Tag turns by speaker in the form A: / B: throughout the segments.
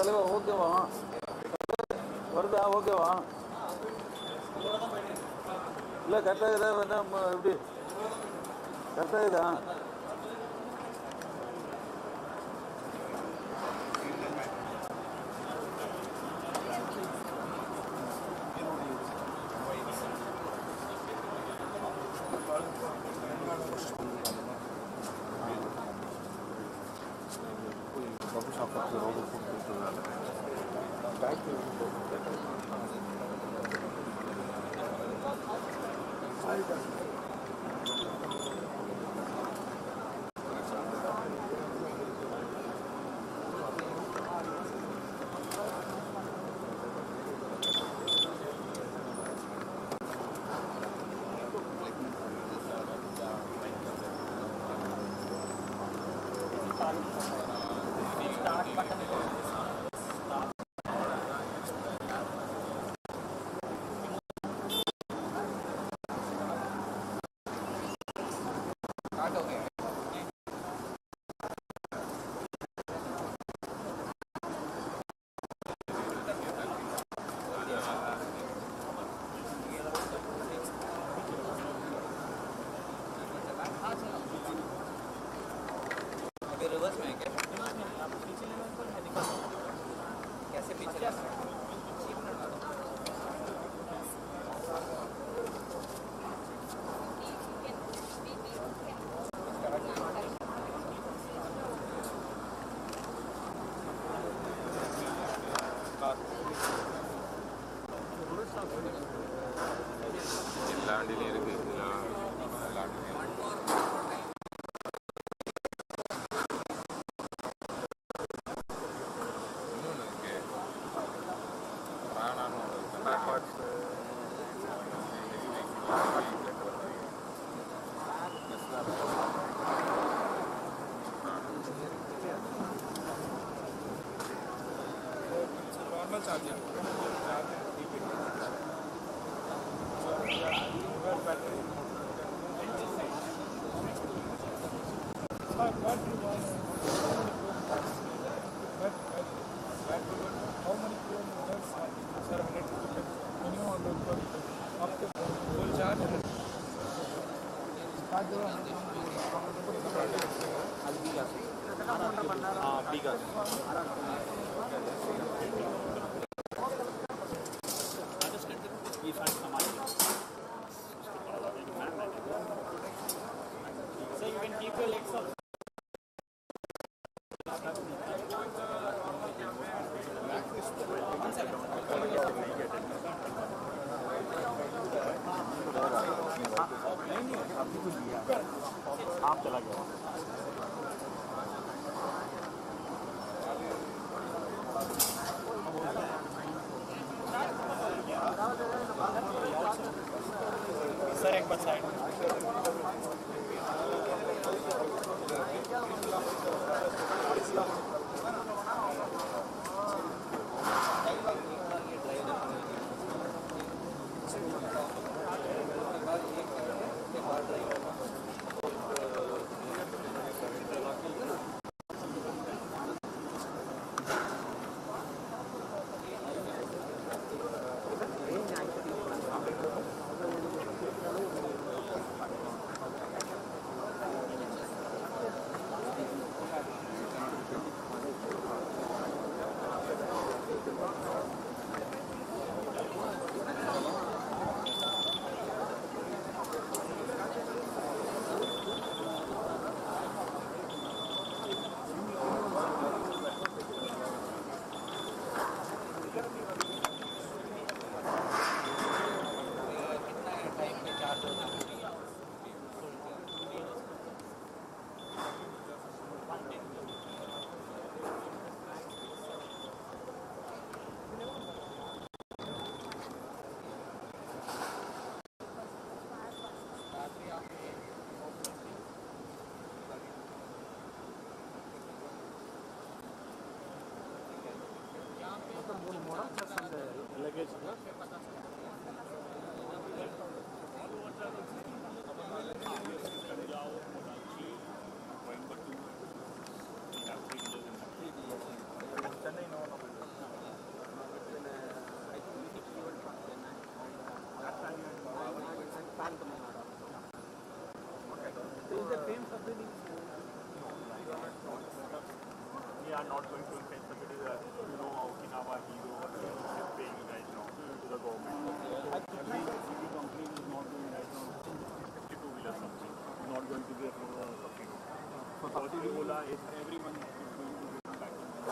A: தலைவர் ஓகேவா வருதா ஓகேவா இல்லை கரெக்டாக இதா என்ன எப்படி கரெக்டாக இதா
B: रिवर्स में क्या कैसे पीछे आप चला गया सर एक बार side Chennai
C: they are not going to pay such a Okinawa hero or is paying right now to the government. So every city company is not doing right now 52 wheeler something. Not going to be a subsidy. So positive bola is everyone is going to return back to normal.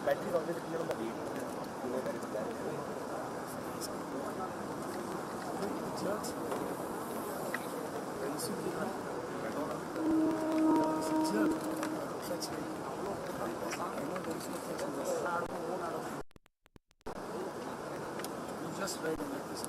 D: Battery is always clear on the lead. You know that is bad.
E: Just right in like this.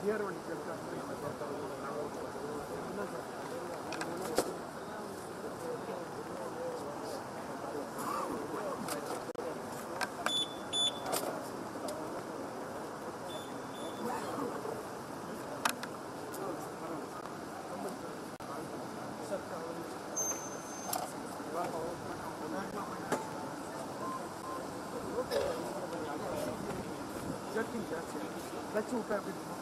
D: Here only. Let's hope everything.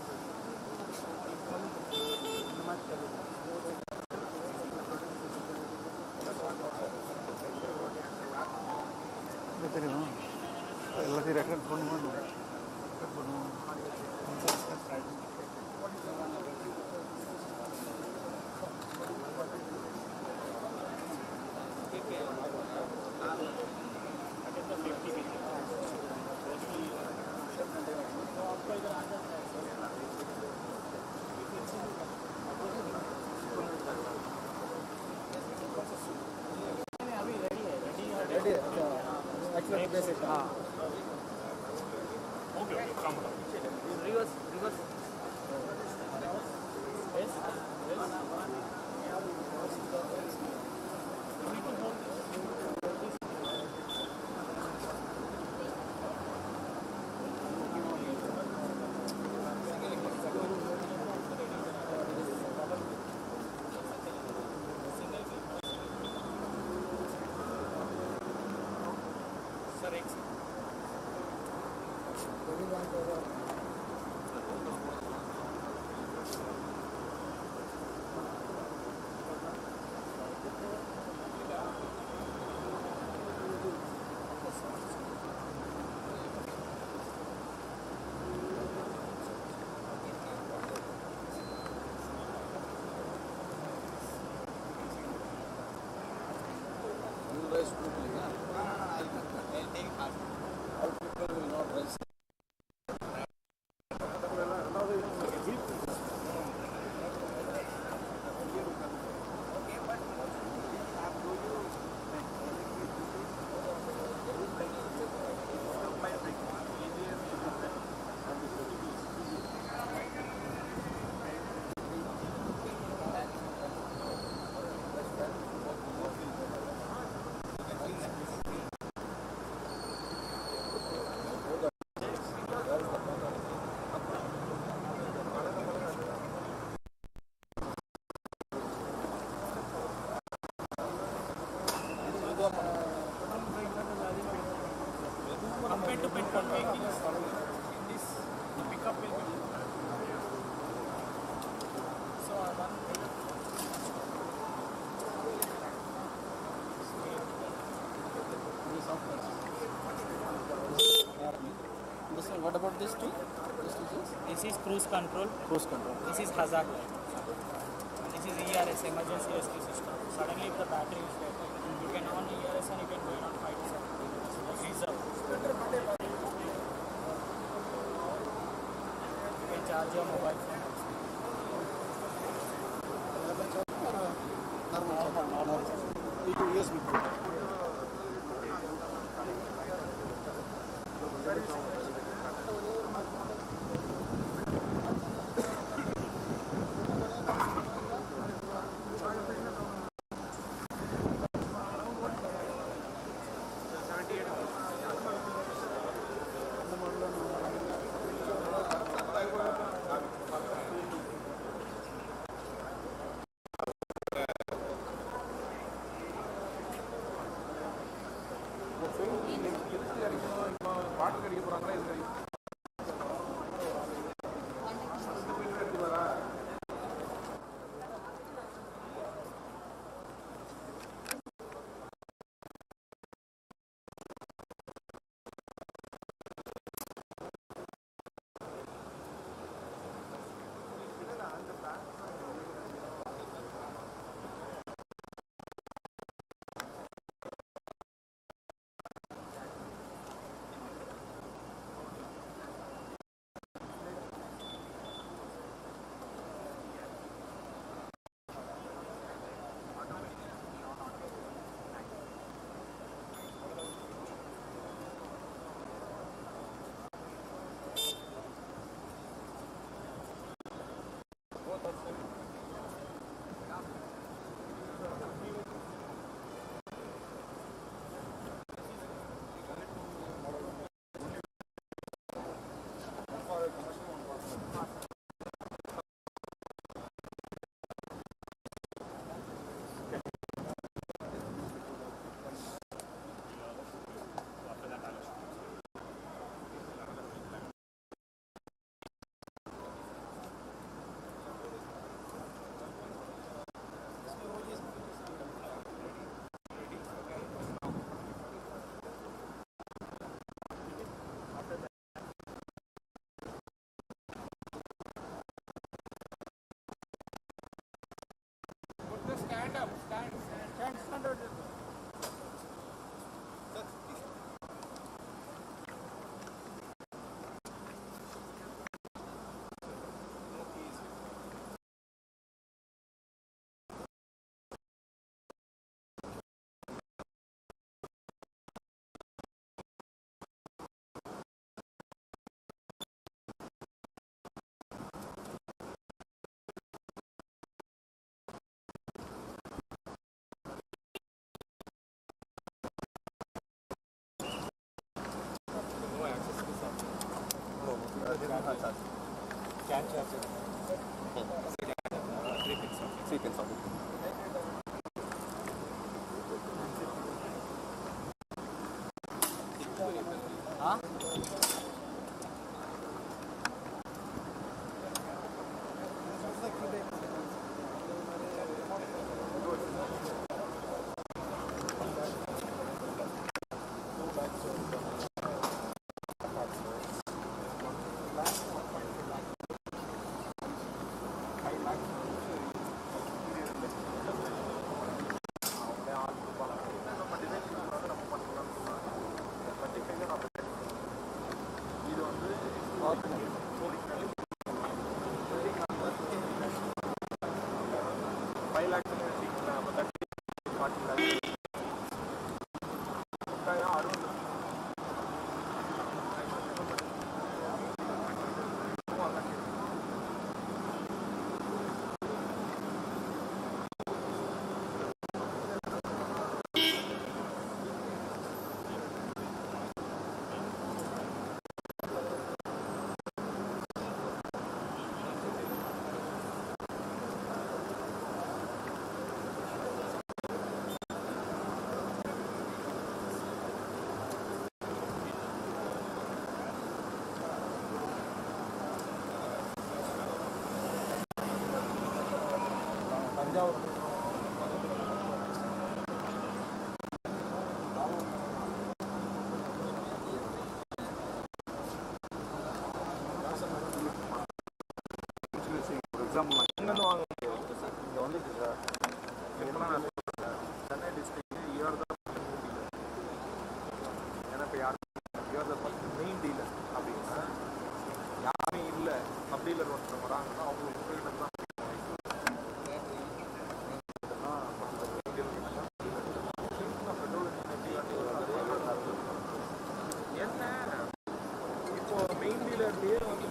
B: Compared to petrol vehicles, in this the pickup will be so one
E: This one, what about this two?
B: this is cruise control, this is hazard light, and this is ERS, emergency rescue system. Suddenly if the battery is dead, you can on ERS and you can go in on 5 to 7 reserve. You can charge your mobile phone.
E: Yes, before.
D: 3 pins.
A: Example எங்கேருந்து வாங்க இங்கே வந்துட்டு sir எப்போலாம் நான் Chennai district you are தான் ஏன்னா இப்போ யார் you are the first main dealer அப்படின்னா யாருமே இல்லை சப் டீலர் ஒருத்தர் வராங்கன்னா அவங்களுக்கு உங்கள்கிட்ட தான் என்ன இப்போ மெயின் டீலர்லேயே வந்து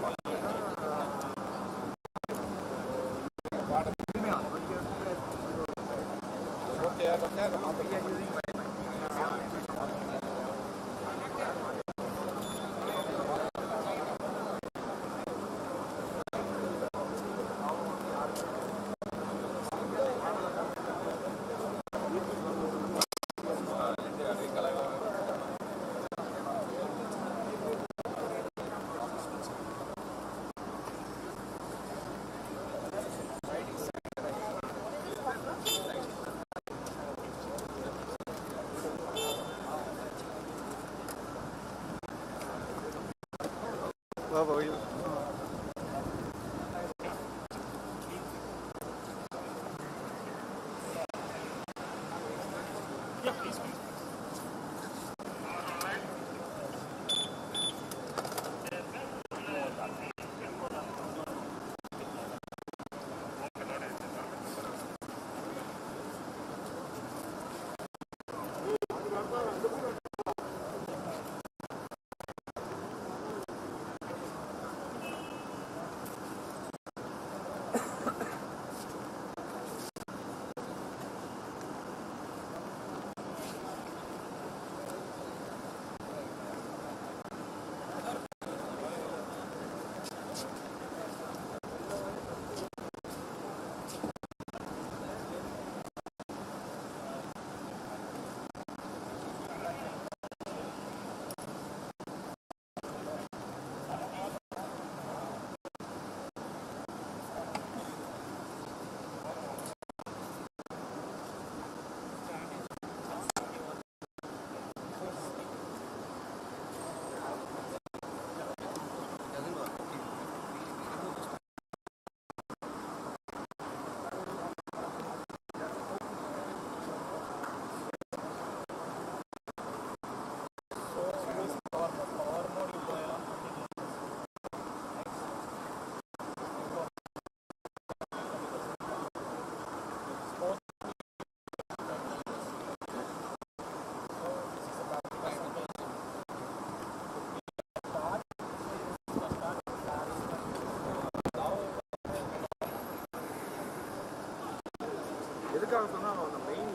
A: எதுக்காக சொன்னா அந்த main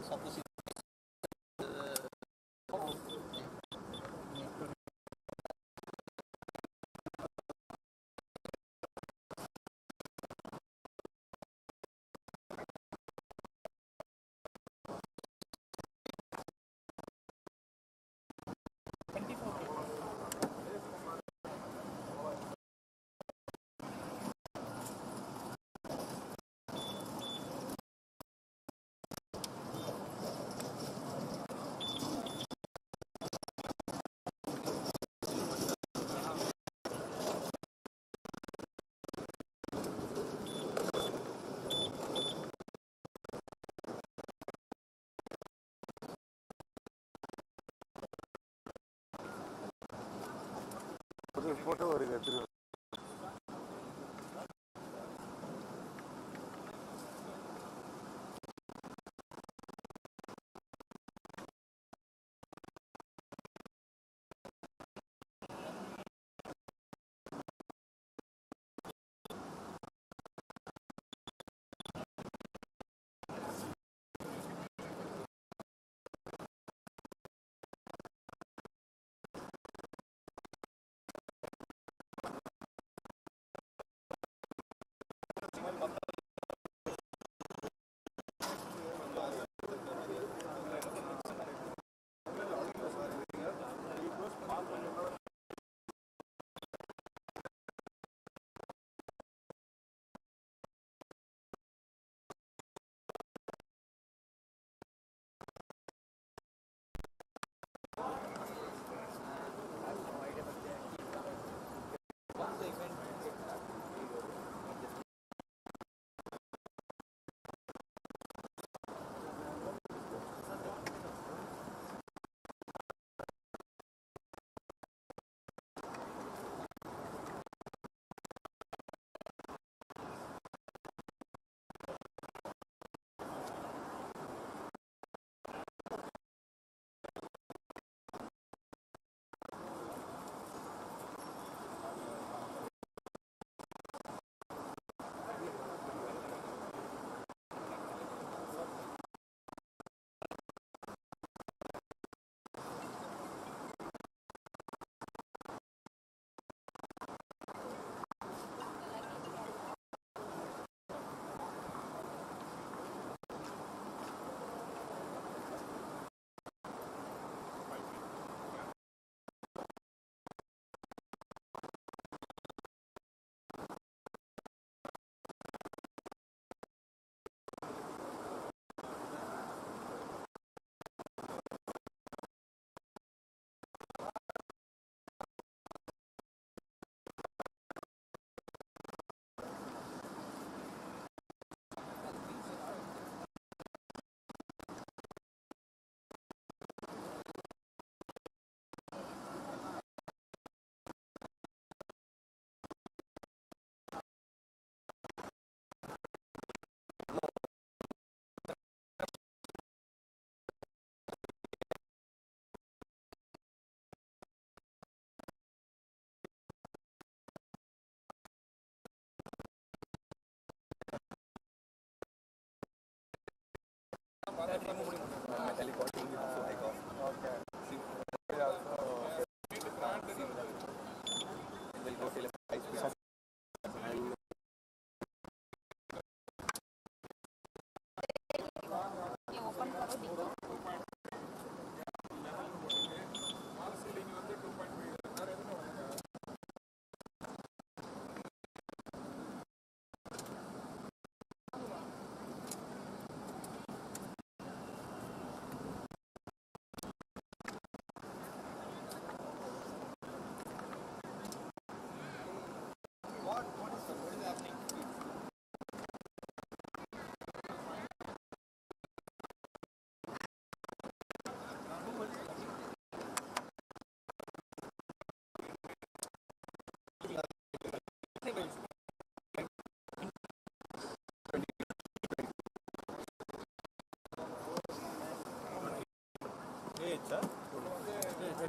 E: Suppose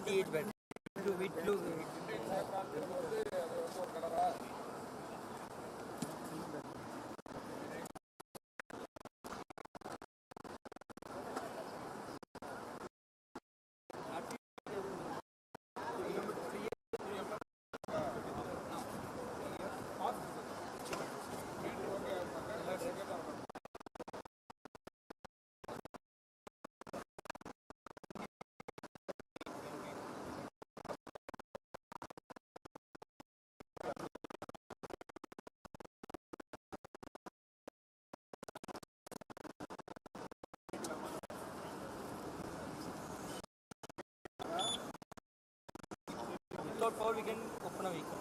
B: 28 bed. Blue. Without power, we can open a vehicle.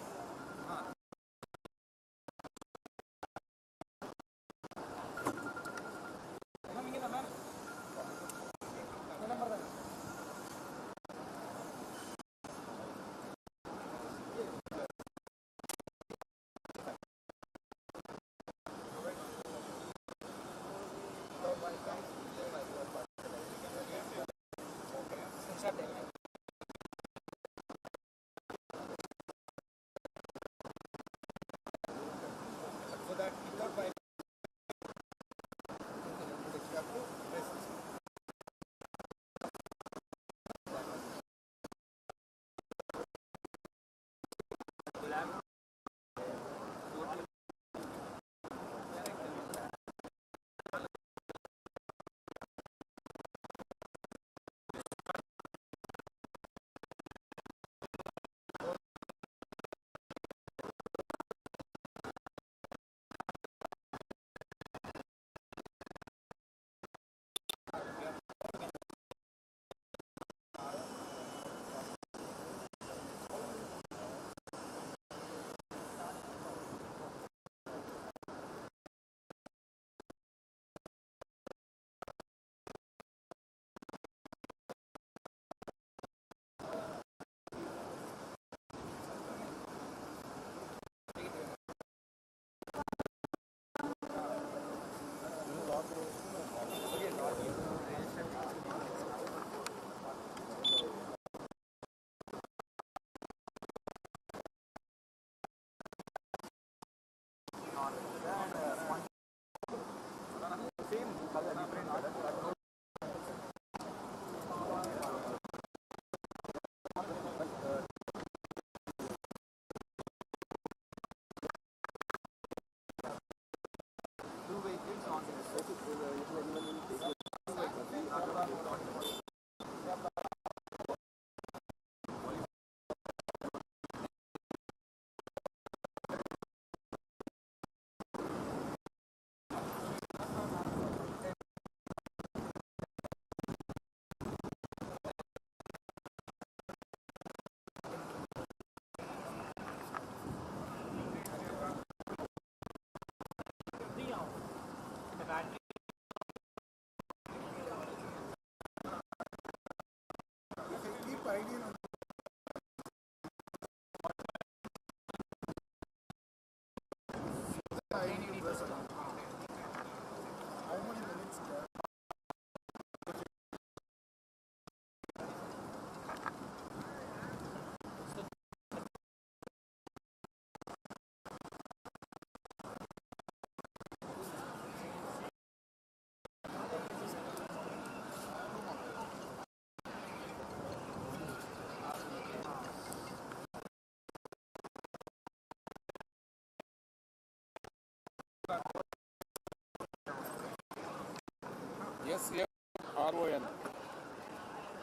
A: SFRON.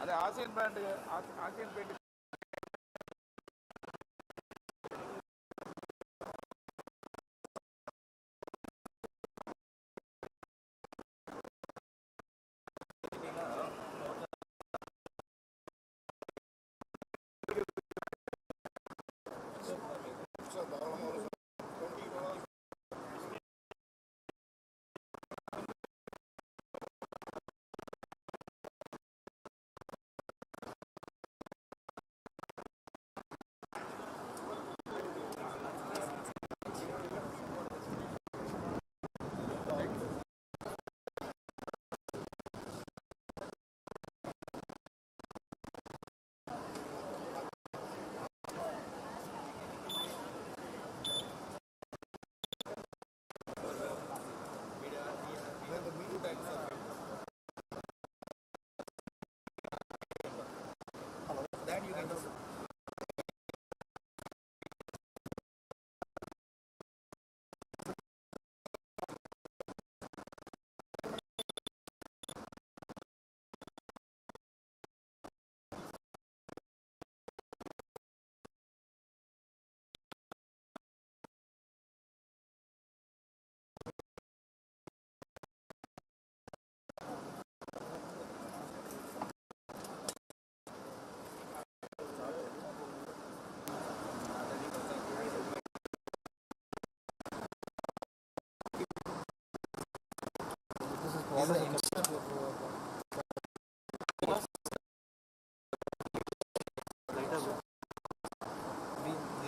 A: அது Asian brand Asian paint
D: That you can just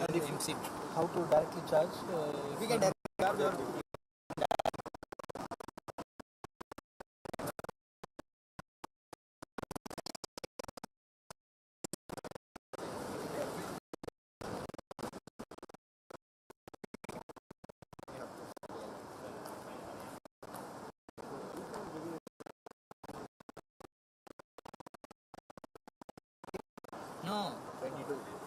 D: what is MC. How to directly charge? We can directly charge or no. 22.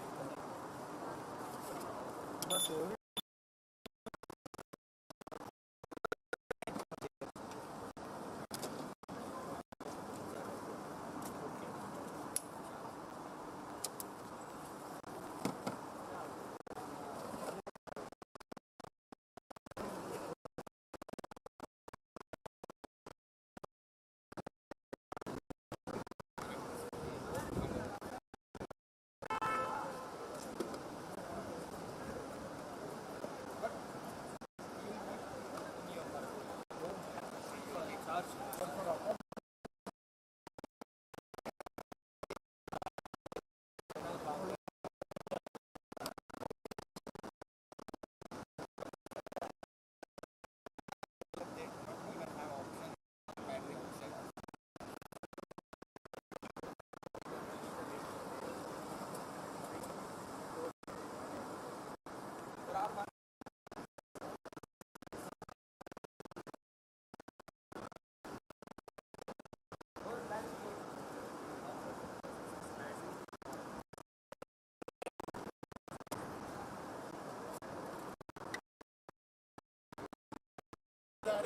D: But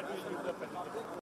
C: will give the penalty.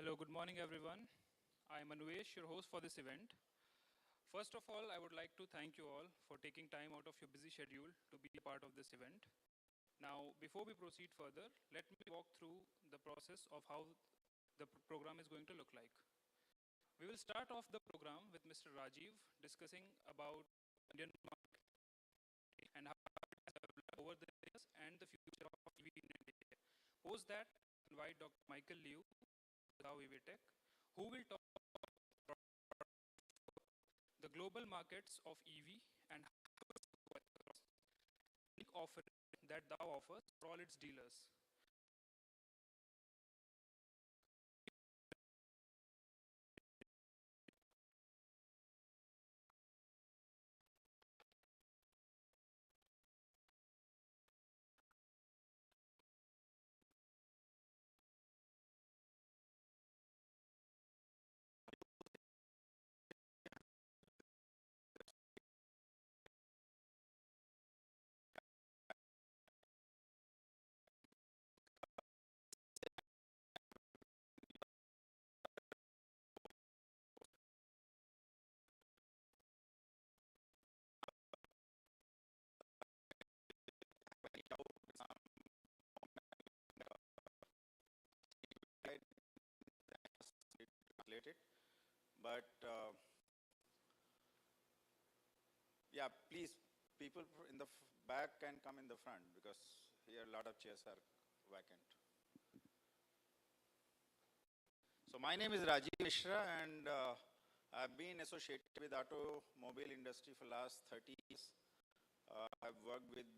F: Hello, good morning, everyone. I'm Anuesh, your host for this event. First of all, I would like to thank you all for taking time out of your busy schedule to be a part of this event. Now, before we proceed further, let me walk through the process of how the program is going to look like. We will start off the program with Mr. Rajiv discussing about Indian market and how it has developed over the years and the future of EV in India. Post that, invite Dr. Michael Liu, Dow EV Tech, who will talk the global markets of EV and unique offering that Dow offers for all its dealers.
G: Related, but yeah, please, people in the back can come in the front because here a lot of chairs are vacant. So my name is Rajiv Mishra, and I've been associated with automobile industry for last 30 years. I've worked with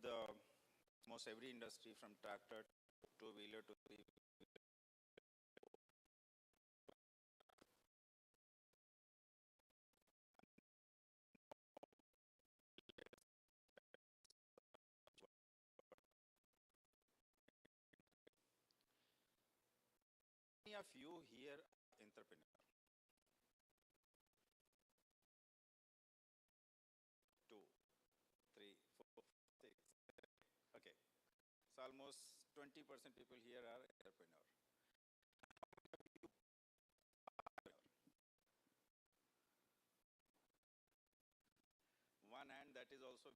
G: almost every industry from tractor to two-wheeler to three. Many of you here are entrepreneurs. Two, three, four, six. Okay. So almost 20% people here are entrepreneur. One hand that is also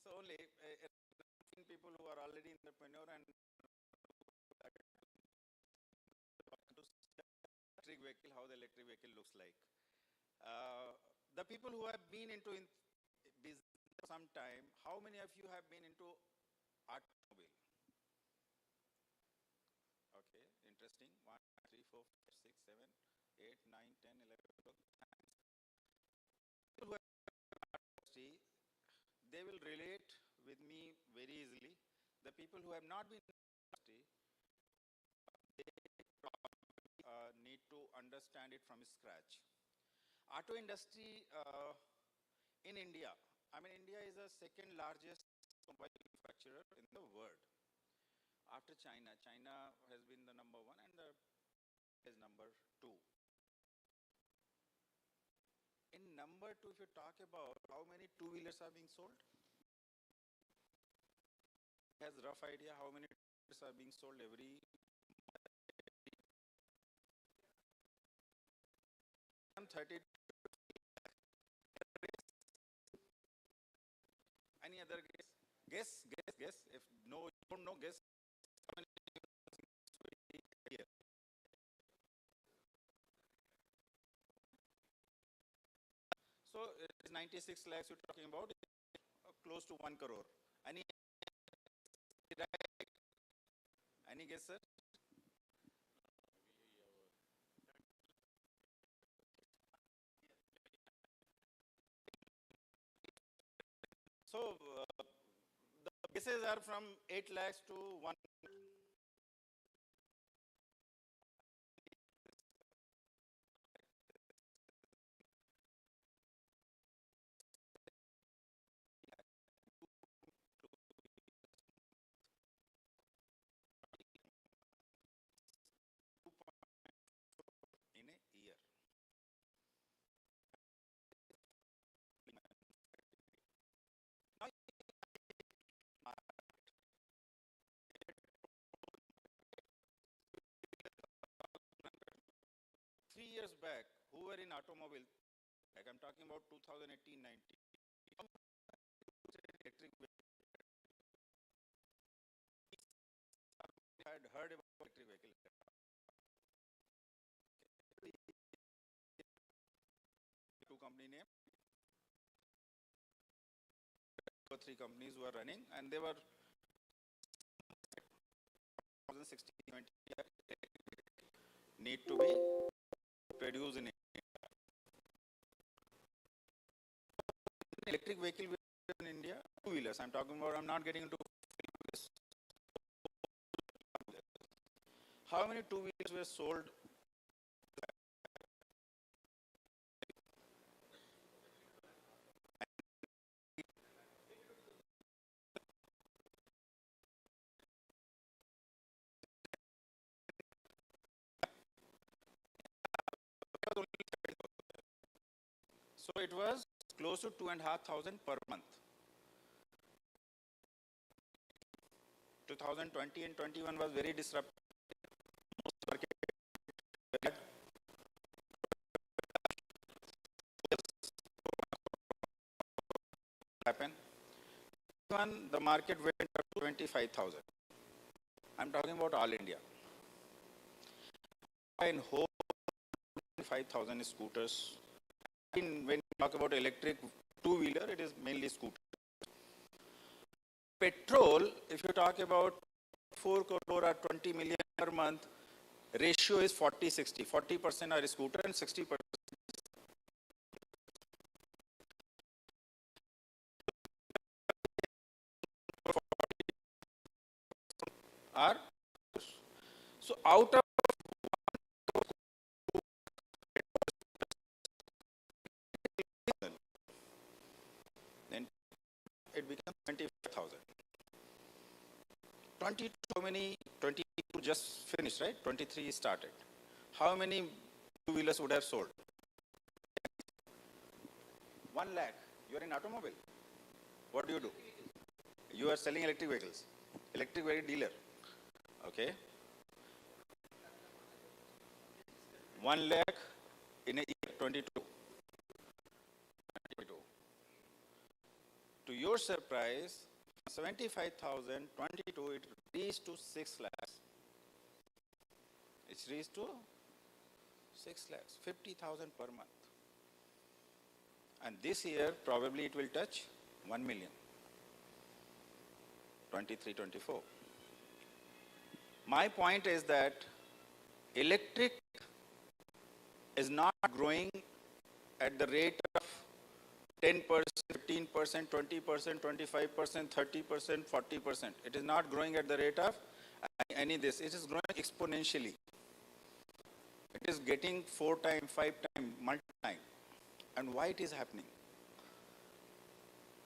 G: so only people who are already entrepreneur and to electric vehicle, how the electric vehicle looks like. The people who have been into business for some time, how many of you have been into automobile? Okay, interesting. 1, 3, 4, 5, 6, 7, 8, 9, 10, 11, 12. People who have industry, they will relate with me very easily. The people who have not been in industry, need to understand it from scratch. Auto industry in India, I mean, India is the second largest mobile manufacturer in the world. After China, China has been the number one and is number two. In number two, if you talk about how many two-wheelers are being sold, has a rough idea how many two-wheelers are being sold every 30. Any other guess? Guess. If no, you don't know, guess. Here. So it is 96 lakhs you're talking about, close to 1 crore. Any guess, sir? So the guesses are from 8 lakhs to 1. In a year. Now, back, who were in automobile, like I'm talking about 2018-19, electric vehicle, had heard about electric vehicle. Two company name, two or three companies were running, and they were 2016, 20 need to be produced in electric vehicle in India, two-wheelers. I'm talking about. I'm not getting into how many two-wheelers were sold. So it was close to 2,500 per month. 2020 and 21 was very disruptive. Happen. The market went up to 25,000. I'm talking about all India. In whole 5,000 scooters. When we talk about electric two-wheeler, it is mainly scooter. Petrol, if you talk about 4 crore or 20 million per month, ratio is 40-60. 40% are scooter and 60% are. So out of then it becomes 25,000. 22, how many? 22 just finished, right? 23 started. How many two-wheelers would have sold? 1 lakh. You are in automobile. What do? You are selling electric vehicles. Electric vehicle dealer. Okay. 1 lakh in a year, 22. To your surprise, 75,000, 22, it reached to 6 lakhs. It's reached to 6 lakhs, 50,000 per month. And this year, probably it will touch 1 million. 23, 24. My point is that electric is not growing at the rate of 10%, 15%, 20%, 25%, 30%, 40%. It is not growing at the rate of any this. It is growing exponentially. It is getting 4 times, 5 times, multi-time. And why it is happening?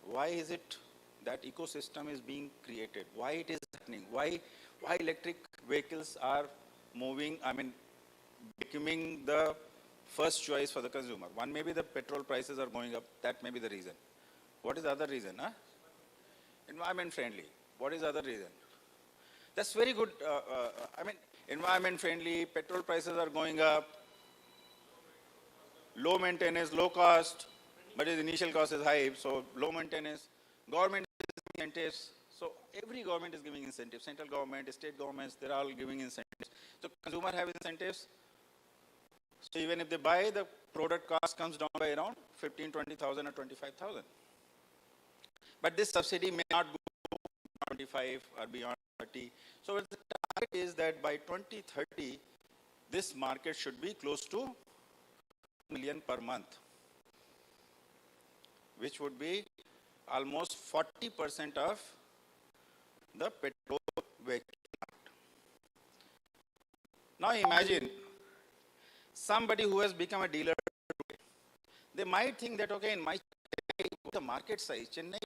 G: Why is it that ecosystem is being created? Why it is happening? Why electric vehicles are moving, becoming the first choice for the consumer? One, maybe the petrol prices are going up. That may be the reason. What is the other reason? Environment friendly. What is the other reason? That's very good. Environment friendly, petrol prices are going up, low maintenance, low cost, but the initial cost is high, so low maintenance. Government is giving incentives. So every government is giving incentives. Central government, state governments, they're all giving incentives. So consumer have incentives. So even if they buy, the product cost comes down by around 15, 20,000 or 25,000. But this subsidy may not go to 25 or beyond 30. So the target is that by 2030, this market should be close to 1 million per month, which would be almost 40% of the petrol vehicle. Now imagine somebody who has become a dealer today. They might think that, okay, in my the market size, Chennai,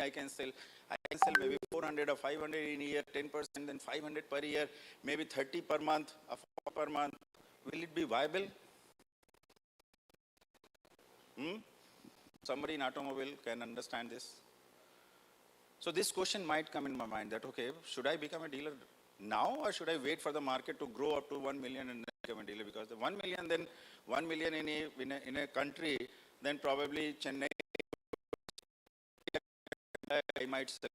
G: I can sell maybe 400 or 500 in a year, 10%, then 500 per year, maybe 30 per month, or 4 per month. Will it be viable? Somebody in automobile can understand this. So this question might come in my mind that, okay, should I become a dealer now or should I wait for the market to grow up to 1 million and become a dealer, because the 1 million, then 1 million in a country, then probably Chennai, I might say,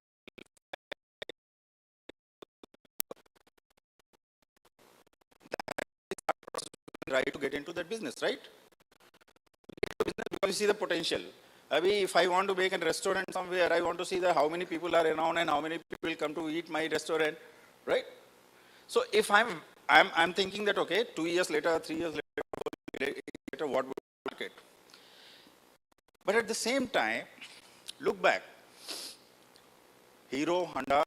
G: try to get into that business, right? Because you see the potential. Abhi, if I want to make a restaurant somewhere, I want to see that how many people are around and how many people come to eat my restaurant, right? So if I'm thinking that, okay, 2 years later, 3 years later, what would the market? But at the same time, look back. Hero, Honda,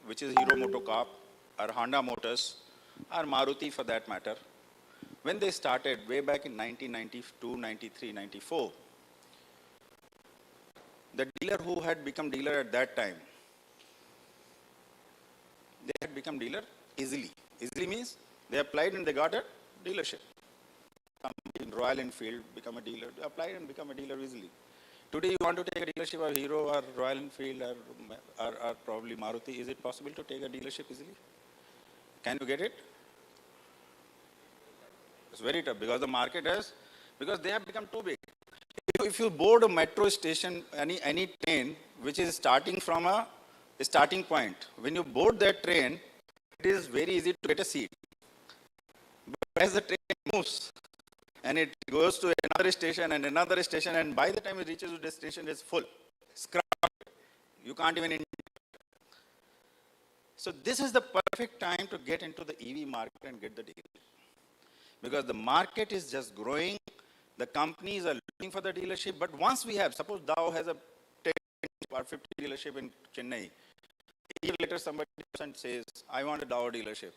G: which is Hero Motocorp, or Honda Motors, or Maruti for that matter, when they started way back in 1992, 93, 94, the dealer who had become dealer at that time, they had become dealer easily. Easily means they applied and they got a dealership. Somebody in Royal Enfield become a dealer, they applied and become a dealer easily. Today you want to take a dealership of Hero or Royal Enfield or probably Maruti, is it possible to take a dealership easily? Can you get it? It's very tough because the market has, because they have become too big. If you board a metro station, any train which is starting from a starting point, when you board that train, it is very easy to get a seat. But as the train moves and it goes to another station, and by the time it reaches the destination, it's full. It's crowded. You can't even. So this is the perfect time to get into the EV market and get the deal. Because the market is just growing, the companies are looking for the dealership, but once we have, suppose Dow has a 10 or 50 dealership in Chennai, a year later somebody says, I want a Dow dealership.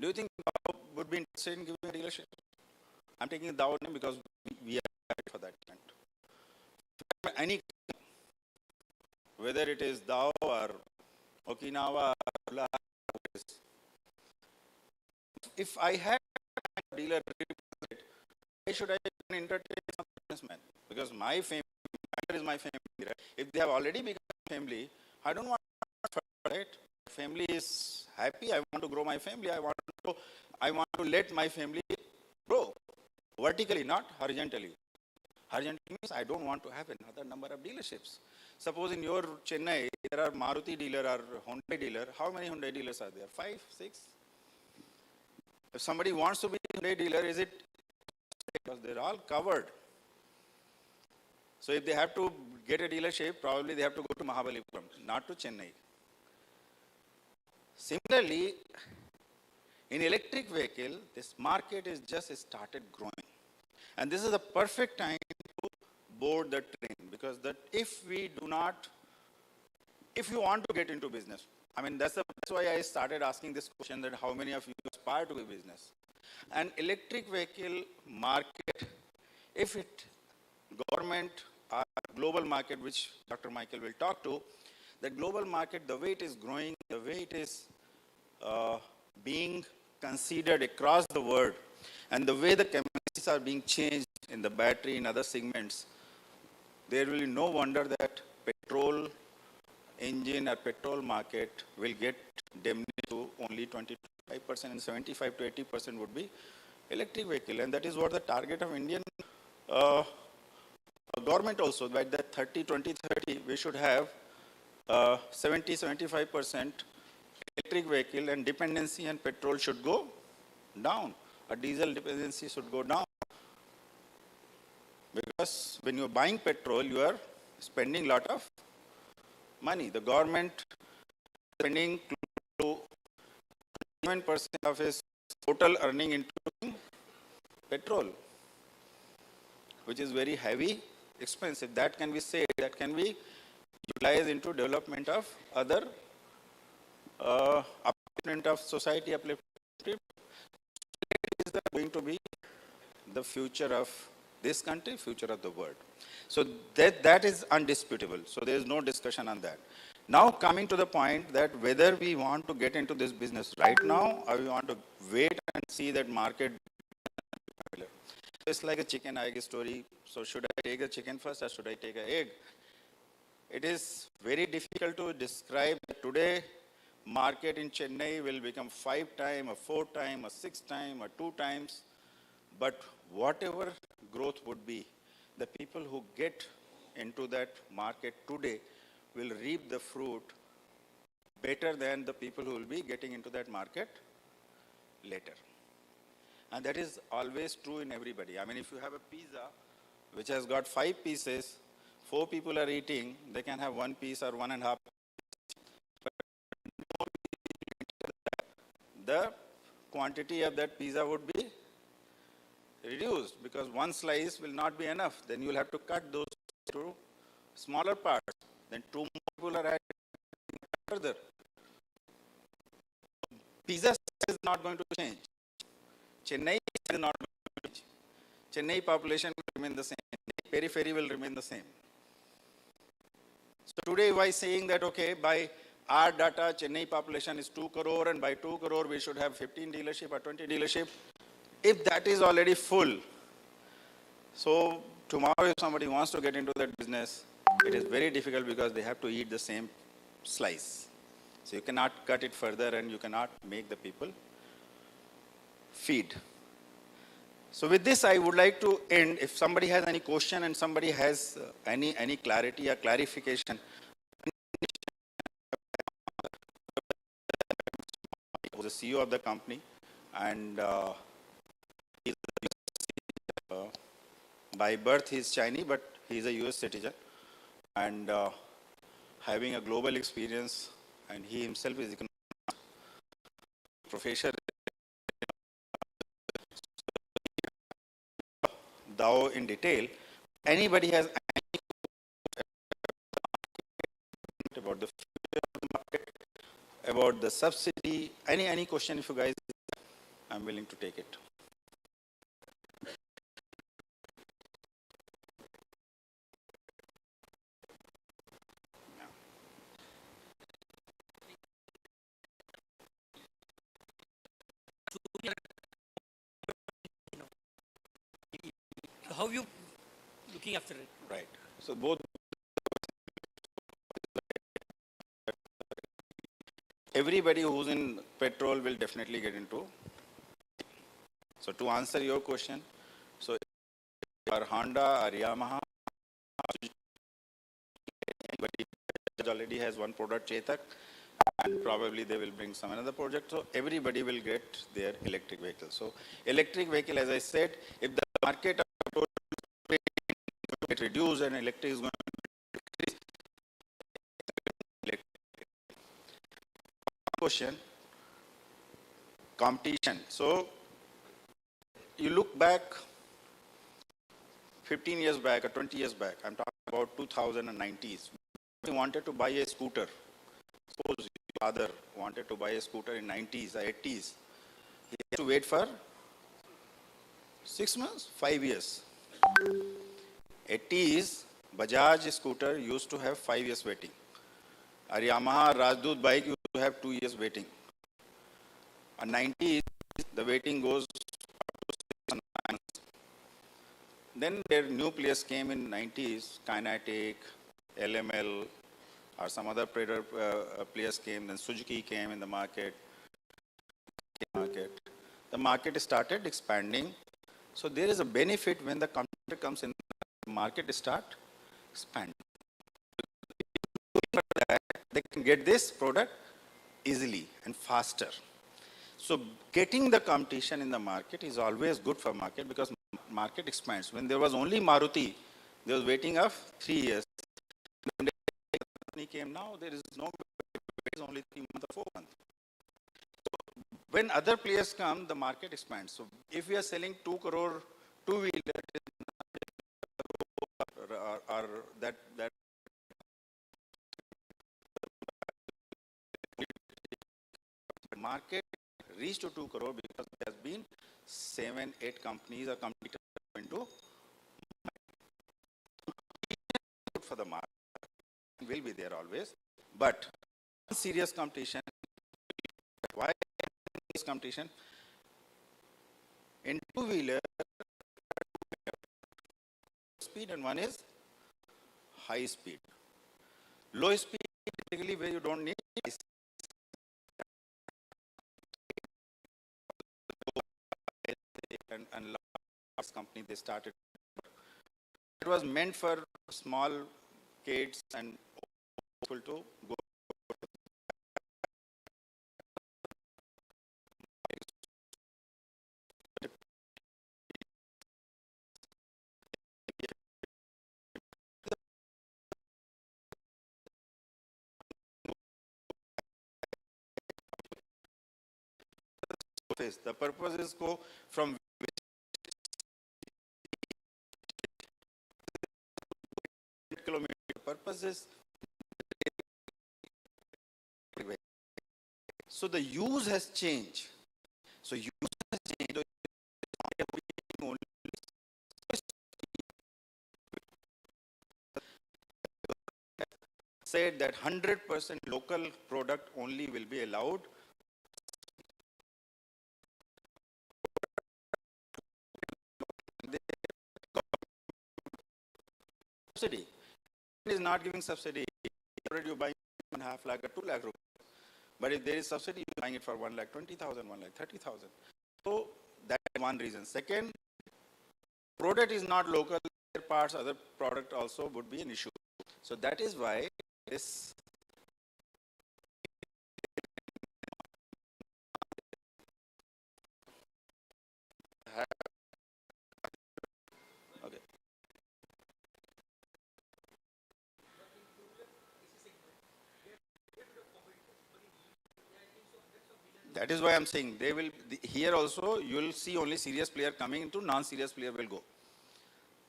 G: Do you think Dow would be interested in giving a dealership? I'm taking Dow name because we are for that event. Any, whether it is Dow or Okinawa, if I had a dealer, why should I entertain some businessman? Because my family is my family, right? If they have already become a family, I don't want to, right? Family is happy, I want to grow my family, I want to let my family grow vertically, not horizontally. Horizontally means I don't want to have another number of dealerships. Suppose in your Chennai, there are Maruti dealer or Hyundai dealer. How many Hyundai dealers are there? 5, 6? If somebody wants to be a Hyundai dealer, is it? Because they're all covered. So if they have to get a dealership, probably they have to go to Mahabalipuram, not to Chennai. Similarly, in electric vehicle, this market is just started growing. And this is the perfect time to board the train, because that if you want to get into business, I mean, that's why I started asking this question, that how many of you aspire to be business? An electric vehicle market, if it government or global market, which Dr. Michael will talk to, the global market, the way it is growing, the way it is being considered across the world, and the way the chemistries are being changed in the battery and other segments, there will be no wonder that petrol engine or petrol market will get diminished to only 25% and 75 to 80% would be electric vehicle. And that is what the target of Indian government also, by that 2030, we should have 70-75% electric vehicle, and dependency on petrol should go down. A diesel dependency should go down. Because when you're buying petrol, you are spending a lot of money. The government is spending close to 7% of its total earning into petrol, which is very heavy, expensive. That can be saved, that can be utilized into development of other upliftment of society, upliftment. Is going to be the future of this country, future of the world. So that is undisputable. So there is no discussion on that. Now coming to the point that whether we want to get into this business right now or we want to wait and see that market. It's like a chicken egg story. So should I take a chicken first or should I take an egg? It is very difficult to describe. Today market in Chennai will become 5 times, or 4 times, or 6 times, or 2 times. But whatever growth would be, the people who get into that market today will reap the fruit better than the people who will be getting into that market later. And that is always true in everybody. I mean, if you have a pizza which has got 5 pieces, 4 people are eating, they can have 1 piece or 1.5. The quantity of that pizza would be reduced because 1 slice will not be enough. Then you will have to cut those to smaller parts. Then 2 more people are added further. Pizza size is not going to change. Chennai is not going to change. Chennai population will remain the same. Periphery will remain the same. So today by saying that, okay, by our data, Chennai population is 2 crore and by 2 crore we should have 15 dealership or 20 dealership. If that is already full, so tomorrow if somebody wants to get into that business, it is very difficult because they have to eat the same slice. So you cannot cut it further and you cannot make the people feed. So with this, I would like to end. If somebody has any question and somebody has any clarity or clarification, who's the CEO of the company, and by birth he is Chinese, but he is a US citizen, and having a global experience, and he himself is a professor. Thou in detail, anybody has any about the future of the market, about the subsidy, any question if you guys, I'm willing to take it.
E: How you looking after it?
G: Right. So both everybody who's in petrol will definitely get into. So to answer your question, so our Honda or Yamaha, anybody already has one product, Chetak, and probably they will bring some another project. So everybody will get their electric vehicle. So electric vehicle, as I said, if the market get reduced and electric is going to increase. Question, competition. So you look back 15 years back or 20 years back, I'm talking about 2090s. We wanted to buy a scooter. Suppose your father wanted to buy a scooter in 90s or 80s. He had to wait for 6 months, 5 years. 80s, Bajaj scooter used to have 5 years waiting. Our Yamaha Rajdoot bike used to have 2 years waiting. In 90s, the waiting goes up to 6 months. Then their new players came in 90s, Kinetic, LML, or some other players came. Then Suzuki came in the market. The market started expanding. So there is a benefit when the competitor comes in, the market start expanding. They can get this product easily and faster. So getting the competition in the market is always good for market because market expands. When there was only Maruti, there was waiting of 3 years. When the company came now, there is no wait, it's only 3 months or 4 months. So when other players come, the market expands. So if we are selling 2 crore two-wheeler, or that market reached to 2 crore because there has been 7, 8 companies or competitors into for the market will be there always, but serious competition. Why is competition? In two-wheeler, speed and one is high speed. Low speed typically where you don't need and large company they started. It was meant for small kids and people to go. The purpose is go from kilometer. Purpose is so the use has changed. So use has changed. Said that 100% local product only will be allowed. Subsidy. It is not giving subsidy. Already you buy 1.5 lakh or 2 lakh rupees. But if there is subsidy, you're buying it for 1,20,000, 1,30,000. So that's one reason. Second, product is not local. Other parts, other product also would be an issue. So that is why this. Okay. That is why I'm saying they will, here also you will see only serious player coming into, non-serious player will go.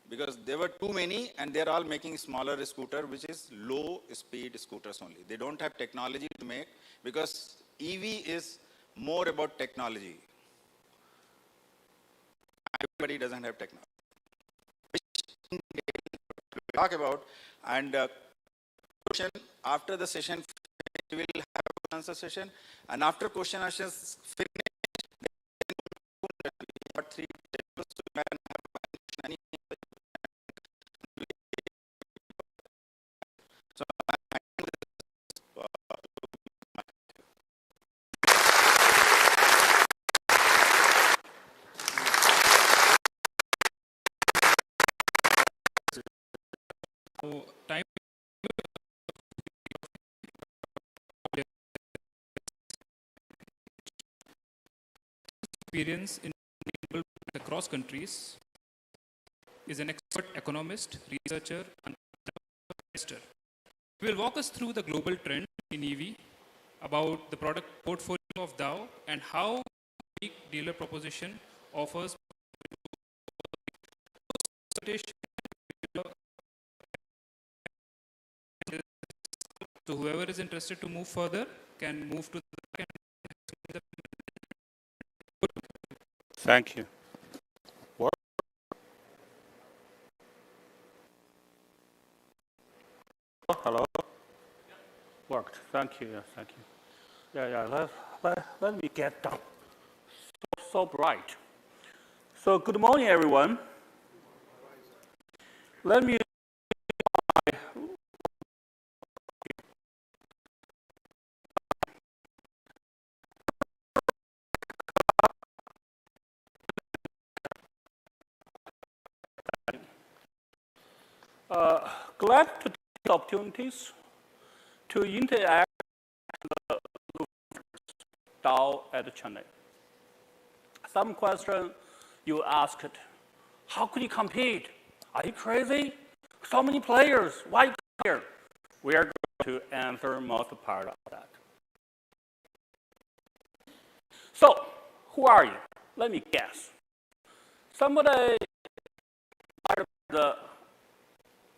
G: Because there were too many and they're all making smaller scooter, which is low speed scooters only. They don't have technology to make, because EV is more about technology. Everybody doesn't have technology. Which we'll talk about, and after the session, we will have an answer session, and after question answers finish, three tables to have any. So
F: So time experience in people across countries, is an expert economist, researcher, and investor. He will walk us through the global trend in EV, about the product portfolio of Dow, and how the dealer proposition offers. So whoever is interested to move further can move to the.
C: Thank you. What? Hello? Worked. Thank you. Yeah, thank you. Yeah. Let me get down. So bright. So good morning, everyone. Let me. Glad to take the opportunities to interact with the Dow at Chennai. Some question you asked, how could you compete? Are you crazy? So many players, why come here? We are going to answer most part of that. So, who are you? Let me guess. Somebody the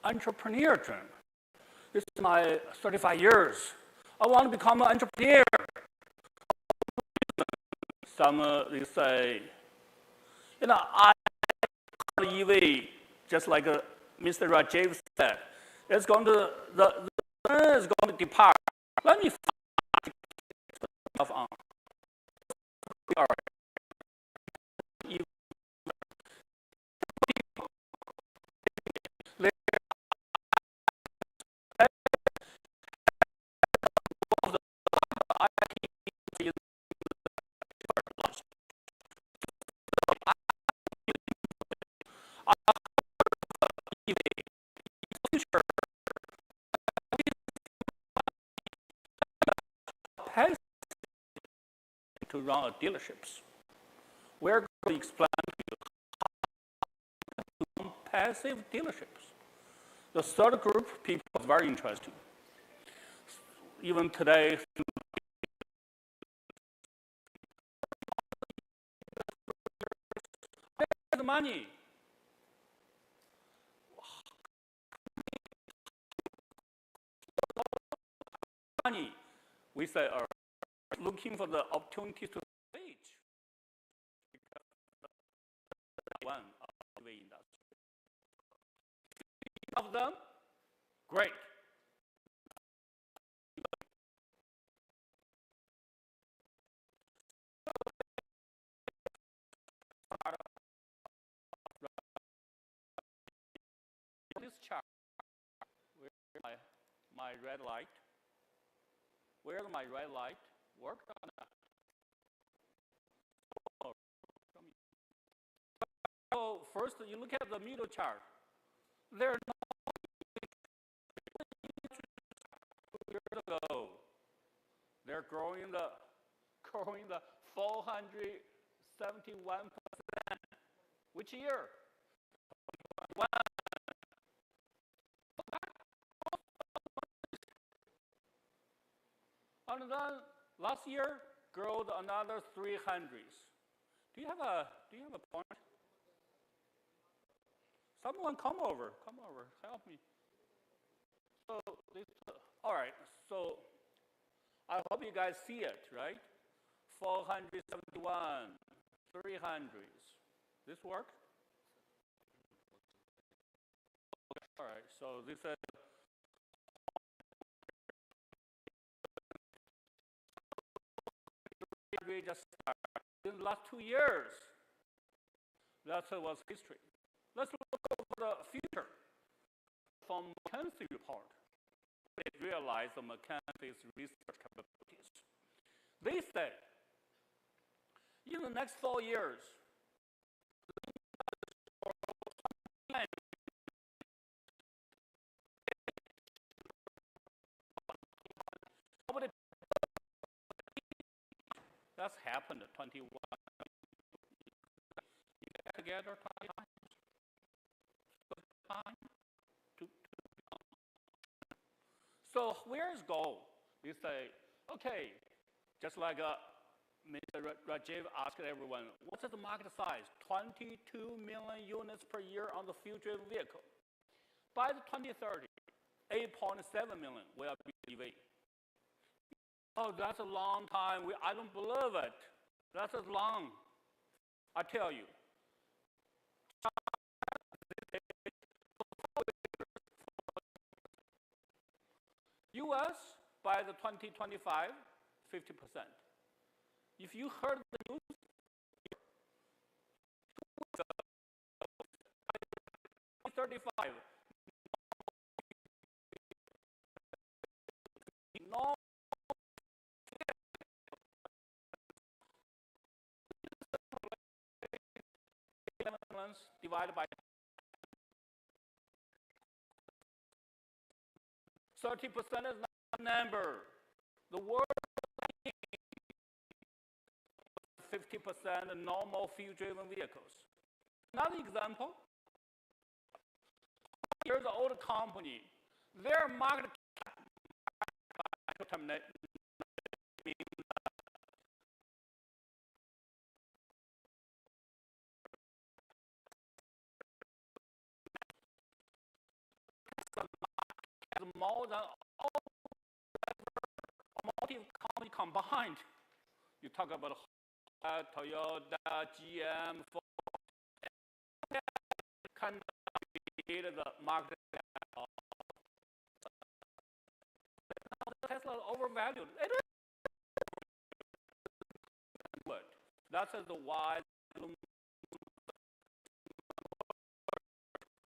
C: entrepreneur term. This is my 35 years. I want to become an entrepreneur. Some they say, I EV, just like Mr. Rajiv said, it's going to the is going to depart. Let me find stuff on.
H: to run dealerships. We're going to explain to you how to run passive dealerships. The third group, people are very interesting. Even today, the money. Money. We say, looking for the opportunities to wage. One of the industry. Of them, great. This chart, where's my red light? Where's my red light? Worked on that. So first, you look at the middle chart. They're not years ago. They're growing the 471%. Which year? And then last year, grew another 300s. Do you have a point? Someone come over, help me. So this, all right. So I hope you guys see it, right? 471, 300s. This work? All right. So this is. We just started in the last 2 years. That was history. Let's look over the future. From McKinsey report, they realized the McKinsey's research capabilities. They say, in the next 4 years, that's happened 21. You get together 20 times. So where's goal? We say, okay, just like Mr. Rajiv asked everyone, what's the market size? 22 million units per year on the future vehicle. By the 2030, 8.7 million will be EV. Oh, that's a long time. I don't believe it. That's as long. I tell you. US, by the 2025, 50%. If you heard the news, 35. No. Divided by 30% is not a number. The world 50% normal fuel-driven vehicles. Another example. Here's an old company. Their market cap more than all automotive companies combined. You talk about Toyota, GM, Ford, kind of created the market cap. Tesla overvalued. It is. That's the why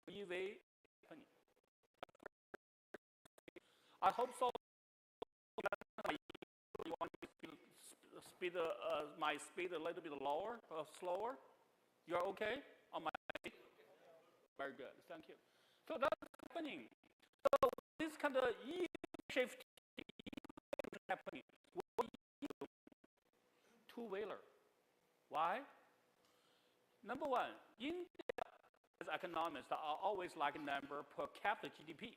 H: EV. I hope so. You want me to speed my speed a little bit lower or slower? You're okay on my? Very good. Thank you. So that's happening. So this kind of shift happening. What do you do to two-wheeler. Why? Number one, India, as economists, are always like a number per capita GDP.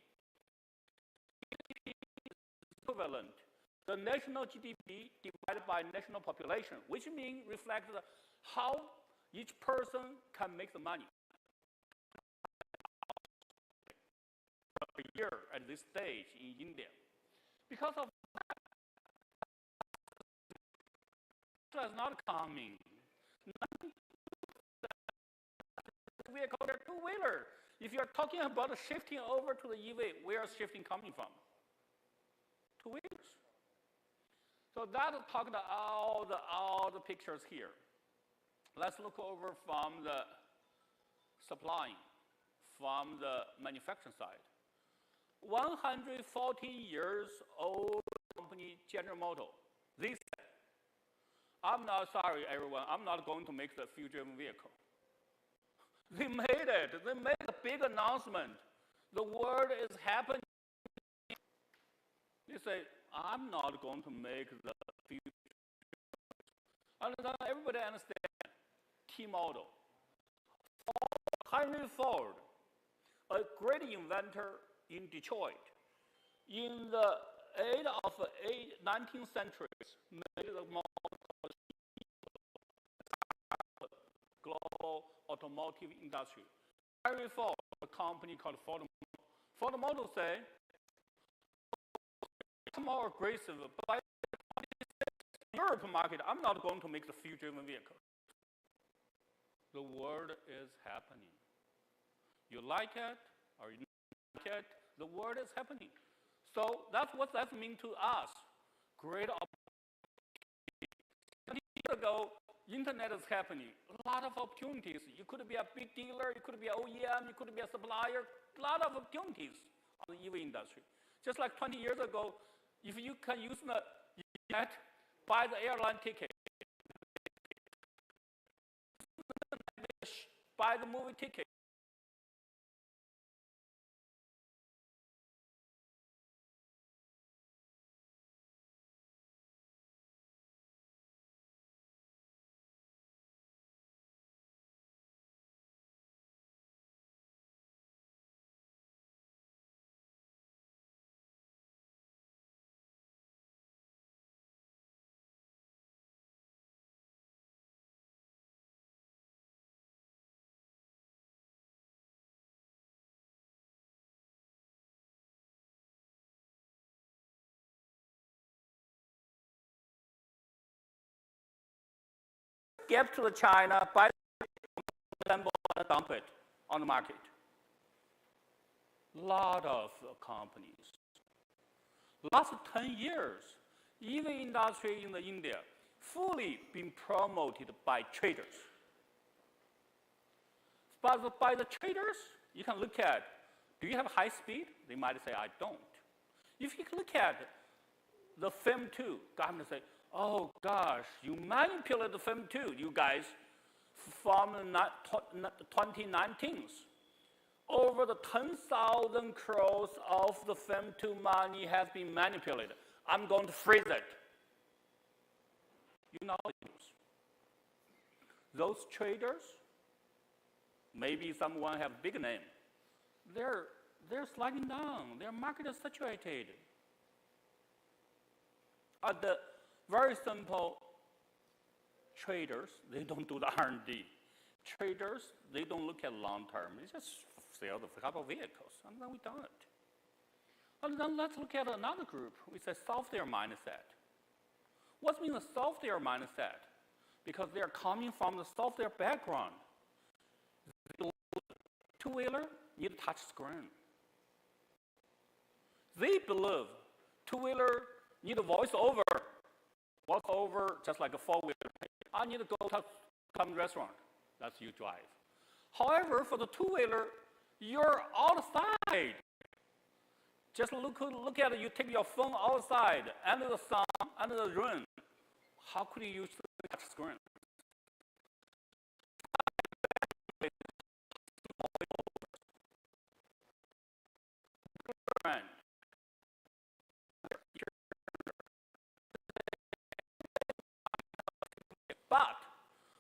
H: Equivalent. The national GDP divided by national population, which means reflects how each person can make the money per year at this stage in India. Because of that, it's not coming. Vehicle, they're two-wheeler. If you're talking about shifting over to the EV, where is shifting coming from? Two-wheelers. So that talked all the pictures here. Let's look over from the supplying, from the manufacturing side. 140 years old company, General Motors. They said, I'm not sorry, everyone, I'm not going to make the fuel-driven vehicle. They made it. They made a big announcement. The world is happening. They say, I'm not going to make the future. And everybody understands T-model. Henry Ford, a great inventor in Detroit, in the 19th centuries, made the global automotive industry. Henry Ford, a company called Ford Motor. Ford Motor say, it's more aggressive, but by the European market, I'm not going to make the fuel-driven vehicle. The world is happening. You like it or you don't like it, the world is happening. So that's what that means to us. Great opportunity. 20 years ago, internet is happening. A lot of opportunities. You could be a big dealer, you could be an OEM, you could be a supplier. A lot of opportunities on the EV industry. Just like 20 years ago, if you can use the internet, buy the airline ticket, buy the movie ticket. Get to China, buy the and dump it on the market. Lot of companies. Last 10 years, EV industry in India fully been promoted by traders. But by the traders, you can look at, do you have high speed? They might say, I don't. If you look at the FEM 2, government say, oh gosh, you manipulate the FEM 2, you guys, from the 2019s. Over the 10,000 crores of the FEM 2 money has been manipulated. I'm going to freeze it. You know the news. Those traders, maybe someone have a big name, they're sliding down. Their market is saturated. The very simple traders, they don't do the R&D. Traders, they don't look at long term. They just sell the couple of vehicles, and then we done it. And then let's look at another group. We say software mindset. What means a software mindset? Because they're coming from the software background. Two-wheeler need a touch screen. They believe two-wheeler need a voice-over. Voice-over just like a four-wheeler. I need to go to some restaurant. That's you drive. However, for the two-wheeler, you're outside. Just look at it. You take your phone outside, under the sun, under the rain. How could you use the touch screen? But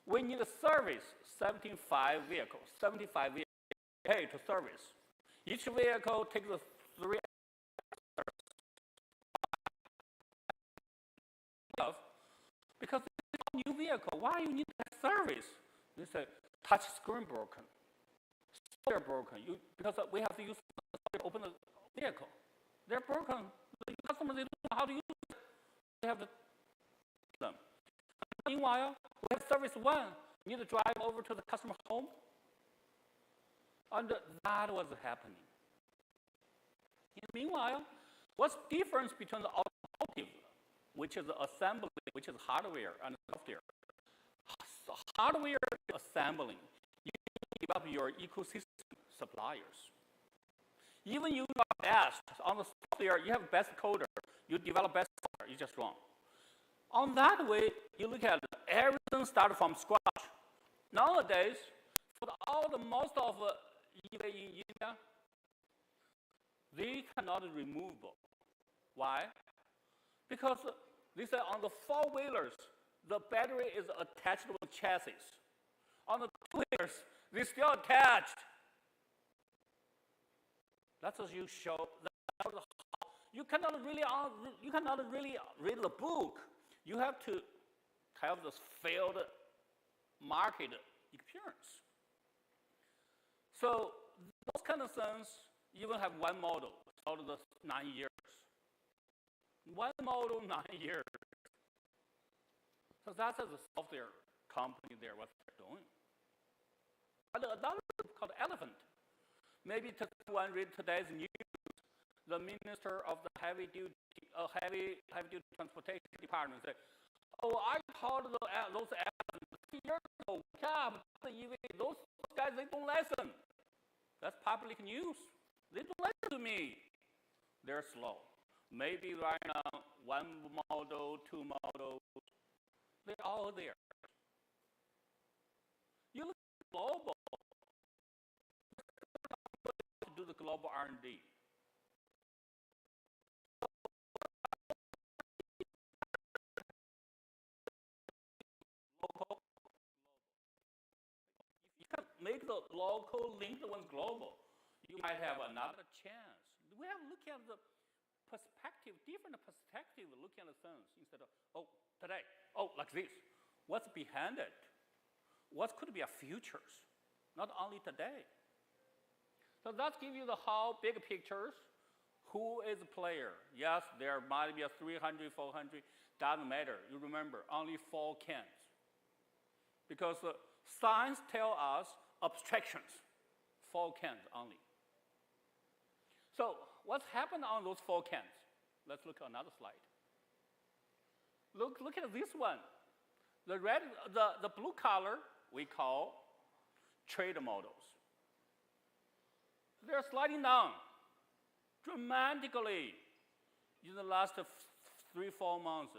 H: we need to service 75 vehicles, pay to service. Each vehicle takes 3 hours. Because it's a new vehicle, why you need that service? They say, touch screen broken, software broken, because we have to use software to open the vehicle. They're broken. The customers, they don't know how to use it. They have to use them. Meanwhile, we have service 1. You need to drive over to the customer home. And that was happening. Meanwhile, what's the difference between the automotive, which is assembly, which is hardware, and software? So hardware assembling, you give up your ecosystem suppliers. Even you are best on the software, you have best coder, you develop best software, you just wrong. On that way, you look at everything started from scratch. Nowadays, for most of EV in India, they cannot removable. Why? Because they say on the 4-wheelers, the battery is attached to the chassis. On the 2-wheelers, they still attached. That's what you show. You cannot really read the book. You have to have this field market experience. So those kind of things, you will have one model out of the 9 years. One model, 9 years. So that's the software company there, what they're doing. And another group called Elephant. Maybe one read today's news, the Minister of the Heavy Duty Transportation Department said, oh, I told those elephants 3 years ago, wake up, those guys, they don't listen. That's public news. They don't listen to me. They're slow. Maybe right now, 1 model, 2 models, they're all there. You look at global, to do the global R&D. Local, if you can make the local link the ones global, you might have another chance. We have to look at the perspective, different perspective, looking at the things instead of, oh, today, oh, like this. What's behind it? What could be a futures, not only today. So that gives you the whole big pictures. Who is a player? Yes, there might be a 300, 400, doesn't matter. You remember, only 4 cans. Because science tells us abstractions, 4 cans only. So what's happened on those 4 cans? Let's look at another slide. Look at this one. The red, the blue color we call trade models. They're sliding down dramatically in the last 3-4 months.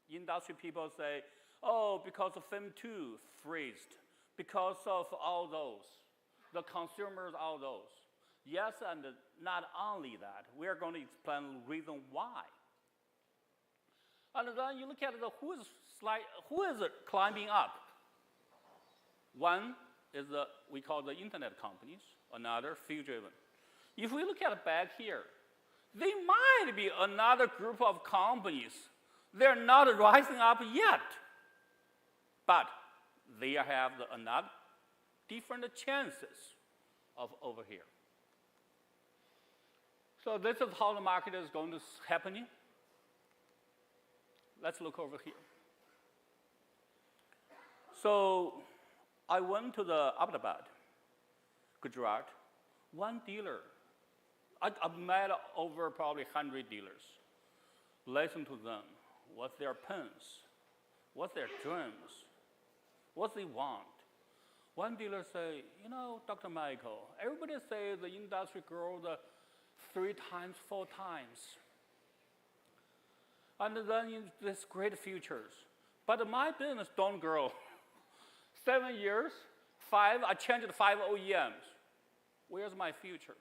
H: Industry people say, oh, because of FIM 2 freezed, because of all those, the consumers, all those. Yes, and not only that, we're going to explain the reason why. And then you look at who is climbing up. One is we call the internet companies, another field-driven. If we look at it back here, they might be another group of companies. They're not rising up yet, but they have another different chances of over here. So this is how the market is going to happening. Let's look over here. So I went to the Ahmedabad, Gujarat, one dealer. I've met over probably 100 dealers. Listen to them. What's their plans? What's their dreams? What they want? One dealer say, you know, Dr. Michael, everybody says the industry grows 3 times, 4 times. And then this great futures. But my business don't grow. 7 years, 5, I changed 5 OEMs. Where's my future?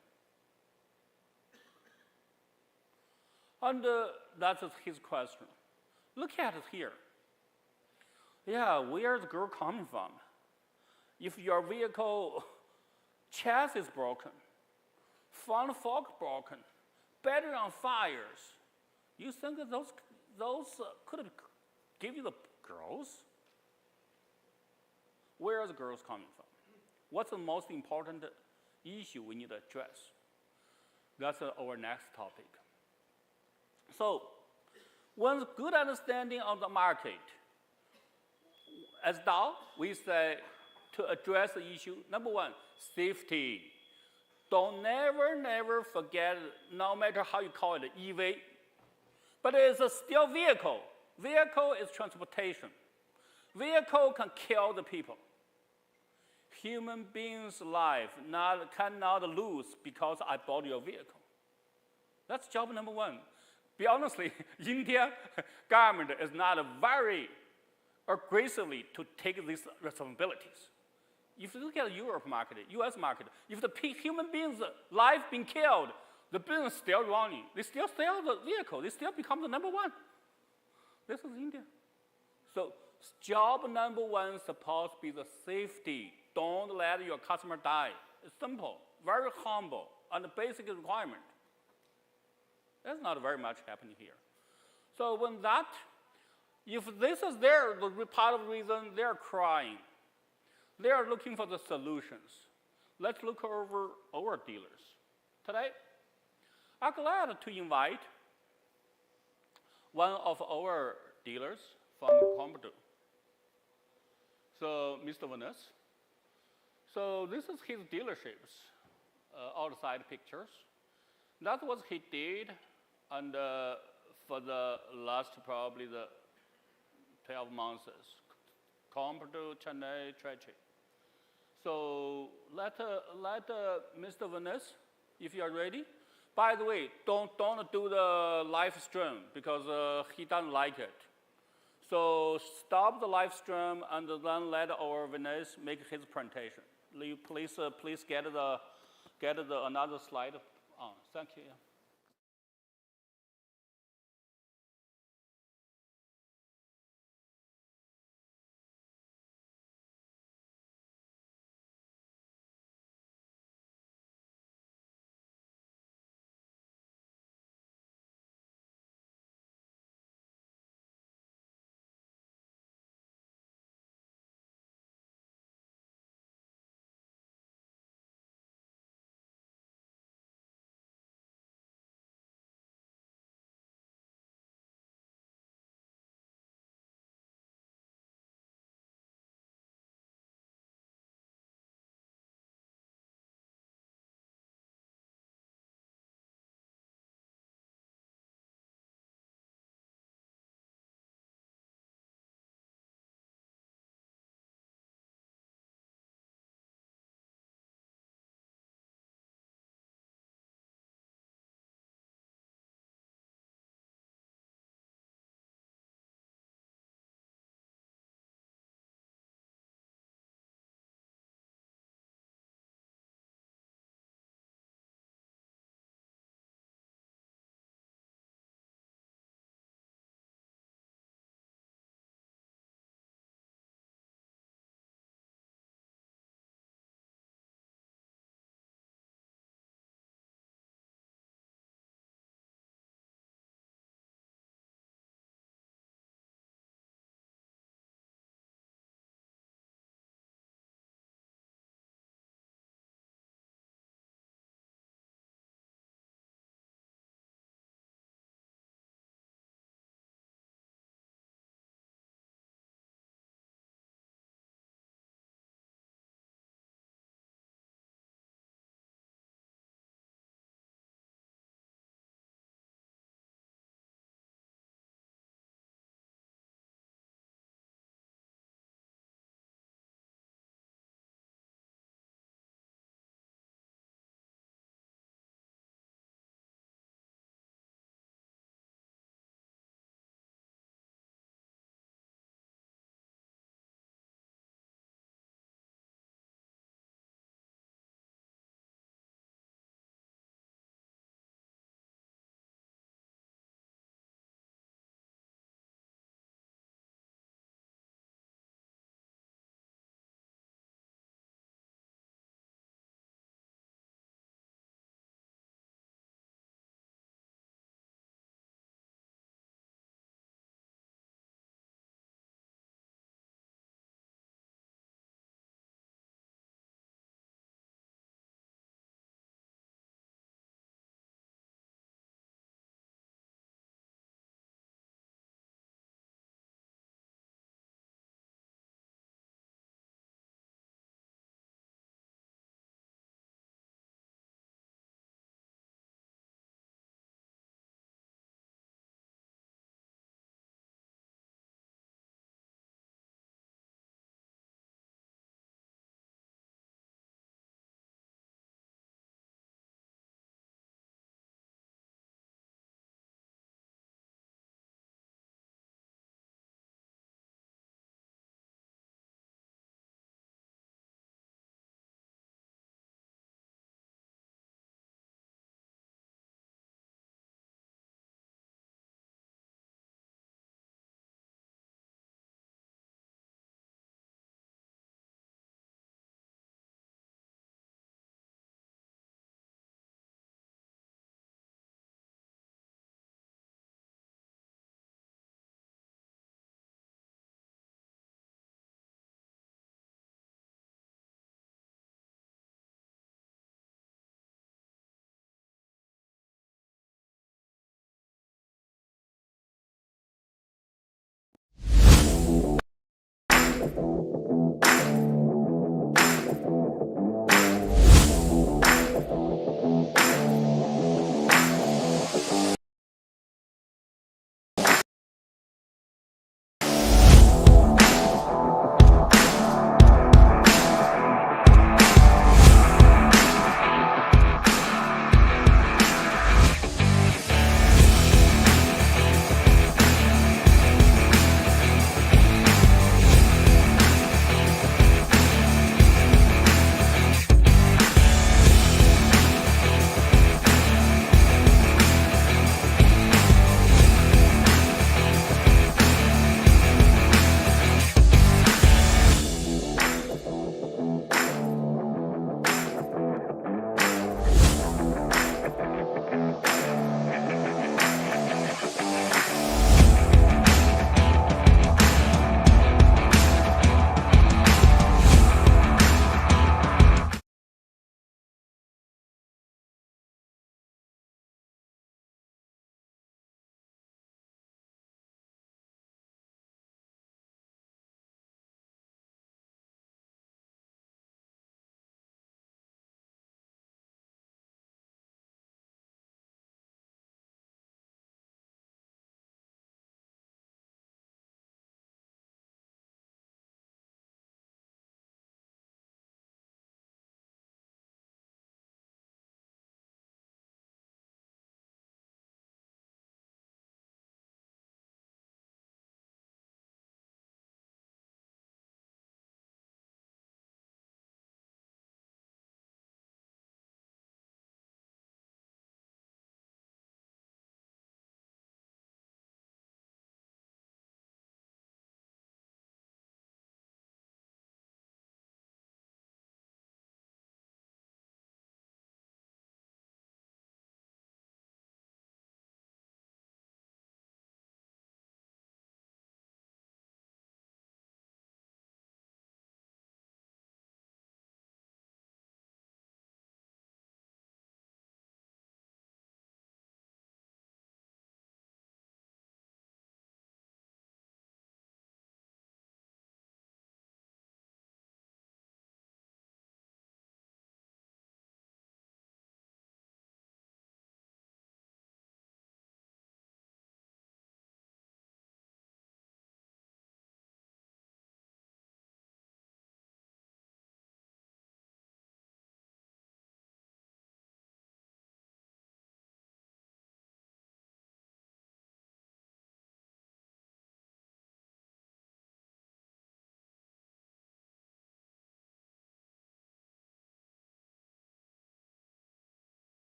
H: And that's his question. Look at it here. Yeah, where's the girl coming from? If your vehicle chassis is broken, front fork broken, battery on fires, you think that those could give you the girls? Where are the girls coming from? What's the most important issue we need to address? That's our next topic. So, with good understanding of the market, as now we say to address the issue, number one, safety. Don't never forget, no matter how you call it, EV, but it's a still vehicle. Vehicle is transportation. Vehicle can kill the people. Human beings' life cannot lose because I bought your vehicle. That's job number one. Be honestly, India government is not very aggressively to take these responsibilities. If you look at Europe market, US market, if the human beings' life being killed, the business still running. They still sell the vehicle. They still become the number one. This is India. So job number one is supposed to be the safety. Don't let your customer die. It's simple, very humble, and a basic requirement. That's not very much happening here. So when that, if this is the part of the reason they're crying, they are looking for the solutions. Let's look over our dealers. Today, I'm glad to invite one of our dealers from Computer. So, Mr. Vaness. So this is his dealerships, outside pictures. That's what he did, and for the last probably the 12 months, Computer, Chennai TideITPark. So let Mr. Vaness, if you are ready. By the way, don't do the live stream because he doesn't like it. So stop the live stream and then let our Vaness make his presentation. Please get another slide on. Thank you.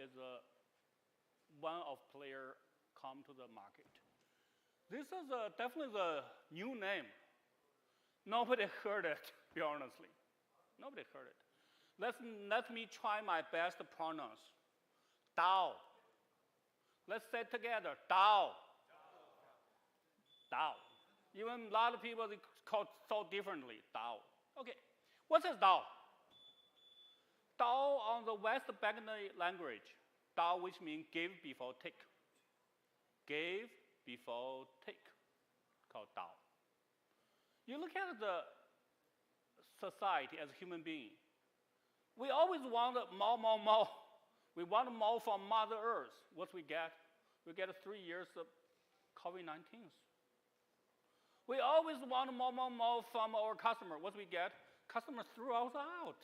H: Is one of player come to the market. This is definitely the new name. Nobody heard it, be honestly. Nobody heard it. Let me try my best to pronounce. Dao. Let's say it together. Dao. Dao. Even a lot of people they call it so differently. Dao. Okay. What is Dao? Dao on the West Bengali language Dao, which means give before take. Give before take, called Dao. You look at the society as a human being. We always want more, more, more. We want more from Mother Earth. What we get? We get 3 years of COVID-19. We always want more, more, more from our customer. What we get? Customers threw us out.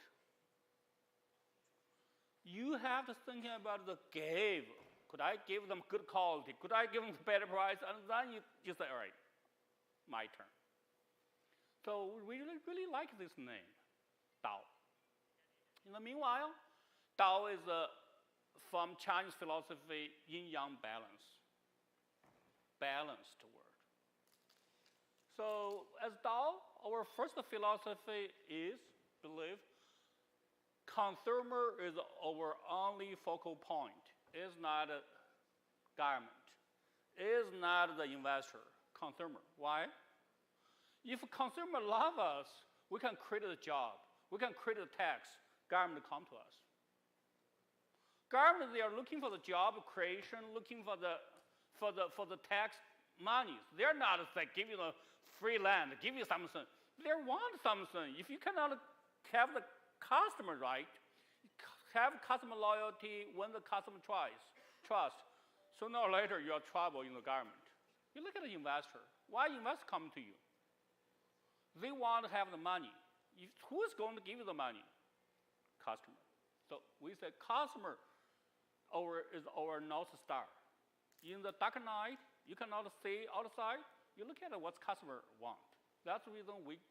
H: You have to think about the give. Could I give them good quality? Could I give them better price? And then you say, all right, my turn. So we really like this name, Dao. In the meanwhile, Dao is from Chinese philosophy, yin-yang balance. Balanced word. So as Dao, our first philosophy is believe consumer is our only focal point. Is not a government. Is not the investor. Consumer. Why? If consumer love us, we can create a job. We can create a tax. Government come to us. Government, they are looking for the job creation, looking for the tax monies. They're not like give you the free land, give you something. They want something. If you cannot have the customer right, have customer loyalty, win the customer trust, sooner or later you are trouble in the government. You look at the investor. Why investors come to you? They want to have the money. Who is going to give you the money? Customer. So we say customer is our North Star. In the dark night, you cannot see outside. You look at what customer want. That's the reason we,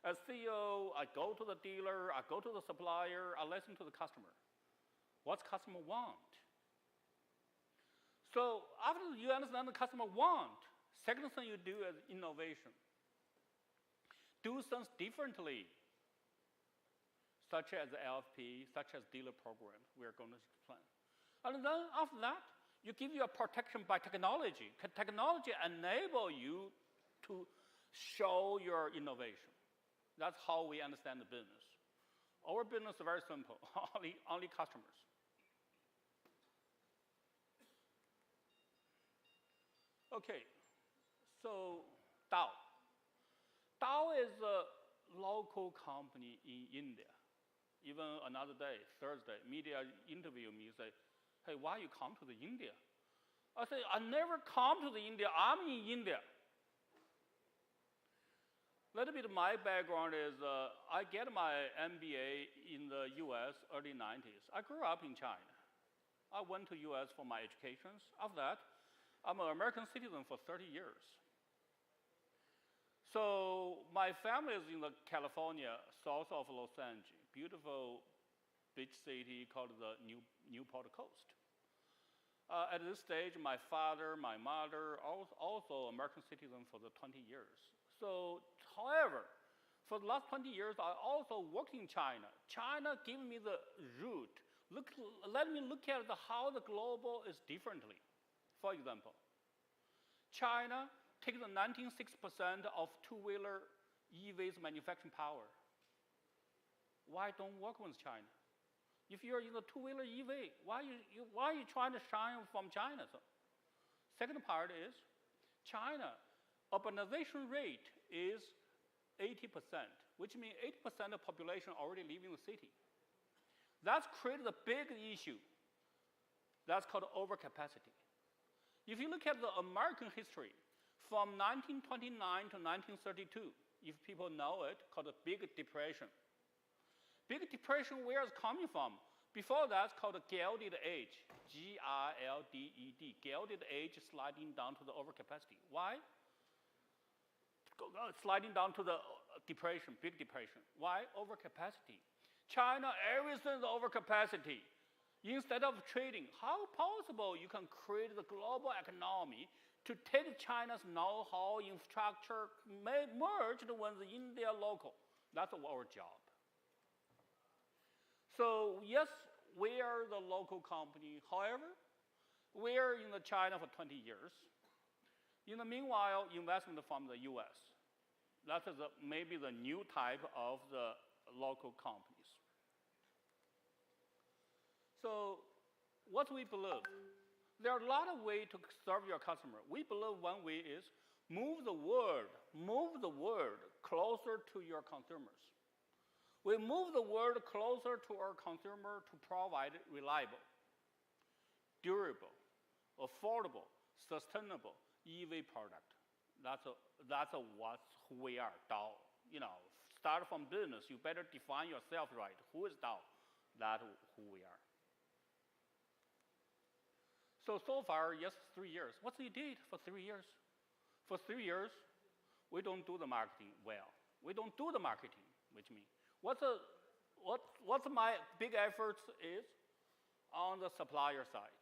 H: as CEO, I go to the dealer, I go to the supplier, I listen to the customer. What's customer want? So after you understand the customer want, second thing you do is innovation. Do things differently, such as LFP, such as dealer program. We are going to explain. And then after that, you give you a protection by technology. Technology enable you to show your innovation. That's how we understand the business. Our business is very simple, only customers. Okay, so Dao. Dao is a local company in India. Even another day, Thursday, media interview me, say, hey, why you come to the India? I say, I never come to the India, I'm in India. A little bit of my background is I get my MBA in the US early 90s. I grew up in China. I went to US for my education. After that, I'm an American citizen for 30 years. So my family is in California, south of Los Angeles, beautiful beach city called the Newport Coast. At this stage, my father, my mother, also American citizen for the 20 years. So, however, for the last 20 years, I also worked in China. China gave me the root. Let me look at how the global is differently. For example, China takes the 96% of two-wheeler EVs manufacturing power. Why don't work with China? If you're in the two-wheeler EV, why are you trying to shine from China? So, second part is China urbanization rate is 80%, which means 80% of population already live in the city. That's created a big issue. That's called overcapacity. If you look at the American history, from 1929 to 1932, if people know it, called the Big Depression. Big Depression, where is it coming from? Before that, it's called the Gilded Age, G-R-L-D-E-D, Gilded Age sliding down to the overcapacity. Why? Sliding down to the depression, Big Depression. Why? Overcapacity. China, everything is overcapacity. Instead of trading, how possible you can create the global economy to take China's know-how, infrastructure, merged with the India local? That's our job. So yes, we are the local company. However, we are in China for 20 years. In the meanwhile, investment from the US. That is maybe the new type of the local companies. So what we believe, there are a lot of ways to serve your customer. We believe one way is move the word closer to your consumers. We move the word closer to our consumer to provide reliable, durable, affordable, sustainable EV product. That's what we are, Dow. You know, start from business, you better define yourself right. Who is Dow? That's who we are. So far, yes, 3 years. What we did for 3 years? For 3 years, we don't do the marketing well. We don't do the marketing, which means what's my big efforts is on the supplier side.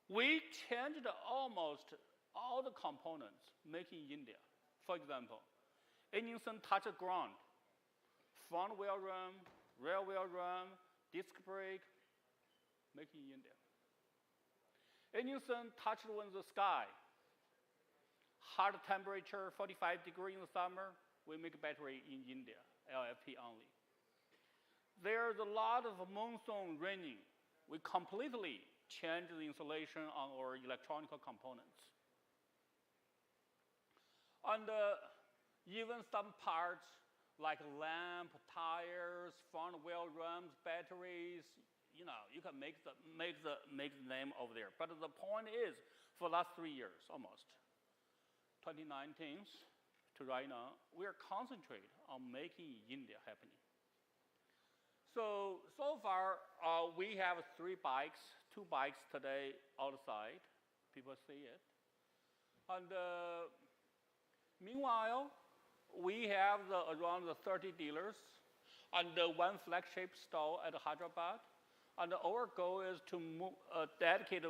H: We changed almost all the components made in India. For example, engine touch ground, front wheel ram, rear wheel ram, disc brake, made in India. Engine touched with the sky. Hot temperature, 45 degrees in the summer, we make battery in India, LFP only. There's a lot of monsoon raining. We completely changed the insulation on our electronic components. And even some parts like lamp, tires, front wheel rams, batteries, you know, you can make the name over there. But the point is, for the last 3 years, almost, 2019 to right now, we are concentrated on making India happening. So far, we have 3 bikes, 2 bikes today outside. People see it. And meanwhile, we have around 30 dealers and 1 flagship store at Hyderabad. And our goal is to dedicate,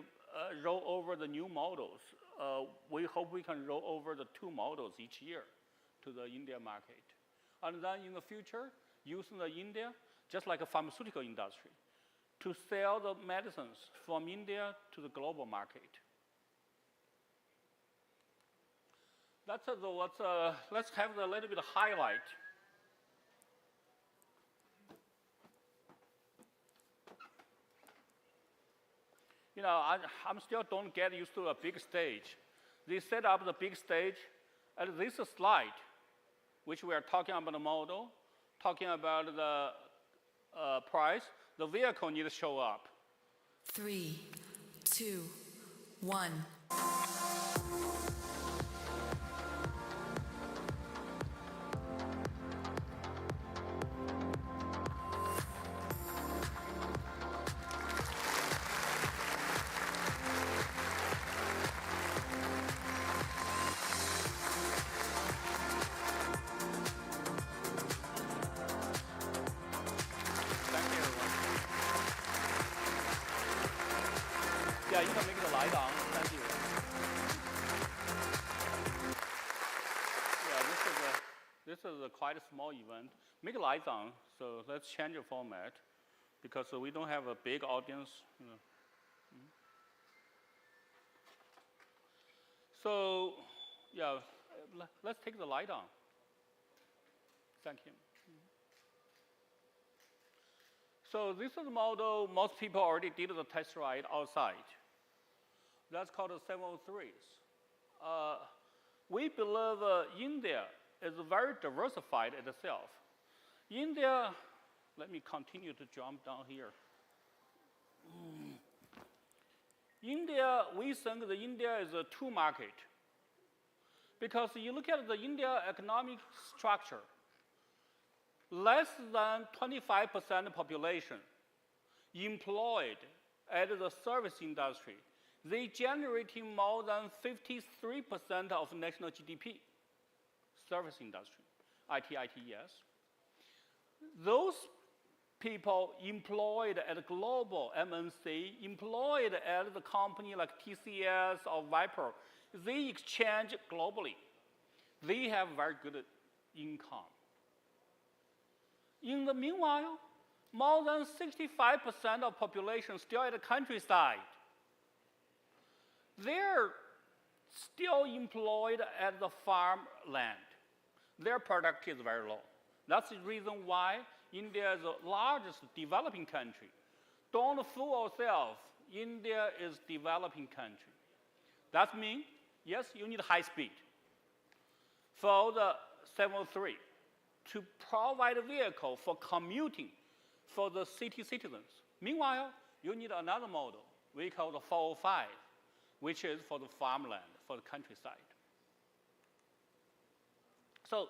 H: roll over the new models. We hope we can roll over the 2 models each year to the India market. And then in the future, using the India, just like a pharmaceutical industry, to sell the medicines from India to the global market. Let's have a little bit of highlight. You know, I'm still don't get used to a big stage. They set up the big stage, and this slide, which we are talking about the model, talking about the price, the vehicle needs to show up.
I: 3, 2, 1.
H: Yeah, you can make the light on. Thank you. Yeah, this is a quite a small event. Make the lights on. So let's change the format because we don't have a big audience. You know. So yeah, let's take the light on. Thank you. So this is the model most people already did the test ride outside. That's called the 703s. We believe India is very diversified itself. India, let me continue to jump down here. India, we think that India is a 2 market. Because you look at the India economic structure, less than 25% population employed at the service industry. They generating more than 53% of national GDP. Service industry, ITES. Those people employed at a global MNC, employed at the company like TCS or Viper, they exchange globally. They have very good income. In the meanwhile, more than 65% of population still at the countryside. They're still employed at the farmland. Their product is very low. That's the reason why India is the largest developing country. don't fool ourselves. India is developing country. That means, yes, you need high speed. For the 703, to provide a vehicle for commuting for the city citizens. Meanwhile, you need another model we call the 405, which is for the farmland, for the countryside. So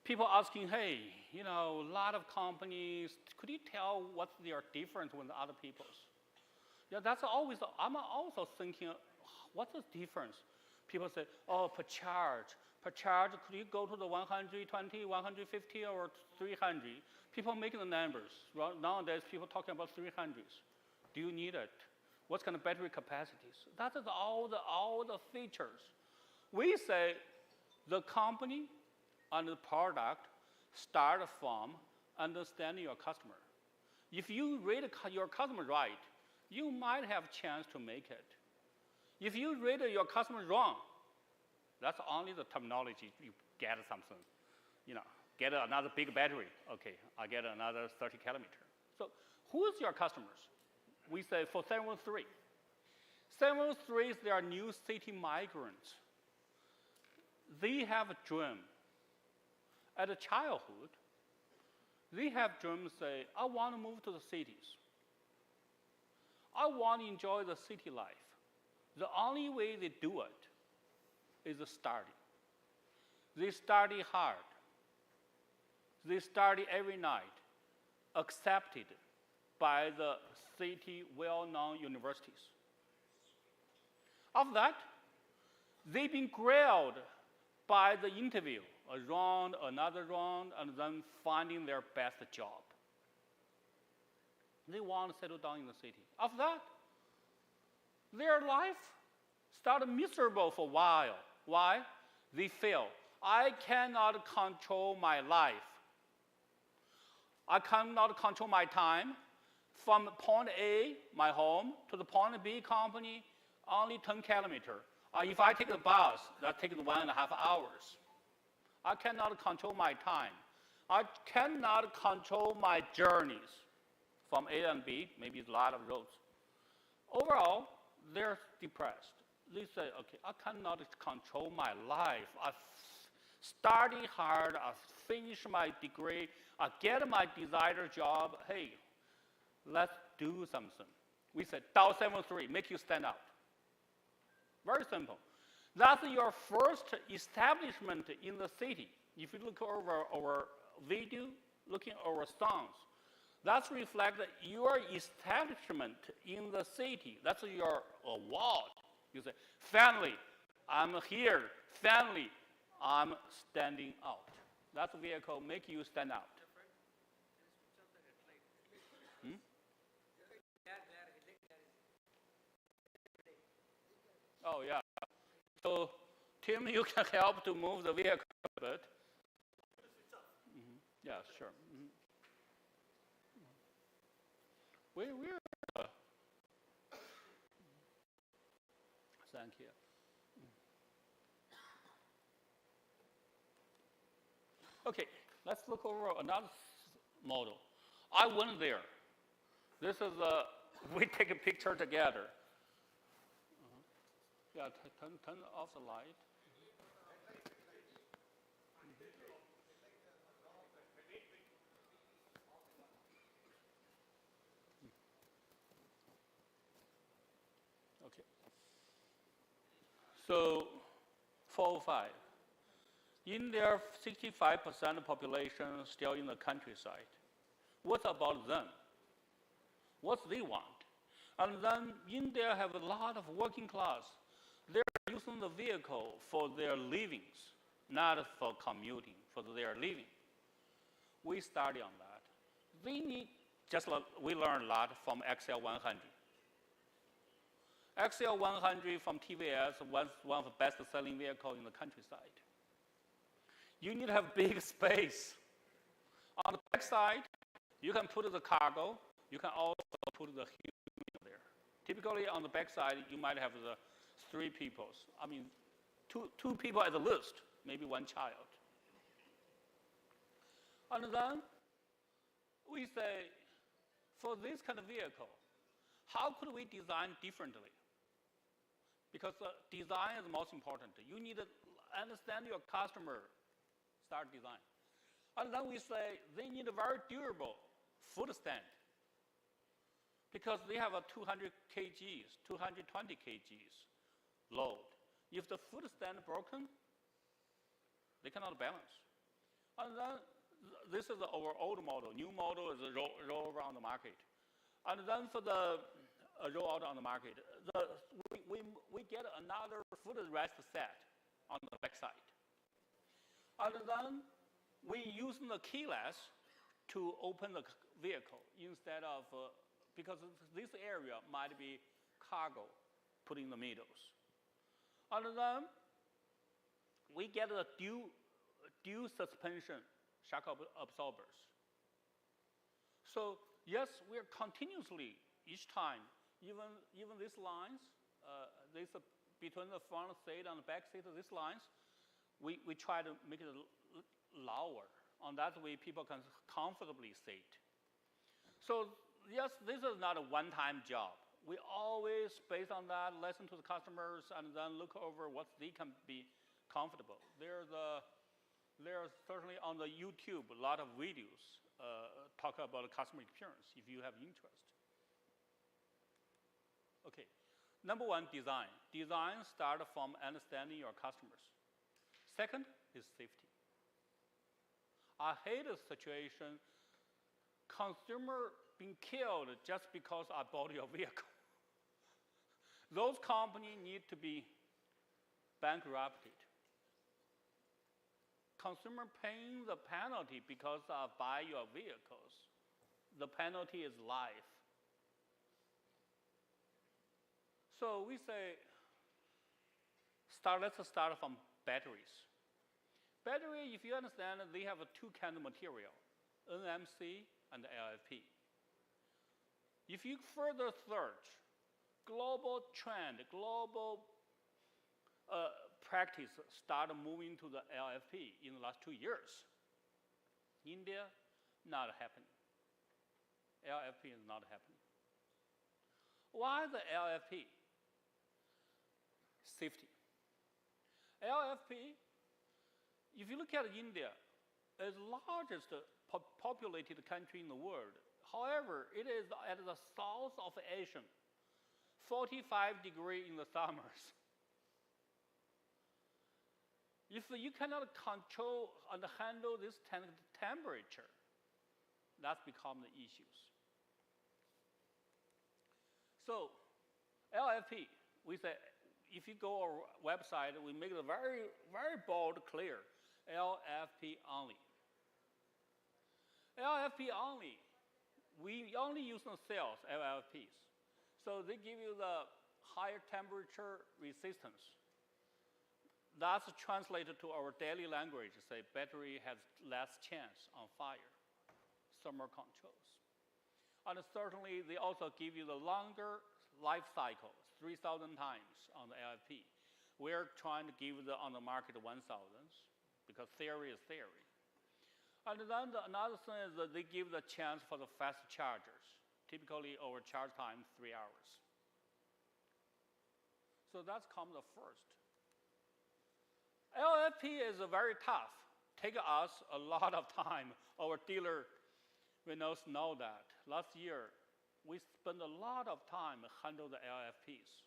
H: people asking, hey, you know, a lot of companies, could you tell what's their difference with other people's? Yeah, that's always, I'm also thinking, what's the difference? People say, oh, per charge. Per charge, could you go to the 120, 150, or 300? People making the numbers. Well, nowadays, people talking about 300s. Do you need it? What kind of battery capacities? That is all the features. We say the company and the product start from understanding your customer. If you read your customer right, you might have a chance to make it. If you read your customer wrong, that's only the terminology. You get something, you know, get another big battery. Okay, I get another 30 kilometer. So who is your customers? We say for 713. 713s, they are new city migrants. They have a dream. At a childhood, they have dreams say, I want to move to the cities. I want to enjoy the city life. The only way they do it is study. They study hard. They study every night, accepted by the city well-known universities. After that, they've been grilled by the interview, a round, another round, and then finding their best job. They want to settle down in the city. After that, their life started miserable for a while. Why? They feel, I cannot control my life. I cannot control my time. From point A, my home, to the point B company, only 10 kilometers. If I take the bus, that takes 1.5 hours. I cannot control my time. I cannot control my journeys from A and B, maybe a lot of roads. Overall, they're depressed. They say, okay, I cannot control my life. I study hard, I finish my degree, I get my desired job. Hey, let's do something. We said, Dow 73, make you stand out. Very simple. That's your first establishment in the city. If you look over our video, looking over songs, that reflects your establishment in the city. That's your award. You say, family, I'm here. Family, I'm standing out. That vehicle make you stand out. Hmm? Oh, yeah. So, Tim, you can help to move the vehicle a bit. Yeah, sure. We're thank you. Okay, let's look over another model. I went there. This is we take a picture together. Yeah, turn off the light. Okay. So, 405. In their 65% population still in the countryside. What about them? What they want? And then India have a lot of working class. They're using the vehicle for their livings, not for commuting, for their living. We study on that. They need, just like we learned a lot from XL100. XL100 from TVS was one of the best-selling vehicles in the countryside. You need to have big space. On the back side, you can put the cargo. You can also put the human there. Typically, on the back side, you might have the 3 people. I mean, two people at the least, maybe 1 child. And then we say for this kind of vehicle, how could we design differently? Because design is most important. You need to understand your customer, start design. And then we say they need a very durable food stand because they have a 200 kgs, 220 kgs load. If the food stand broken, they cannot balance. And then this is our old model. New model is a roll around the market. And then for the roll out on the market, we get another foot rest set on the backside. And then we use the keyless to open the vehicle instead of, because this area might be cargo put in the middles. And then we get the dual suspension shock absorbers. So yes, we are continuously, each time, even these lines, between the front seat and the back seat of these lines, we try to make it lower. On that way, people can comfortably sit. So yes, this is not a one-time job. We always, based on that, listen to the customers and then look over what they can be comfortable. There's certainly on the YouTube a lot of videos talk about customer experience if you have interest. Okay, number one, design. Design starts from understanding your customers. Second is safety. I hate a situation, consumer being killed just because I bought your vehicle. Those companies need to be bankrupted. Consumer paying the penalty because I buy your vehicles. The penalty is life. So we say, let's start from batteries. Battery, if you understand, they have two kinds of material, NMC and LFP. If you further search global trend, global practice start moving to the LFP in the last 2 years. India, not happening. LFP is not happening. Why the LFP? Safety. LFP, if you look at India, is the largest populated country in the world. However, it is at the south of Asia, 45 degrees in the summers. If you cannot control and handle this temperature, that's become the issues. So, LFP, we say, if you go our website, we make it very, very bold, clear, LFP only. LFP only, we only use the cells, LFPs. So they give you the higher temperature resistance. That's translated to our daily language, say battery has less chance on fire, thermal controls. And certainly they also give you the longer life cycle, 3,000 times on the LFP. We're trying to give on the market 1,000 because theory is theory. And then another thing is that they give the chance for the fast chargers. Typically our charge time 3 hours. So that's come the first. LFP is very tough. Take us a lot of time. Our dealer know that. Last year, we spent a lot of time handle the LFPs.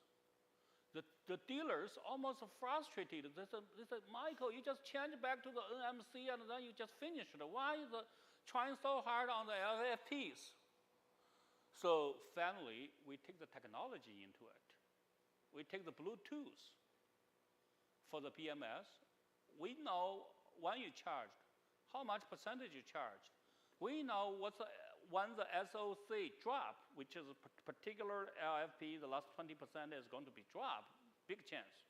H: The dealers almost frustrated. They said, Michael, you just change back to the NMC and then you just finish it. Why is it trying so hard on the LFPs? So finally, we take the technology into it. We take the Bluetooth for the PMS. We know when you charged, how much percentage you charged. We know when the SOC drop, which is a particular LFP, the last 20% is going to be dropped, big chance.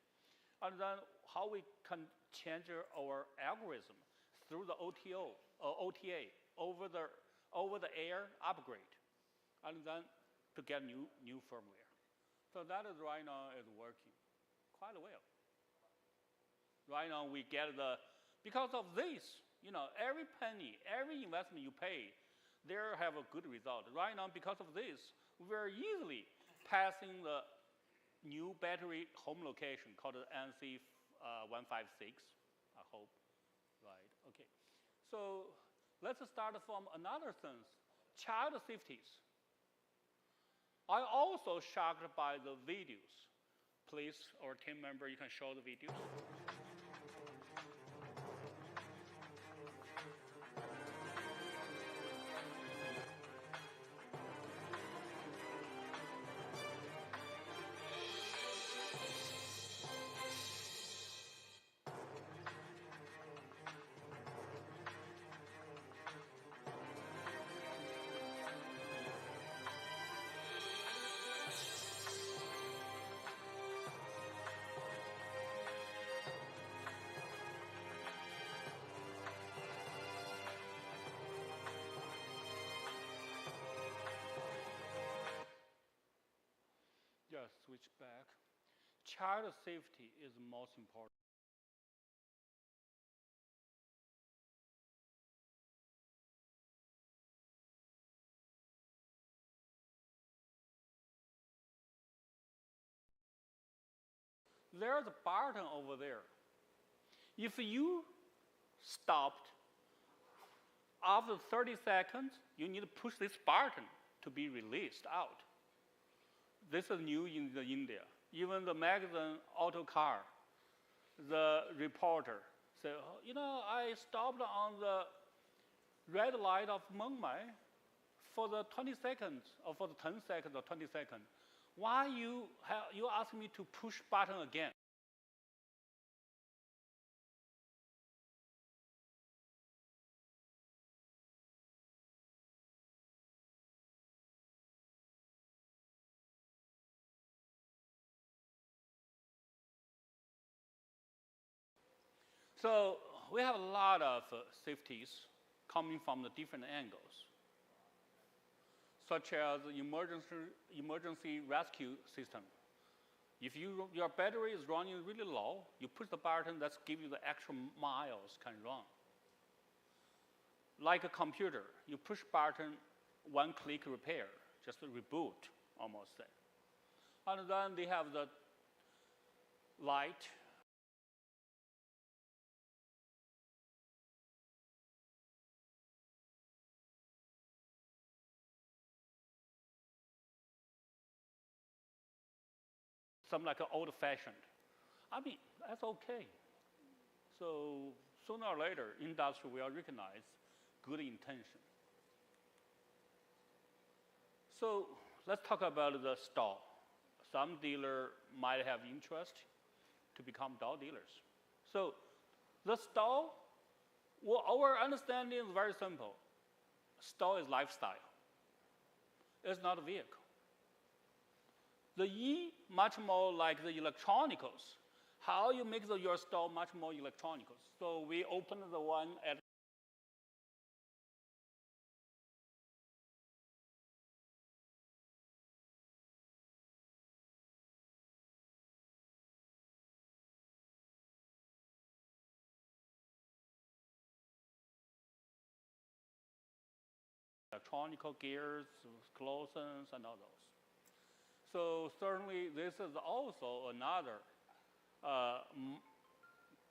H: And then how we can change our algorithm through the OTA, over the air upgrade, and then to get new firmware. So that is right now is working quite well. Right now we get because of this, every penny, every investment you pay, they have a good result. Right now, because of this, we're easily passing the new battery home location called NC 156, I hope. Right, okay. So let's start from another thing, child safeties. I also shocked by the videos. Please, our team member, you can show the videos. Just switch back. Child safety is most important. There's a button over there. If you stopped after 30 seconds, you need to push this button to be released out. This is new in India. Even the magazine Auto Car, the reporter said, oh, you know, I stopped on the red light of Mumbai for the 20 seconds, or for the 10 seconds or 20 seconds. Why you ask me to push button again? So we have a lot of safeties coming from the different angles, such as emergency rescue system. If your battery is running really low, you push the button that gives you the extra miles can run. Like a computer, you push button, one click repair, just reboot almost. And then they have the light. Some like old-fashioned. I mean, that's okay. So sooner or later, industry will recognize good intention. So let's talk about the stall. Some dealer might have interest to become doll dealers. So the stall, well, our understanding is very simple. Stall is lifestyle. It's not a vehicle. The E, much more like the electronicals. How you make your stall much more electronicals. So we open the one at electronical gears, closings, and all those. So certainly this is also another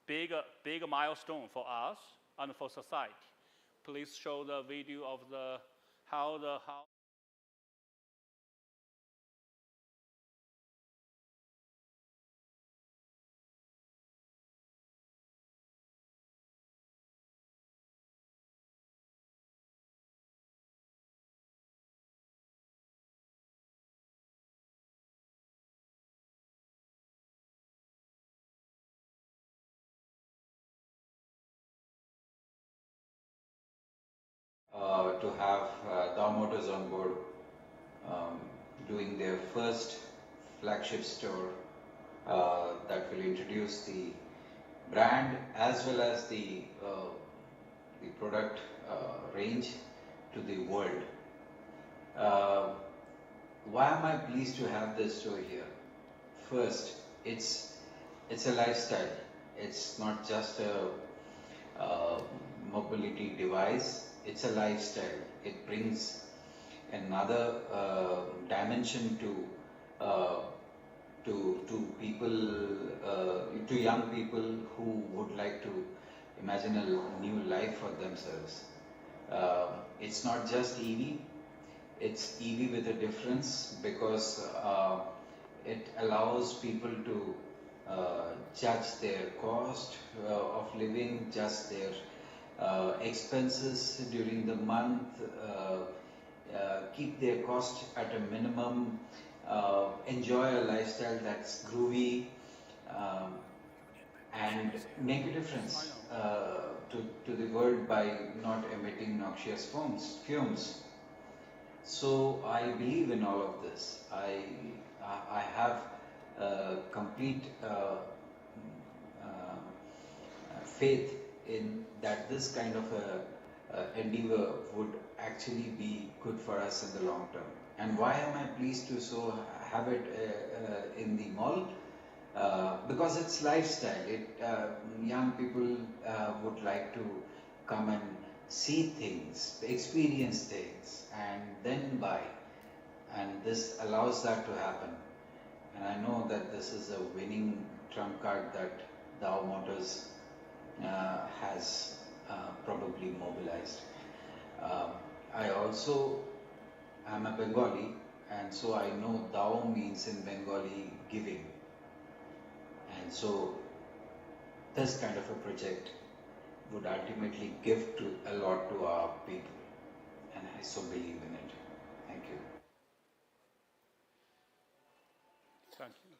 H: big milestone for us and for society. Please show the video of how
J: to have Dow Motors on board doing their first flagship store that will introduce the brand as well as the product range to the world. Why am I pleased to have this store here? First, it's a lifestyle. It's not just a mobility device. It's a lifestyle. it brings another dimension uh, to people, to young people who would like to imagine a new life for themselves. It's not just EV, it's EV with a difference, because it allows people to judge their cost of living, judge their expenses during the month, keep their cost at a minimum, enjoy a lifestyle that's groovy, and make a difference to the world by not emitting noxious fumes. So I believe in all of this. I have complete faith in that this kind of a endeavor would actually be good for us in the long term. And why am I pleased to so have it in the mall? Because it's lifestyle. Young people would like to come and see things, experience things, and then buy. And this allows that to happen. And I know that this is a winning trump card that Dow Motors has probably mobilized. I also am a Bengali, and so I know Dao means in Bengali giving. And so this kind of a project would ultimately give to a lot to our people, and I so believe in it. Thank you.
H: Thank you.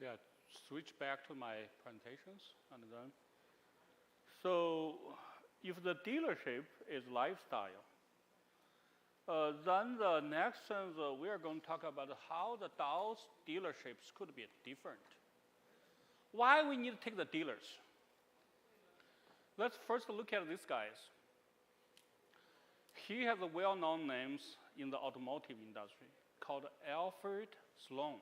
H: Yeah, switch back to my presentations and then. So if the dealership is lifestyle, then the next thing we are going to talk about how the Dow's dealerships could be different. Why we need to take the dealers? Let's first look at these guys. He has a well-known names in the automotive industry called Alfred Sloan.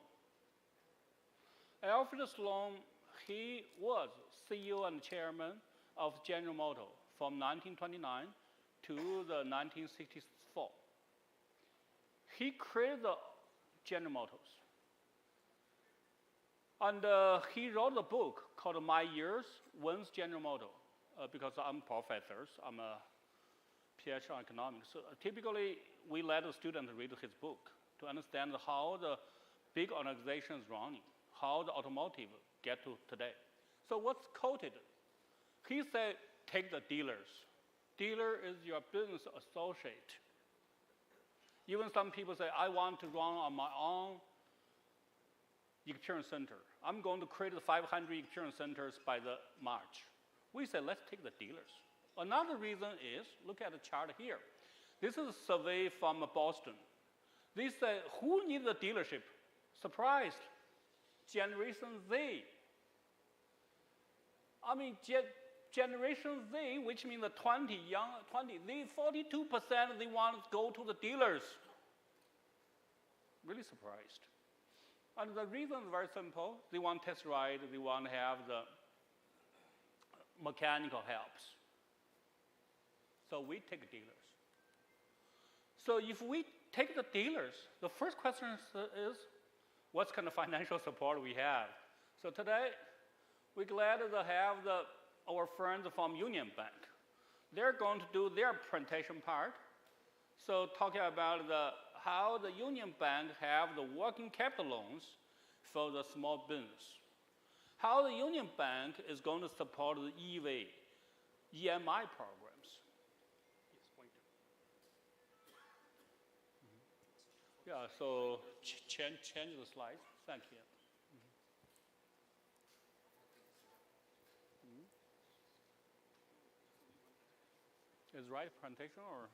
H: Alfred Sloan, he was CEO and chairman of General Motors from 1929 to the 1964. He created the General Motors. And he wrote a book called My Years Once General Motors, because I'm a professor, I'm a PhD in economics. So typically, we let the students read his book to understand how the big organization is running, how the automotive get to today. So what's quoted? He said, take the dealers. Dealer is your business associate. Even some people say, I want to run on my own insurance center. I'm going to create 500 insurance centers by the March. We say, let's take the dealers. Another reason is, look at the chart here. This is a survey from Boston. They say, who needs a dealership? Surprised. Generation Z. I mean, Generation Z, which means the 20, they 42% they want to go to the dealers. Really surprised. And the reason is very simple. They want test ride, they want to have the mechanical helps. So we take dealers. So if we take the dealers, the first question is what kind of financial support we have? So today, we're glad to have our friends from Union Bank. They're going to do their presentation part. So talking about how the Union Bank have the working capital loans for the small business. How the Union Bank is going to support the EV, EMI programs. Yes, point two. Yeah, so change the slides. Thank you. Is right presentation or?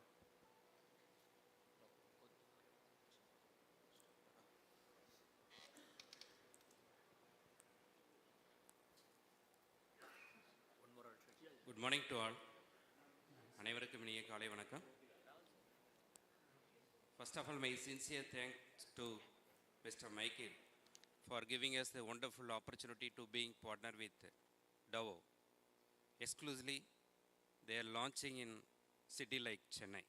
K: Morning to all. அனைவருக்கும் இனிய காலை வணக்கம். First of all, my sincere thanks to Mr. Michael for giving us the wonderful opportunity to being partner with Dovo. Exclusively, they are launching in city like Chennai.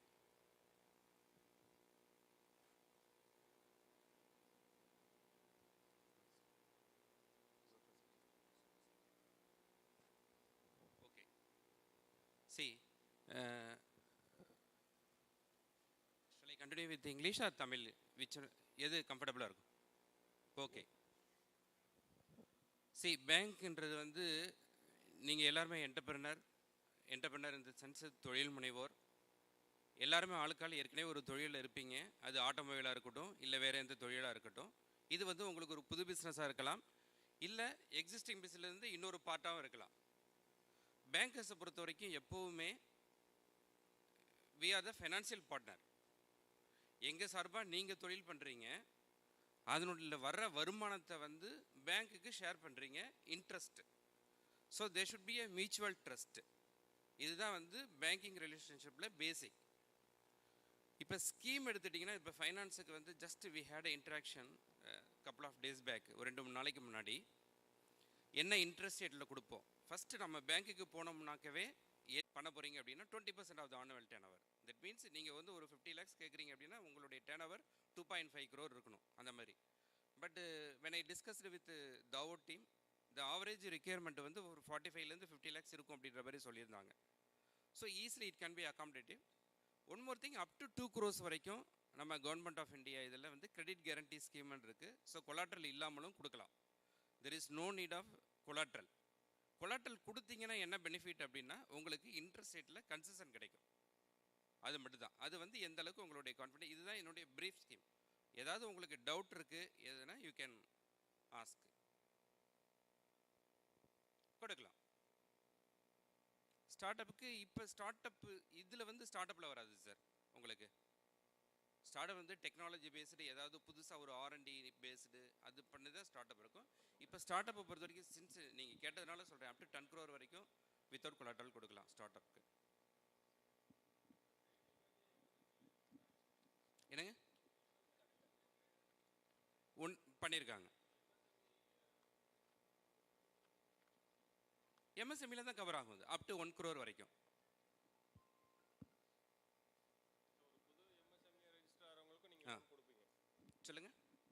K: Okay. See, shall I continue with English or Tamil? Which எது கம்ஃபர்டபுளாக இருக்கும்? Okay. C பேங்க்ன்றது வந்து நீங்கள் எல்லாருமே entrepreneur இந்த sense தொழில் முனைவோர் எல்லாருமே ஆளுக்கால் ஏற்கனவே ஒரு தொழிலில் இருப்பீங்க. அது ஆட்டோமொபைலாக இருக்கட்டும், இல்லை வேறு எந்த தொழிலாக இருக்கட்டும். இது வந்து உங்களுக்கு ஒரு புது பிஸ்னஸாக இருக்கலாம், இல்லை எக்ஸிஸ்டிங் பிஸ்னஸ்லேருந்து இன்னொரு பார்ட்டாகவும் இருக்கலாம். பேங்கர்ஸை பொறுத்த வரைக்கும் எப்போவுமே we are the financial partner. எங்கள் சார்பாக நீங்கள் தொழில் பண்ணுறீங்க, அதனுடைய வர்ற வருமானத்தை வந்து பேங்க்குக்கு ஷேர் பண்ணுறீங்க, interest. So they should be a mutual trust. இதுதான் வந்து பேங்கிங் ரிலேஷன்ஷிப்பில் பேசிக். இப்போ ஸ்கீம் எடுத்துட்டிங்கன்னா, இப்போ ஃபைனான்ஸுக்கு வந்து just we had a interaction couple of days back, ஒரு 2-3 நாளைக்கு முன்னாடி. என்ன இன்ட்ரெஸ்ட் ரேட்டில் கொடுப்போம்? ஃபஸ்ட்டு நம்ம பேங்க்குக்கு போனோம்னாக்கவே பண்ண போகிறீங்க அப்படின்னா 20% of the annual turnover. That means நீங்கள் வந்து ஒரு 50 lakhs கேட்குறீங்க அப்படின்னா உங்களுடைய டர்ன் ஓவர் 2.5 crore இருக்கணும், அந்த மாதிரி. But when I discussed with Tao team, the average requirement வந்து ஒரு 45 to 50 lakhs இருக்கும் அப்படின்ற மாதிரி சொல்லியிருந்தாங்க. So easily it can be accommodative. One more thing, up to 2 crores வரைக்கும் நம்ம கவர்மெண்ட் ஆஃப் இந்தியா இதில் வந்து கிரெடிட் கேரண்டி ஸ்கீம்னு இருக்குது. ஸோ கொலாட்ரல் இல்லாமலும் கொடுக்கலாம். There is no need of collateral. Collateral கொடுத்தீங்கன்னா என்ன பெனிஃபிட் அப்படின்னா, உங்களுக்கு இன்ட்ரெஸ்ட் ரேட்டில் கன்செஷன் கிடைக்கும். அது மட்டும்தான். அது வந்து எந்த அளவுக்கு உங்களுடைய கான்ஃபிடன்ஸ். இதுதான் என்னுடைய ப்ரீஃப் ஸ்கீம். ஏதாவது உங்களுக்கு டவுட் இருக்குது எதுனா யூ கேன் ஆஸ்க், கொடுக்கலாம். ஸ்டார்ட் அப்புக்கு இப்போ ஸ்டார்ட் அப் இதில் வந்து ஸ்டார்ட் அப்பில் வராது சார். உங்களுக்கு ஸ்டார்ட் அப் வந்து டெக்னாலஜி பேஸ்டு, ஏதாவது புதுசாக ஒரு R&D பேஸ்டு அது பண்ணி தான் ஸ்டார்ட் அப் இருக்கும். இப்போ ஸ்டார்ட் அப்பை பொறுத்த வரைக்கும் சின்ஸ் நீங்கள் கேட்டதுனால சொல்கிறேன், அப் டு 10 crore வரைக்கும் வித்தவுட் கொலாட்ரல் கொடுக்கலாம் ஸ்டார்ட் அப்புக்கு. என்னங்க பண்ணியிருக்காங்க. MSMEல தான் கவர் ஆகும், அப் டு 1 crore வரைக்கும். சொல்லுங்க.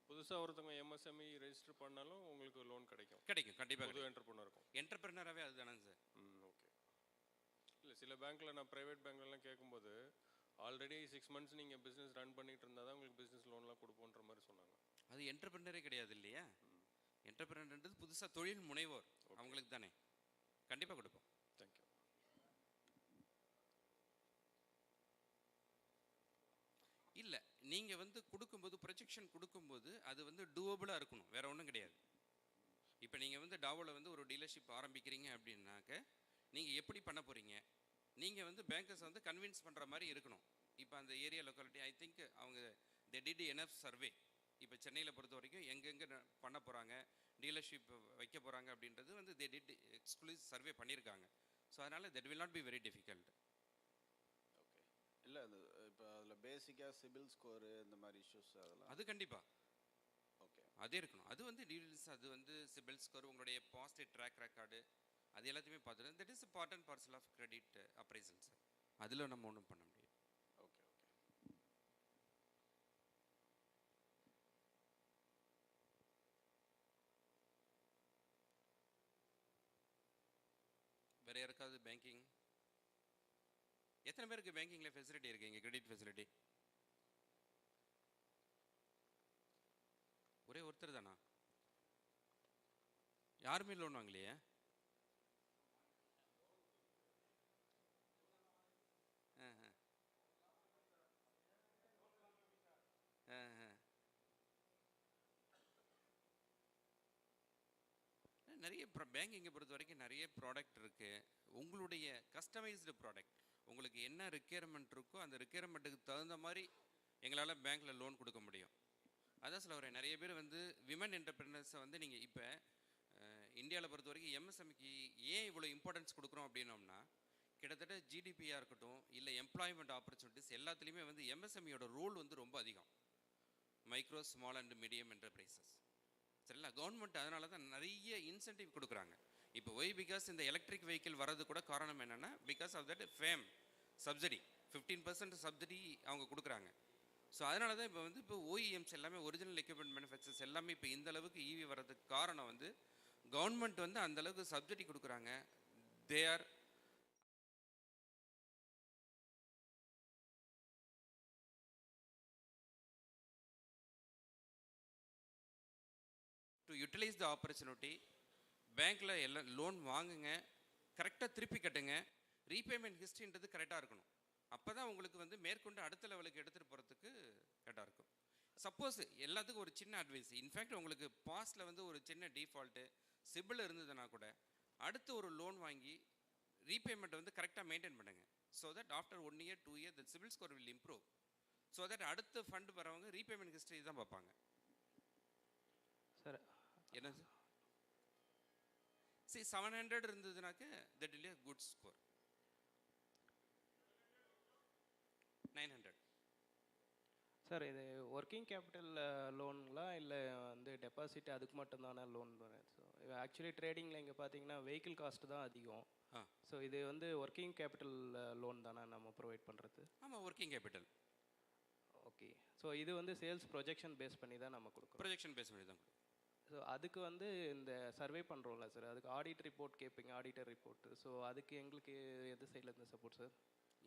L: புதுசாக ஒருத்தவங்க MSME ரெஜிஸ்டர் பண்ணாலும் உங்களுக்கு லோன் கிடைக்கும்?
K: கண்டிப்பாக.
L: புது என்டர்பிரனருக்கும்
K: என்டர்பிரனராகவே அதுதானே சார்?
L: ஓகே. இல்லை, சில பேங்க்கில் நான் ப்ரைவேட் பேங்க்லலாம் கேட்கும்போது ஆல்ரெடி 6 months நீங்கள் பிஸ்னஸ் ரன் பண்ணிட்டு இருந்தால் தான் உங்களுக்கு பிஸ்னஸ் லோன்லாம் கொடுப்போன்ற மாதிரி சொன்னாங்க.
K: அது என்டர்பிரனரே கிடையாது இல்லையா? என்டர்பிரனர்ன்றது புதுசாக தொழில் முனைவோர், அவங்களுக்கு தானே. கண்டிப்பாக கொடுப்போம்.
L: தேங்க்யூ.
K: இல்லை, நீங்கள் வந்து கொடுக்கும்போது ப்ரொஜெக்ஷன் கொடுக்கும்போது அது வந்து டூவபுளாக இருக்கணும், வேறு ஒன்றும் கிடையாது. இப்போ நீங்கள் வந்து டாவோவில் வந்து ஒரு டீலர்ஷிப் ஆரம்பிக்கிறீங்க அப்படின்னாக்க நீங்கள் எப்படி பண்ண போகிறீங்க? நீங்கள் வந்து பேங்கர்ஸ் வந்து கன்வின்ஸ் பண்ணுற மாதிரி இருக்கணும். இப்போ அந்த ஏரியா லொக்காலிட்டி ஐ திங்க் அவங்க தே டிட் எனஃப் சர்வே. இப்போ சென்னையில் பொறுத்த வரைக்கும் எங்கெங்கே பண்ண போகிறாங்க, டீலர்ஷிப் வைக்க போகிறாங்க அப்படின்றது வந்து தே டிட் எக்ஸ்க்ளூசிவ் சர்வே பண்ணியிருக்காங்க. ஸோ அதனால் that will not be very difficult.
M: Okay. இல்லை, அது இப்போ அதில் பேசிக்காக சிபில் ஸ்கோரு இந்த மாதிரி இஷ்யூஸ் அதெல்லாம்
K: அது கண்டிப்பாக
M: ஓகே
K: அதே இருக்கணும். அது வந்து டீடெயில்ஸ், அது வந்து சிபில் ஸ்கோர், உங்களுடைய பாஸ்ட் ட்ராக் ரெக்கார்டு, அது எல்லாத்தையுமே பார்த்துட்டு that is part and parcel of credit appraisal sir. அதில் நம்ம ஒன்றும் பண்ண முடியாது.
M: Okay okay.
K: வேறு யாருக்காவது பேங்கிங்? எத்தனை பேருக்கு பேங்கிங்கில் ஃபெசிலிட்டி இருக்குது இங்கே, கிரெடிட் ஃபெசிலிட்டி? ஒரே ஒருத்தர் தானா? யாருமே லோன் வாங்கலையே? நிறைய பேங்கிங்கை பொறுத்த வரைக்கும் நிறைய ப்ராடக்ட் இருக்குது. உங்களுடைய கஸ்டமைஸ்டு ப்ராடக்ட், உங்களுக்கு என்ன ரிக்யர்மெண்ட் இருக்கோ அந்த ரிக்யர்மெண்ட்டுக்கு தகுந்த மாதிரி எங்களால் பேங்க்கில் லோன் கொடுக்க முடியும். அதான் சொல்ல வரேன், நிறைய பேர் வந்து விமன் என்டர்பிரினர்ஸை வந்து நீங்கள் இப்போ இந்தியாவில் பொறுத்த வரைக்கும் MSMEக்கு ஏன் இவ்வளோ இம்பார்ட்டன்ஸ் கொடுக்குறோம் அப்படின்னோம்னா, கிட்டத்தட்ட ஜிடிபியாக இருக்கட்டும் இல்லை எம்ப்ளாய்மெண்ட் ஆப்பர்ச்சுனிட்டிஸ் எல்லாத்துலேயுமே வந்து எம்எஸ்எம்இயோட ரோல் வந்து ரொம்ப அதிகம். Micro small and medium enterprises சரிங்களா. கவர்மெண்ட் அதனால தான் நிறைய இன்சென்டிவ் கொடுக்குறாங்க. இப்போ ஒய் பிகாஸ் இந்த எலக்ட்ரிக் வெஹிக்கிள் வரது கூட காரணம் என்னென்னா because of that FAME subsidy 15% subsidy அவங்க கொடுக்குறாங்க. ஸோ அதனால தான் இப்போ வந்து இப்போ ஓஇஎம்ஸ் எல்லாமே ஒரிஜினல் எக்யூப்மெண்ட் மேனுஃபேக்சர்ஸ் எல்லாமே இப்போ இந்த அளவுக்கு ஈவி வர்றதுக்கு காரணம் வந்து கவர்மெண்ட் வந்து அந்த அளவுக்கு சப்சிடி கொடுக்குறாங்க. They are to utilize the opportunity. பேங்க்கில் எல்லாம் லோன் வாங்குங்க, கரெக்டாக திருப்பி கட்டுங்க, ரீபேமெண்ட் ஹிஸ்ட்ரின்றது கரெக்டாக இருக்கணும். அப்போ தான் உங்களுக்கு வந்து மேற்கொண்டு அடுத்த லெவலுக்கு எடுத்துகிட்டு போகிறதுக்கு கரெக்டாக இருக்கும். சப்போஸ் எல்லாத்துக்கும் ஒரு சின்ன அட்வைஸ், இன்ஃபேக்ட் உங்களுக்கு பாஸ்ட்டில் வந்து ஒரு சின்ன டிஃபால்ட்டு சிபில் இருந்ததுன்னா கூட அடுத்து ஒரு லோன் வாங்கி ரீபேமெண்ட் வந்து கரெக்டாக மெயின்டைன் பண்ணுங்கள். So that after 1 year 2 year the CIBIL score will improve. So that அடுத்த ஃபண்ட் வரவங்க ரீபேமெண்ட் ஹிஸ்ட்ரி தான் பார்ப்பாங்க.
N: சார்
K: என்ன sir? See 700 இருந்ததுனாக்க that will be a good score. 900.
N: Sir இது ஒர்க்கிங் கேபிட்டல் லோனுங்களா இல்லை வந்து டெபாசிட் அதுக்கு மட்டும்தானே லோன் வரும்? ஸோ ஆக்சுவலி ட்ரேடிங்கில் இங்கே பார்த்தீங்கன்னா வெஹிக்கிள் காஸ்ட் தான் அதிகம். ஸோ இது வந்து ஒர்க்கிங் கேபிட்டல் லோன் தானே நம்ம ப்ரொவைட் பண்ணுறது?
K: ஆமாம், ஒர்க்கிங் கேபிட்டல்.
N: ஓகே. ஸோ இது வந்து சேல்ஸ் ப்ரொஜெக்ஷன் பேஸ் பண்ணி தான் நம்ம கொடுக்குறோம்.
K: ப்ரொஜெக்ஷன் பேஸ் பண்ணி தான்.
N: ஸோ அதுக்கு வந்து இந்த சர்வே பண்ணுறோம்ல சார், அதுக்கு ஆடிட் ரிப்போர்ட் கேட்பீங்க, ஆடிட்டர் ரிப்போர்ட்டு. ஸோ அதுக்கு எங்களுக்கு எது சைட்லேருந்து சப்போர்ட் சார்?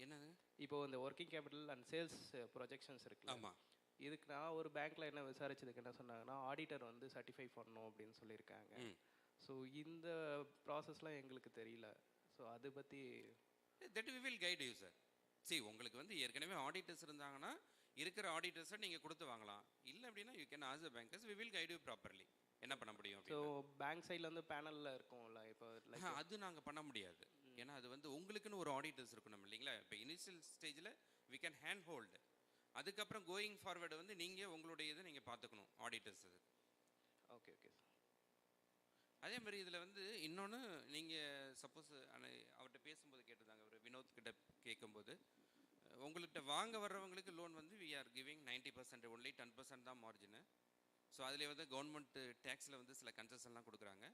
K: என்னது?
N: இப்போது இந்த working capital and sales projections இருக்குல்ல,
K: ஆமாம்,
N: இதுக்கு நான் ஒரு பேங்க்கில் என்ன விசாரிச்சதுக்கு என்ன சொன்னாங்கன்னா ஆடிட்டர் வந்து சர்டிஃபை பண்ணணும் அப்படின்னு சொல்லியிருக்காங்க. ஸோ இந்த ப்ராசஸ்லாம் எங்களுக்கு தெரியல. ஸோ அதை பற்றி
K: that we will guide you sir. சரி, உங்களுக்கு வந்து ஏற்கனவே ஆடிட்டர்ஸ் இருந்தாங்கன்னா இருக்கிற ஆடிட்டர்ஸை நீங்கள் கொடுத்து வாங்கலாம். இல்லை அப்படின்னா you can ask a bankers we will guide you properly. என்ன பண்ண முடியும்?
N: ஸோ பேங்க் சைடில் வந்து பேனலில் இருக்கும்ல இப்போ,
K: அது நாங்கள் பண்ண முடியாது. ஏன்னா அது வந்து உங்களுக்குன்னு ஒரு ஆடிட்டர்ஸ் இருக்கணும் இல்லைங்களா. இப்போ இனிஷியல் ஸ்டேஜில் வி கேன் ஹேண்ட் ஹோல்டு. அதுக்கப்புறம் கோயிங் ஃபார்வர்டு வந்து நீங்கள் உங்களுடைய இதை நீங்கள் பார்த்துக்கணும் ஆடிட்டர்ஸ். அது
N: ஓகே ஓகே சார்.
K: அதே மாதிரி இதில் வந்து இன்னொன்று, நீங்கள் சப்போஸ் அவர்கிட்ட பேசும்போது கேட்டிருந்தாங்க, அவர் வினோத் கிட்ட கேட்கும்போது உங்கள்கிட்ட வாங்க வர்றவங்களுக்கு லோன் வந்து வி ஆர் கிவிங் 90%, ஒன்லி 10% தான் மார்ஜினு. ஸோ அதில் வந்து கவர்மெண்ட் டேக்ஸில் வந்து சில கன்செஷன்லாம் கொடுக்குறாங்க.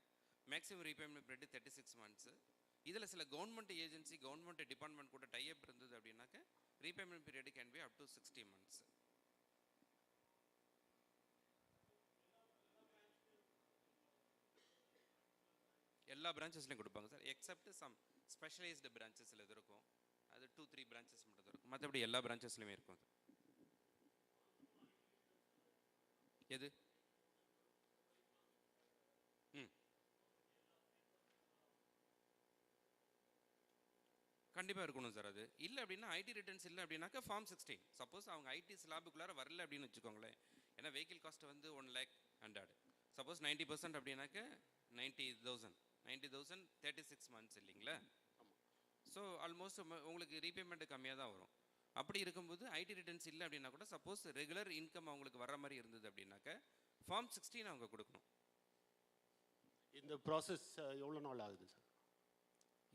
K: Maximum repayment period 36 months. இதில் சில கவர்மெண்ட் ஏஜென்சி கவர்மெண்ட் டிபார்ட்மெண்ட் கூட டைப் இருந்தது அப்படின்னாக்க repayment period can be up to 60 months. எல்லா பிரான்ச்சஸ்லையும் கொடுப்பாங்க சார், எக்ஸப்ட் சம் ஸ்பெஷலைஸ்டு பிரான்ச்சஸில் இது இருக்கும். அது 2-3 branches மட்டும் தான் இருக்கும். மற்றபடி எல்லா பிரான்ச்சஸ்லையுமே இருக்கும். எது? கண்டிப்பாக இருக்கணும் சார். அது இல்லை அப்படின்னா ஐடி ரிட்டர்ன்ஸ் இல்லை அப்படின்னாக்கா ஃபார்ம் 16. சப்போஸ் அவங்க ஐடி ஸ்லாபுக்குள்ளார வரல அப்படின்னு வச்சுக்கோங்களேன். ஏன்னா வெஹிக்கிள் காஸ்ட் வந்து 1,100,000. சப்போஸ் 90% அப்படின்னாக்க 90,000 36 months இல்லைங்களா. ஸோ ஆல்மோஸ்ட் உங்களுக்கு ரீபேமெண்ட் கம்மியாக தான் வரும். அப்படி இருக்கும்போது ஐடி ரிட்டர்ன்ஸ் இல்லை அப்படின்னா கூட சப்போஸ் ரெகுலர் இன்கம் அவங்களுக்கு வர மாதிரி இருந்தது அப்படின்னாக்க ஃபார்ம் 16 அவங்க கொடுக்கணும்.
O: இந்த ப்ராசஸ் எவ்வளோ நாள் ஆகுது சார்?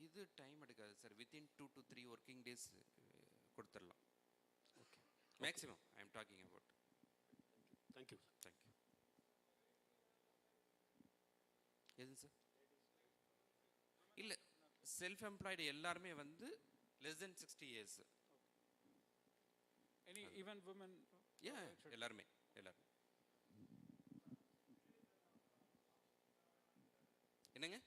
K: இது டைம் எடுக்காது sir, within 2 to 3 working days கொடுத்துடலாம். Okay, maximum I am talking about.
O: Thank you.
K: Thank you. எது சார்? இல்லை, செல்ஃப் எம்ப்ளாய்டு எல்லாருமே வந்து less than 60 years.
F: Even women?
K: Yeah, எல்லாருமே. என்னங்க?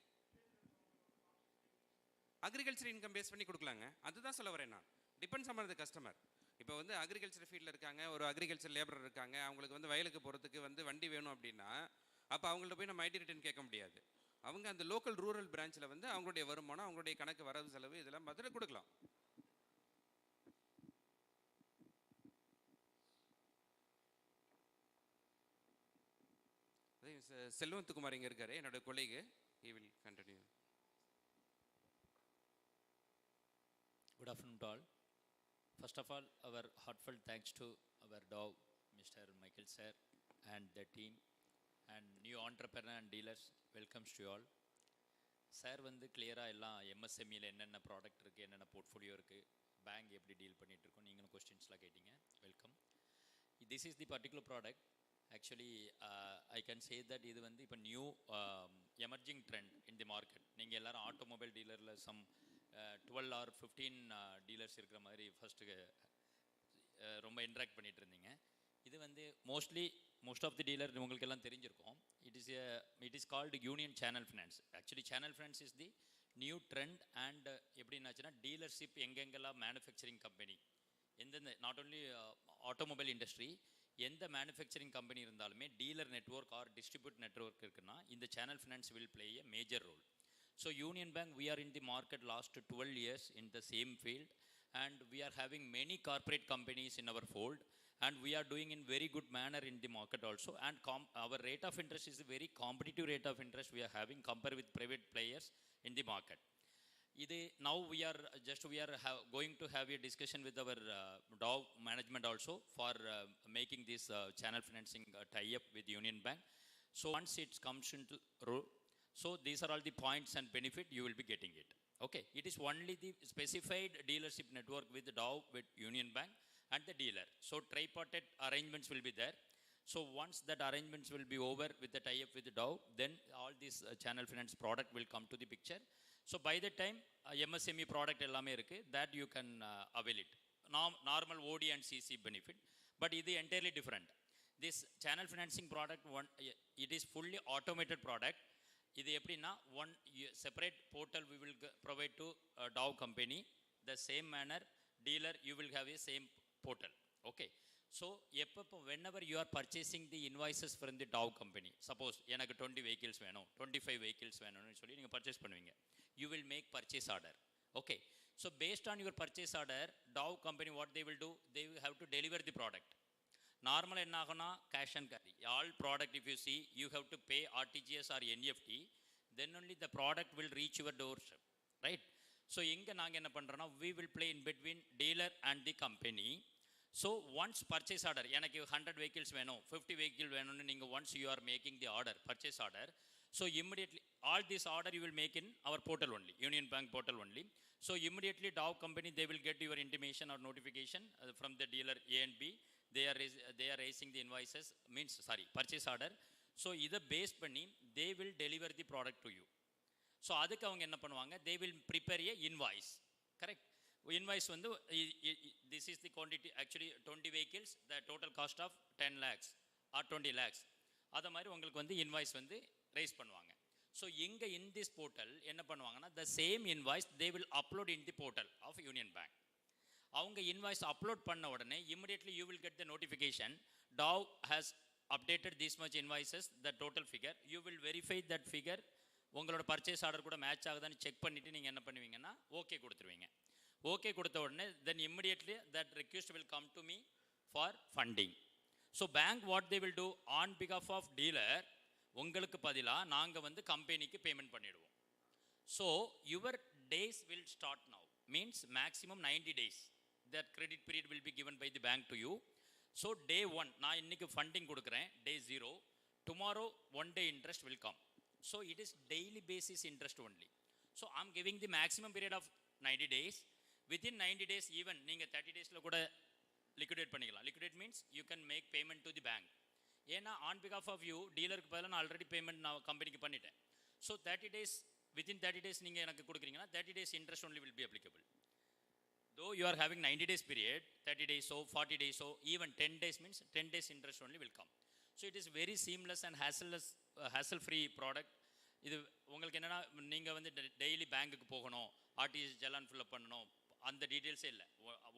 K: அக்ரிகல்ச்சர் இன்கம் பேஸ் பண்ணி கொடுக்கலாங்க. அதுதான் சொல்ல வரேன் நான். Depends on the customer. இப்போ வந்து அக்ரிகல்ச்சர் ஃபீல்டில் இருக்காங்க, ஒரு அக்ரிகல்ச்சர் லேபரர் இருக்காங்க, அவங்களுக்கு வந்து வயலுக்கு போகிறதுக்கு வந்து வண்டி வேணும் அப்படின்னா அப்போ அவங்கள்ட்ட போய் நம்ம ஐடி ரிட்டர்ன் கேட்க முடியாது. அவங்க அந்த லோக்கல் ரூரல் பிரான்ச்சில் வந்து அவங்களுடைய வருமானம், அவங்களுடைய கணக்கு, வரவு செலவு இதெல்லாம் பார்த்துட்டு கொடுக்கலாம். செல்வந்த்குமார் இங்கே இருக்காரு, என்னோட colleague. He will continue.
P: Good afternoon to all. First of all, our heartfelt thanks to our DOW, Mr. Michael sir and the team, and new entrepreneur and dealers. Welcomes to you all. Sir வந்து கிளியராக எல்லாம் எம்எஸ்எம்இயில் என்னென்ன product இருக்குது, என்னென்ன portfolio இருக்குது, bank எப்படி deal பண்ணிகிட்ருக்கோம், நீங்களும் கொஸ்டின்ஸ்லாம் கேட்டீங்க. Welcome. This is the particular product. Actually I can say that இது வந்து இப்போ new emerging trend in the market. நீங்கள் எல்லோரும் ஆட்டோமொபைல் டீலரில் சம் 12 or 15 டீலர்ஸ் இருக்கிற மாதிரி ஃபஸ்ட்டு ரொம்ப இன்ட்ராக்ட் பண்ணிகிட்டு இருந்தீங்க. இது வந்து மோஸ்ட் ஆஃப் தி டீலர் உங்களுக்கு எல்லாம் தெரிஞ்சிருக்கும். It is called union channel finance. Actually channel finance is the new trend. And எப்படின்னாச்சுன்னா டீலர்ஷிப் எங்கெங்கெல்லாம் மேனுஃபேக்சரிங் கம்பெனி எந்தெந்த நாட் ஓன்லி ஆட்டோமொபைல் இண்டஸ்ட்ரி எந்த மேனுஃபேக்சரிங் கம்பெனி இருந்தாலுமே dealer network or distribute network இருக்குன்னா இந்த channel finance will play a major role. So Union Bank, we are in the market last 12 years in the same field, and we are having many corporate companies in our fold, and we are doing in very good manner in the market also, and our rate of interest is a very competitive rate of interest we are having compared with private players in the market. Now we are going to have a discussion with our DAO management also for making this channel financing tie-up with Union Bank. So once it comes into role, so these are all the points and benefit you will be getting it. Okay, it is only the specified dealership network with the DAO, with Union Bank and the dealer. So tripartite arrangements will be there. So once that arrangements will be over with the tie-up with the DAO, then all this channel finance product will come to the picture. So by the time MSME product ellame irukku, that you can avail it. Normal OD and CC benefit, but it is entirely different. This channel financing product, it is fully automated product. இது எப்படின்னா one separate portal we will provide to DAO company. The same manner dealer you will have a same portal. Okay, so whenever you are purchasing the invoices from the DAO company, suppose எனக்கு 20 vehicles வேணும், 25 vehicles வேணும்னு சொல்லி நீங்கள் purchase பண்ணுவீங்க, you will make purchase order. Okay, so based on your purchase order, DAO company what they will do, they will have to deliver the product. Normal என்ன ஆகும்னா cash and carry. All product if you see, you have to pay RTGS or NEFT, then only the product will reach your doorstep, right? So இங்க நாங்க என்ன பண்றோம்னா we will play in between dealer and the company. So once purchase order, எனக்கு 100 vehicles வேணும், 50 vehicle வேணும்னு நீங்க once you are making the order, purchase order, so immediately all this order you will make in our portal only, Union Bank portal only. So immediately DAO company they will get your intimation or notification from the dealer A and B. They are raising the invoices, purchase order. So இதை base பண்ணி they will deliver the product to you. So அதுக்கு அவங்க என்ன பண்ணுவாங்க, they will prepare a invoice. Correct? Invoice வந்து this is the quantity, actually 20 vehicles, the total cost of 10 lakhs or 20 lakhs. அதை மாதிரி உங்களுக்கு வந்து invoice வந்து raise பண்ணுவாங்க. So இங்க in this portal என்ன பண்ணுவாங்கன்னா the same invoice they will upload in the portal of Union Bank. அவங்க இன்வாய்ஸ் அப்லோட் பண்ண உடனே immediately you will get the notification, DAO has updated this much invoices, the total figure. You will verify that figure, உங்களோட purchase order கூட match ஆகுதான்னு check பண்ணிவிட்டு நீங்கள் என்ன பண்ணுவீங்கன்னா okay கொடுத்துருவீங்க. ஓகே கொடுத்த உடனே then immediately that request will come to me for funding. So bank what they will do, on behalf of dealer உங்களுக்கு பதிலாக நாங்கள் வந்து கம்பெனிக்கு பேமெண்ட் பண்ணிவிடுவோம். So your days will start now, means maximum 90 days. That credit period will be given by the bank to you. So day 1, நான் இன்னைக்கு funding கொடுக்குறேன், day 0, tomorrow 1 day interest will come. So it is daily basis interest only. So I'm giving the maximum period of 90 days. Within 90 days even நீங்கள் 30 daysல கூட liquidate பண்ணிக்கலாம். Liquidate means you can make payment to the bank. ஏன்னா on behalf of you, டீலருக்கு பதிலாக நான் already payment நான் கம்பெனிக்கு பண்ணிட்டேன். So 30 days, within 30 days நீங்கள் எனக்கு கொடுக்குறீங்கன்னா 30 days interest only will be applicable. Though you are having 90 days period, 30 days so, 40 days so, even 10 days means 10 days interest only will come. So it is very seamless and hassle free product. இது உங்களுக்கு என்னன்னா நீங்கள் வந்து daily பேங்க்குக்கு போகணும், RTGS Jalan fill up பண்ணணும், அந்த டீட்டெயில்ஸே இல்லை.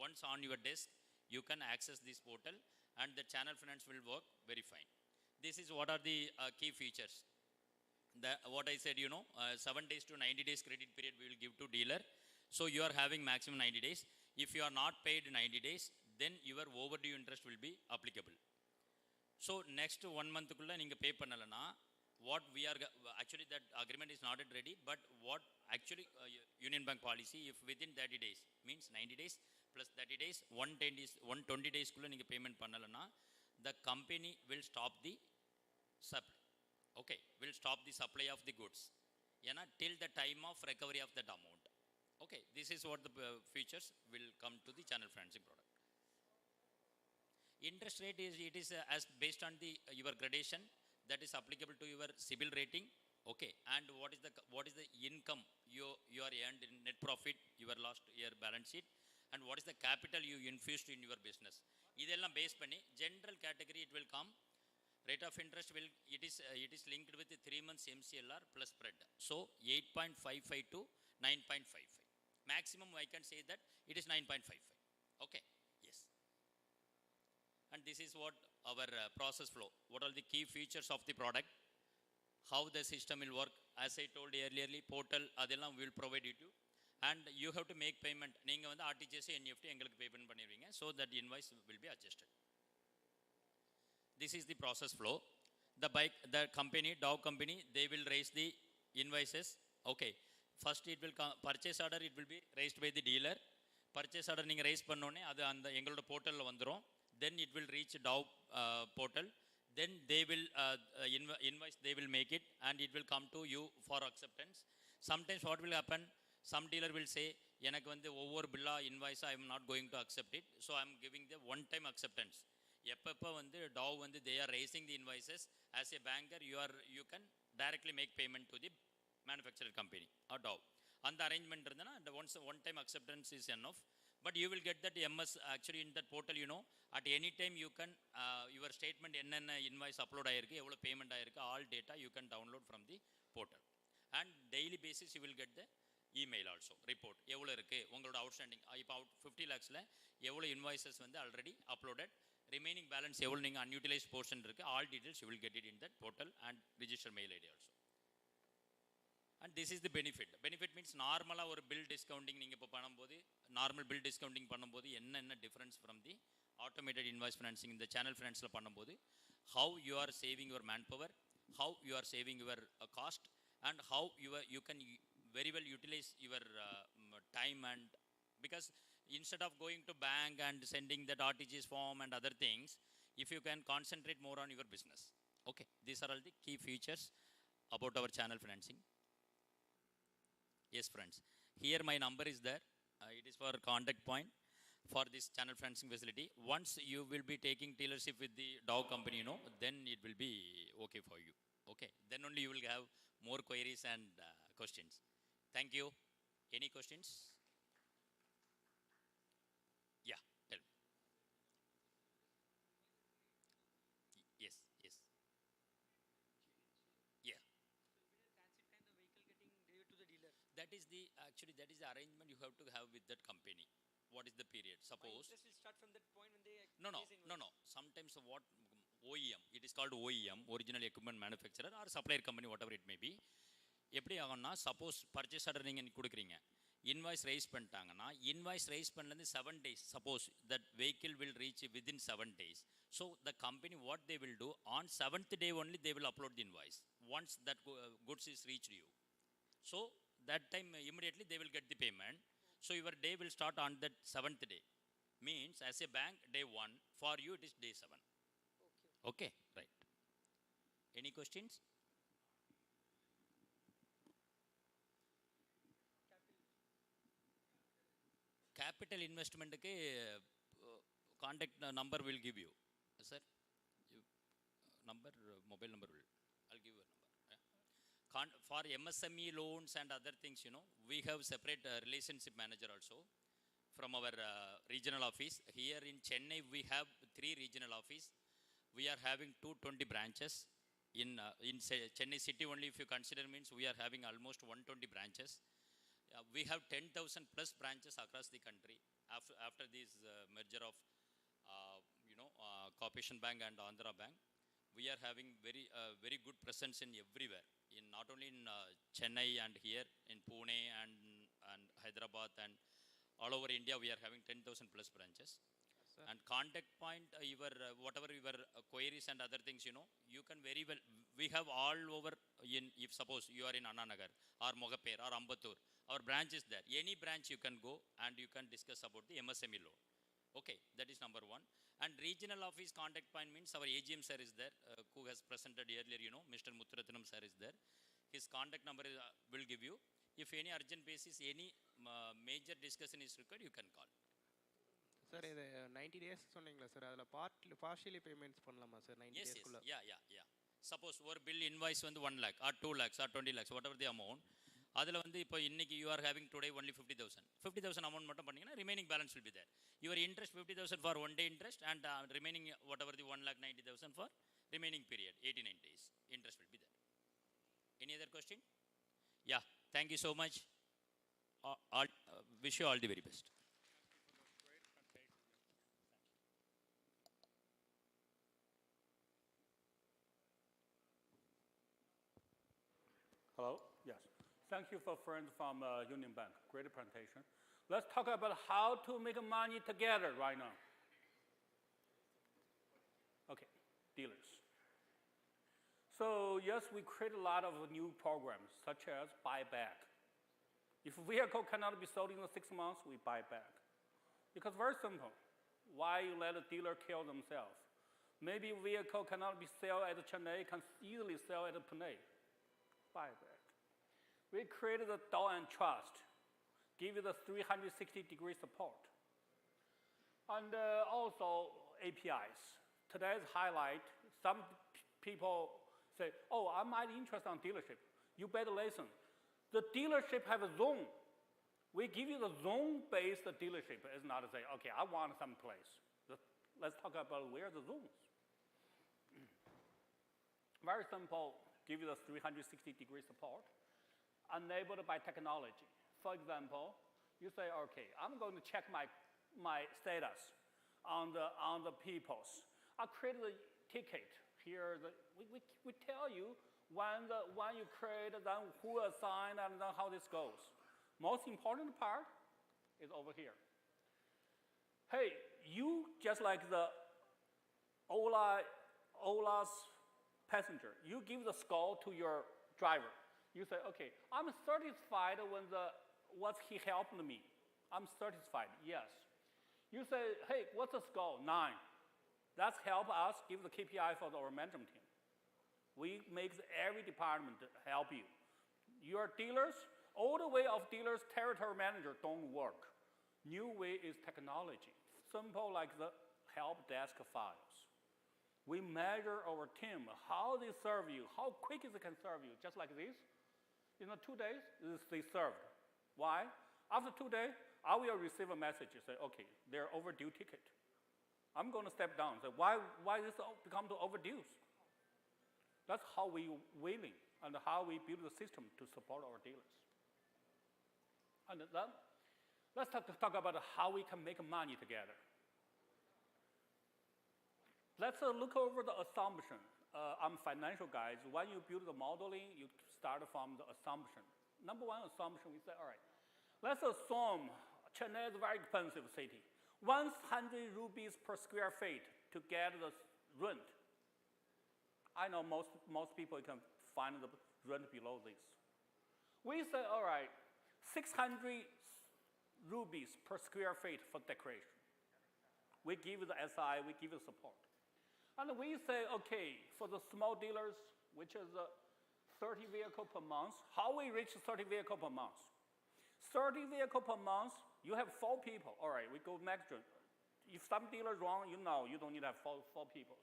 P: Once on your desk you can access this portal and the channel finance will work very fine. This is what are the key features. What I said, 7 days to 90 days credit period we will give to dealer. So you are having maximum 90 days. If you are not paid 90 days, then your overdue interest will be applicable. So next 1 month kulla neenga pay pannalana, what we are actually that agreement is not yet ready, but what actually Union Bank policy, if within 30 days means 90 days plus 30 days, 110 days, 120 days kulla neenga payment pannalana, the company will stop the supply. Okay, will stop the supply of the goods. till the time of recovery of that amount. Okay, this is what the features will come to the channel financing product. Interest rate is, it is as based on the your gradation that is applicable to your CIBIL rating. Okay, and what is the income you are earned in net profit your last year balance sheet, and what is the capital you infused in your business. இதெல்லாம் base பண்ணி general category it will come. Rate of interest will it is linked with the 3 months MCLR plus spread. So 8.55 to 9.55. Maximum I can say that it is 9.55. Okay. Yes. And this is what our process flow. What are the key features of the product? How the system will work? As I told earlier, portal adellam we will provide it to you. And you have to make payment. Neenga vandu RTGS NEFT engalukku payment pannirveenga, so that invoice will be adjusted. This is the process flow. The company, Dow company, they will raise the invoices. Okay. First it will come, purchase order it will be raised by the dealer. Purchase order neenga raise pannone adu and engaloda portal la vandrum. Then it will reach Dow portal. Then they will invoice they will make it, and it will come to you for acceptance. Sometimes what will happen, some dealer will say எனக்கு வந்து ஒவ்வொரு பில்லா invoice I am not going to accept it, so I am giving the one time acceptance. எப்பப்போ வந்து டவ் வந்து they are rising the invoices as a banker you can directly make payment to the manufacturer company or டவ். அந்த arrangement இருந்ததுன்னா அந்த one time acceptance is enough. But you will get that MS actually in that portal, you know, at any time you can, your statement என்னென்ன invoice upload ஆயிருக்கு, எவ்வளோ payment ஆயிருக்கு, all data you can download from the portal. And daily basis you will get the email also, report. எவ்வளோ இருக்குது உங்களோட outstanding, இப்போ 50 lakhsல எவ்வளோ invoices வந்து already uploaded, remaining balance எவ்வளோ நீங்கள் unutilized portion இருக்குது, all details you will get it in that portal and register mail ID also. And this is the benefit. Benefit means normala ஒரு bill discounting நீங்கள் இப்போ பண்ணும்போது normal bill discounting பண்ணும்போது என்ன difference from the automated invoice financing இந்த channel finance பண்ணும்போது how you are saving your manpower, how you are saving your cost, and how you can very well utilize your time. And because instead of going to bank and sending that RTGS form and other things, if you can concentrate more on your business. Okay, these are all the key features about our channel financing. Yes friends, here my number is there, it is for contact point for this channel financing facility. Once you will be taking dealership with the Dow company, you know, then it will be okay for you. Okay, then only you will have more queries and questions. Thank you. Any questions? Yeah, tell me. Yes. Yeah. That is the arrangement you have to have with that company. What is the period? Suppose
E: interest will start from that point when they
P: no. Sometimes what OEM, it is called OEM, original equipment manufacturer, or supplier company, whatever it may be. எப்படி ஆகும்னா suppose purchase order நீங்கள் கொடுக்குறீங்க, invoice raise பண்ணிட்டாங்கன்னா invoice raise பண்ணலேருந்து 7 days, suppose that vehicle will reach within 7 days. So the company what they will do on 7th day only they will upload the invoice once that goods is reached you. So that time immediately they will get the payment. So your day will start on that 7th day. Means as a bank day 1, for you it is day 7. Okay, right. Any questions? Capital investment ke contact number will give you, sir. Number, mobile number will, I'll give you a number. For MSME loans and other things, you know, we have separate relationship manager also from our regional office. Here in Chennai, we have 3 regional office. We are having 220 branches. In Chennai city only, if you consider, means we are having almost 120 branches. We have 10,000 plus branches across the country. After this merger of, Corporation Bank and Andhra Bank, we are having very good presence in everywhere. In not only in Chennai and here in Pune and Hyderabad and all over India, we are having 10,000 plus branches. And contact point, whatever your queries and other things, you know, you can very well, we have all over if suppose you are in Anna Nagar or Mogaper or Ambattur, our branch is there. Any branch you can go and you can discuss about the MSME loan. Okay, that is number 1. And regional office contact point means our AGM sir is there, who has presented earlier, you know, Mr. Muthurathunam sir is there. His contact number will give you. If any urgent basis, any major discussion is required, you can call.
N: Sir, இது 90 days சொன்னீங்களா sir, அதில் partially payments பண்ணலாமா sir 90
P: Yes,
N: daysக்குள்ள?
P: yeah. Suppose ஒரு bill invoice வந்து 1 lakh or 2 lakhs or 20 lakhs, whatever the amount. அதில் வந்து இப்போ இன்னைக்கு you are having today only 50,000 amount மட்டும் பண்ணீங்கன்னா remaining balance will be there. Your interest 50,000 for 1 day interest and remaining whatever the 1,90,000 for remaining period 89 days interest will be there. Any other question? Yeah, thank you so much. Wish you all the very best.
H: Hello? Yes. Thank you for friends from Union Bank. Great presentation. Let's talk about how to make money together right now. Okay, dealers. So yes, we create a lot of new programs, such as buyback. If a vehicle cannot be sold in 6 months, we buy back. Because very simple. Why you let a dealer kill themselves? Maybe a vehicle cannot be sold at Chennai, can easily sell at Pune. Buyback. We created the Entrust, give you the 360-degree support. And also APIs. Today's highlight, some people say, oh, I might interest on dealership. You better listen. The dealership have a zone. We give you the zone-based dealership. It's not to say, okay, I want some place. Let's talk about where the zones. Very simple, give you the 360-degree support, enabled by technology. For example, you say, okay, I'm going to check my status on the people's. I created a ticket here. We tell you when you create, then who assigned, and then how this goes. Most important part is over here. Hey, you just like the Ola's passenger, you give the score to your driver. You say, okay, I'm satisfied with what he helped me. I'm satisfied, yes. You say, hey, what's the score? 9. That's help us give the KPI for our management team. We make every department help you. Your dealers, old way of dealers, territory manager don't work. New way is technology. Simple like the help desk files. We measure our team, how they serve you, how quick they can serve you, just like this. In 2 days, they served. Why? After 2 days, I will receive a message and say, okay, they're overdue ticket. I'm going to step down. Say, why this become to overdues? That's how we willing and how we build the system to support our dealers. And then, let's talk about how we can make money together. Let's look over the assumption. I'm financial guys. When you build the modeling, you start from the assumption. Number one assumption, we say, all right, let's assume Chennai is a very expensive city. 100 rupees per square feet to get the rent. I know most people can find the rent below this. We say, all right, 600 rupees per square feet for decoration. We give the SI, we give the support. And we say, okay, for the small dealers, which is 30 vehicles per month, how we reach 30 vehicles per month? 30 vehicles per month, you have 4 people. All right, we go next. If some dealer is wrong, you know you don't need to have 4 people.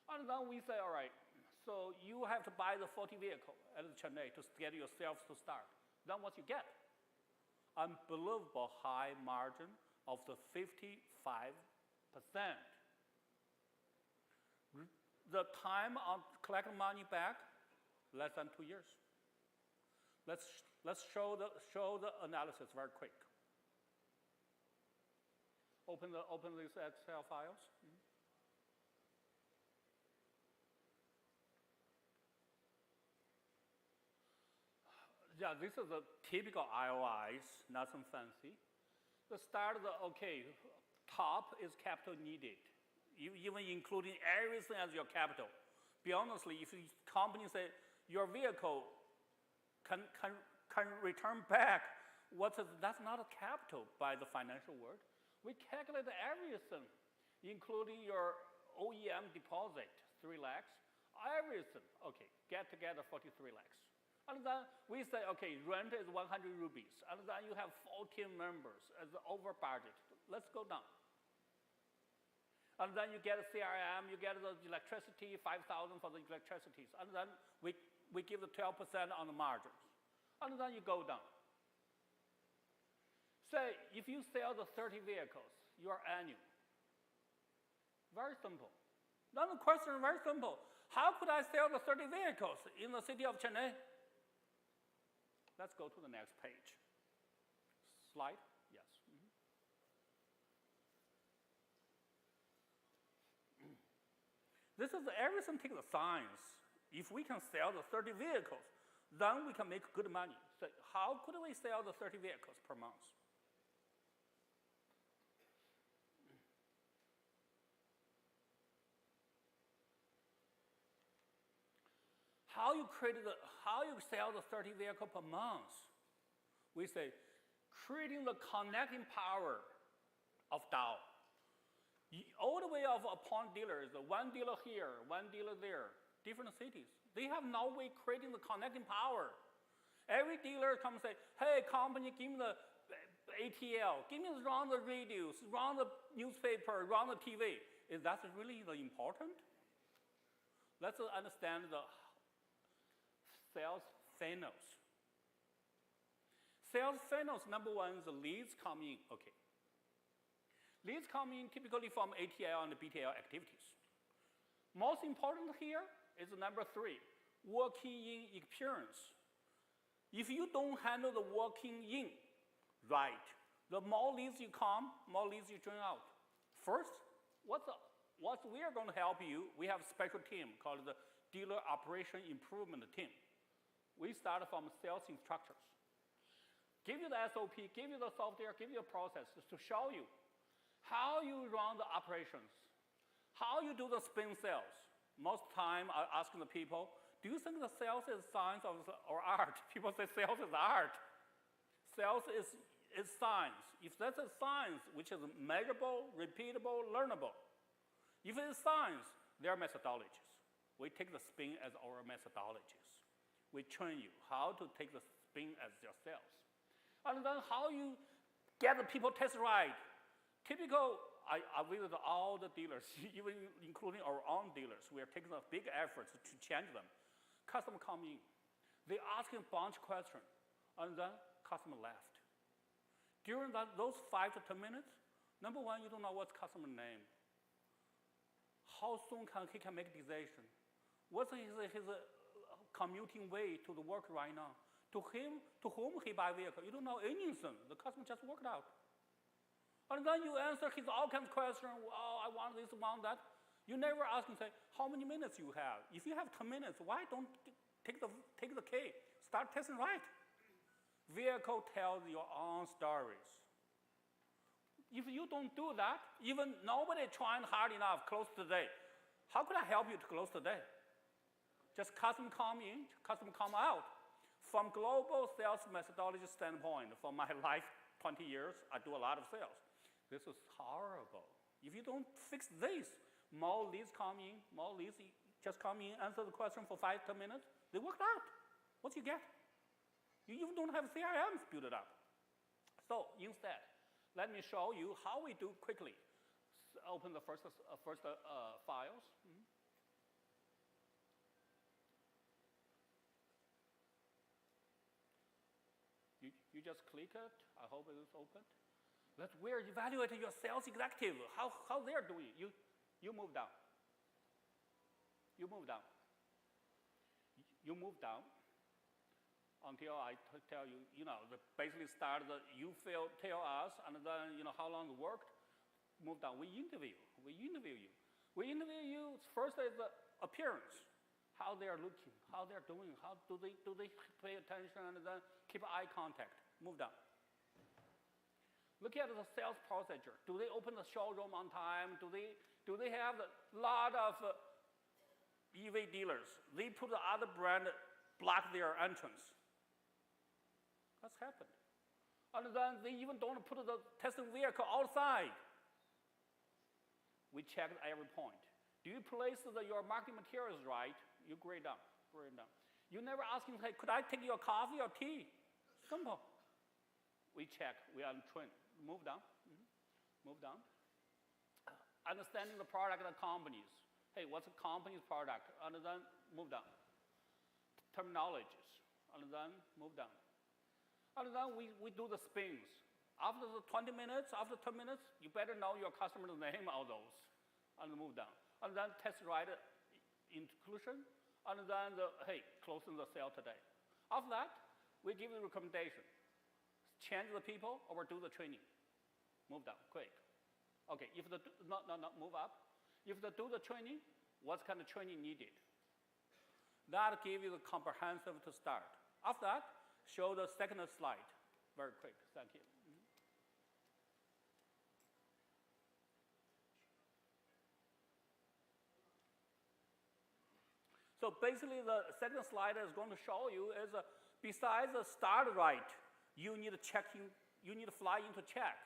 H: And then we say, all right, so you have to buy the 40 vehicle at Chennai to get yourself to start. Then what you get? Unbelievable high margin of the 55%. The time on collecting money back, less than 2 years. Let's show the analysis very quick. Open these Excel files. Yeah, this is a typical IOIs, nothing fancy. The start of the, okay, top is capital needed. Even including everything as your capital. Be honestly, if the company say your vehicle can return back, that's not a capital by the financial world. We calculate everything, including your OEM deposit, 3 lakhs, everything. Okay, get together 43 lakhs. And then we say, okay, rent is 100 rupees. And then you have 14 members as over budget. Let's go down. And then you get a CRM, you get the electricity, 5,000 for the electricity. And then we give the 12% on the margins. And then you go down. Say, if you sell the 30 vehicles, your annual. Very simple. Then the question is very simple. How could I sell the 30 vehicles in the city of Chennai? Let's go to the next page. Slide, yes. This is everything takes the science. If we can sell the 30 vehicles, then we can make good money. So how could we sell the 30 vehicles per month? How you sell the 30 vehicle per month? We say, creating the connecting power of DAO. The old way of appoint dealers, one dealer here, one dealer there, different cities. They have no way creating the connecting power. Every dealer comes and say, hey, company, give me the ATL, give me run the radios, run the newspaper, run the TV. Is that really the important? Let's understand the sales funnels. Sales funnels, number one is the leads come in, okay. Leads come in typically from ATL and BTL activities. Most important here is number three, working in experience. If you don't handle the working in right, the more leads you come, more leads you turn out. First, what we are going to help you, we have a special team called the Dealer Operation Improvement Team. We start from sales instructors. Give you the SOP, give you the software, give you a process to show you how you run the operations, how you do the spin sales. Most time I ask the people, do you think the sales is science or art? People say sales is art. Sales is science. If that's a science, which is measurable, repeatable, learnable. If it is science, there are methodologies. We take the spin as our methodologies. We train you how to take the spin as your sales. And then how you get the people test ride. Typical, I visit all the dealers, even including our own dealers. We are taking a big efforts to change them. Customer come in. They ask a bunch of questions, and then customer left. During those 5 to 10 minutes, number one, you don't know what's customer name. How soon he can make decision? What's his commuting way to the work right now? To whom he buy vehicle? You don't know anything. The customer just worked out. And then you answer his all kinds of questions. Oh, I want this, want that. You never ask him, say, how many minutes you have? If you have 10 minutes, why don't take the key? Start testing right. Vehicle tells your own stories. If you don't do that, even nobody trying hard enough close today. How could I help you to close today? Just customer come in, customer come out. From global sales methodology standpoint, for my life, 20 years, I do a lot of sales. This is horrible. If you don't fix this, more leads come in, more leads just come in, answer the question for 5 to 10 minutes, they worked out. What you get? You even don't have CRMs built up. So instead, let me show you how we do quickly. Open the first files. You just click it. I hope it is open. We're evaluating your sales executive, how they're doing. You move down. You move down. You move down until I tell you, basically start you tell us, and then, how long it worked. Move down. We interview you. We interview you. First is the appearance, how they are looking, how they're doing, how do they pay attention, and then keep eye contact. Move down. Look at the sales procedure. Do they open the showroom on time? Do they have a lot of EV dealers? They put the other brand block their entrance. That's happened. And then they even don't put the testing vehicle outside. We checked every point. Do you place your marketing materials right? You grade down, grade down. You never ask him, hey, could I take your coffee or tea? Simple. We check, we are on train. Move down, move down. Understanding the product of the companies. Hey, what's the company's product? And then move down. Terminologies, and then move down. And then we do the spins. After the 20 minutes, after 10 minutes, you better know your customer's name, all those, and move down. And then test ride inclusion, and then hey, closing the sale today. After that, we give you a recommendation. Change the people or do the training. Move down, quick. Okay, if the, not, move up. If they do the training, what kind of training needed? That gives you the comprehensive to start. After that, show the second slide. Very quick, thank you. So basically, the second slide is going to show you is besides the start right, you need to check in, you need to fly in to check.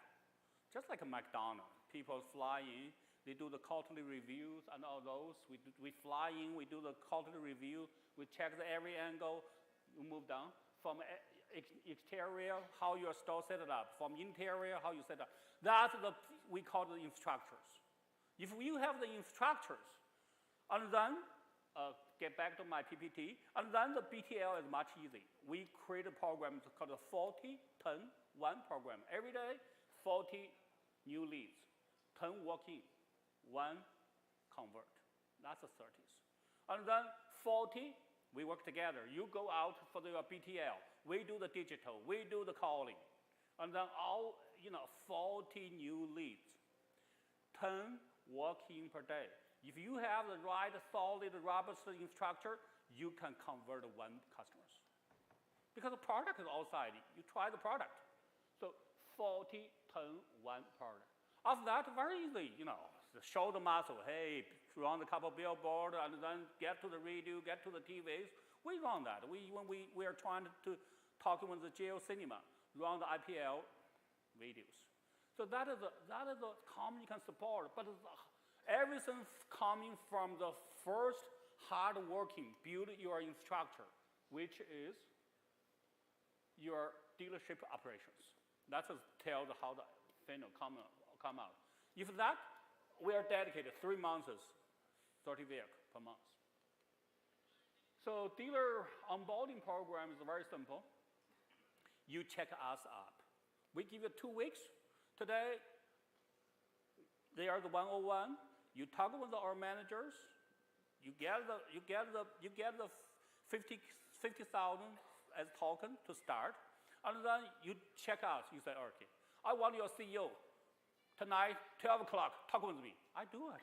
H: Just like a McDonald's, people fly in, they do the quarterly reviews and all those. We fly in, we do the quarterly review, we check every angle, you move down. From exterior, how your store set it up. From interior, how you set it up. That's we call the instructors. If you have the instructors, and then get back to my PPT, and then the BTL is much easy. We create a program called the 40, 10, 1 program. Every day, 40 new leads, 10 walk in, 1 convert. That's the 30s. And then 40, we work together. You go out for your BTL. We do the digital. We do the calling. And then all, 40 new leads, 10 walk in per day. If you have the right, solid, robust infrastructure, you can convert 1 customers. Because the product is outside. You try the product. So 40, 10, 1 product. After that, very easy, show the muscle. Hey, run a couple billboard and then get to the radio, get to the TVs. We run that. When we are trying to talk with the jail cinema, run the IPL videos. So that is a company can support, but everything coming from the first hard-working, build your infrastructure, which is your dealership operations. That's what tells how the final come out. If that, we are dedicated 3 months, 30 vehicles per month. So dealer onboarding program is very simple. You check us up. We give you 2 weeks. Today, they are the 101. You talk with our managers. You get the 50,000 as token to start, and then you check us. You say, okay, I want your CEO tonight, 12 o'clock. Talk with me. I do it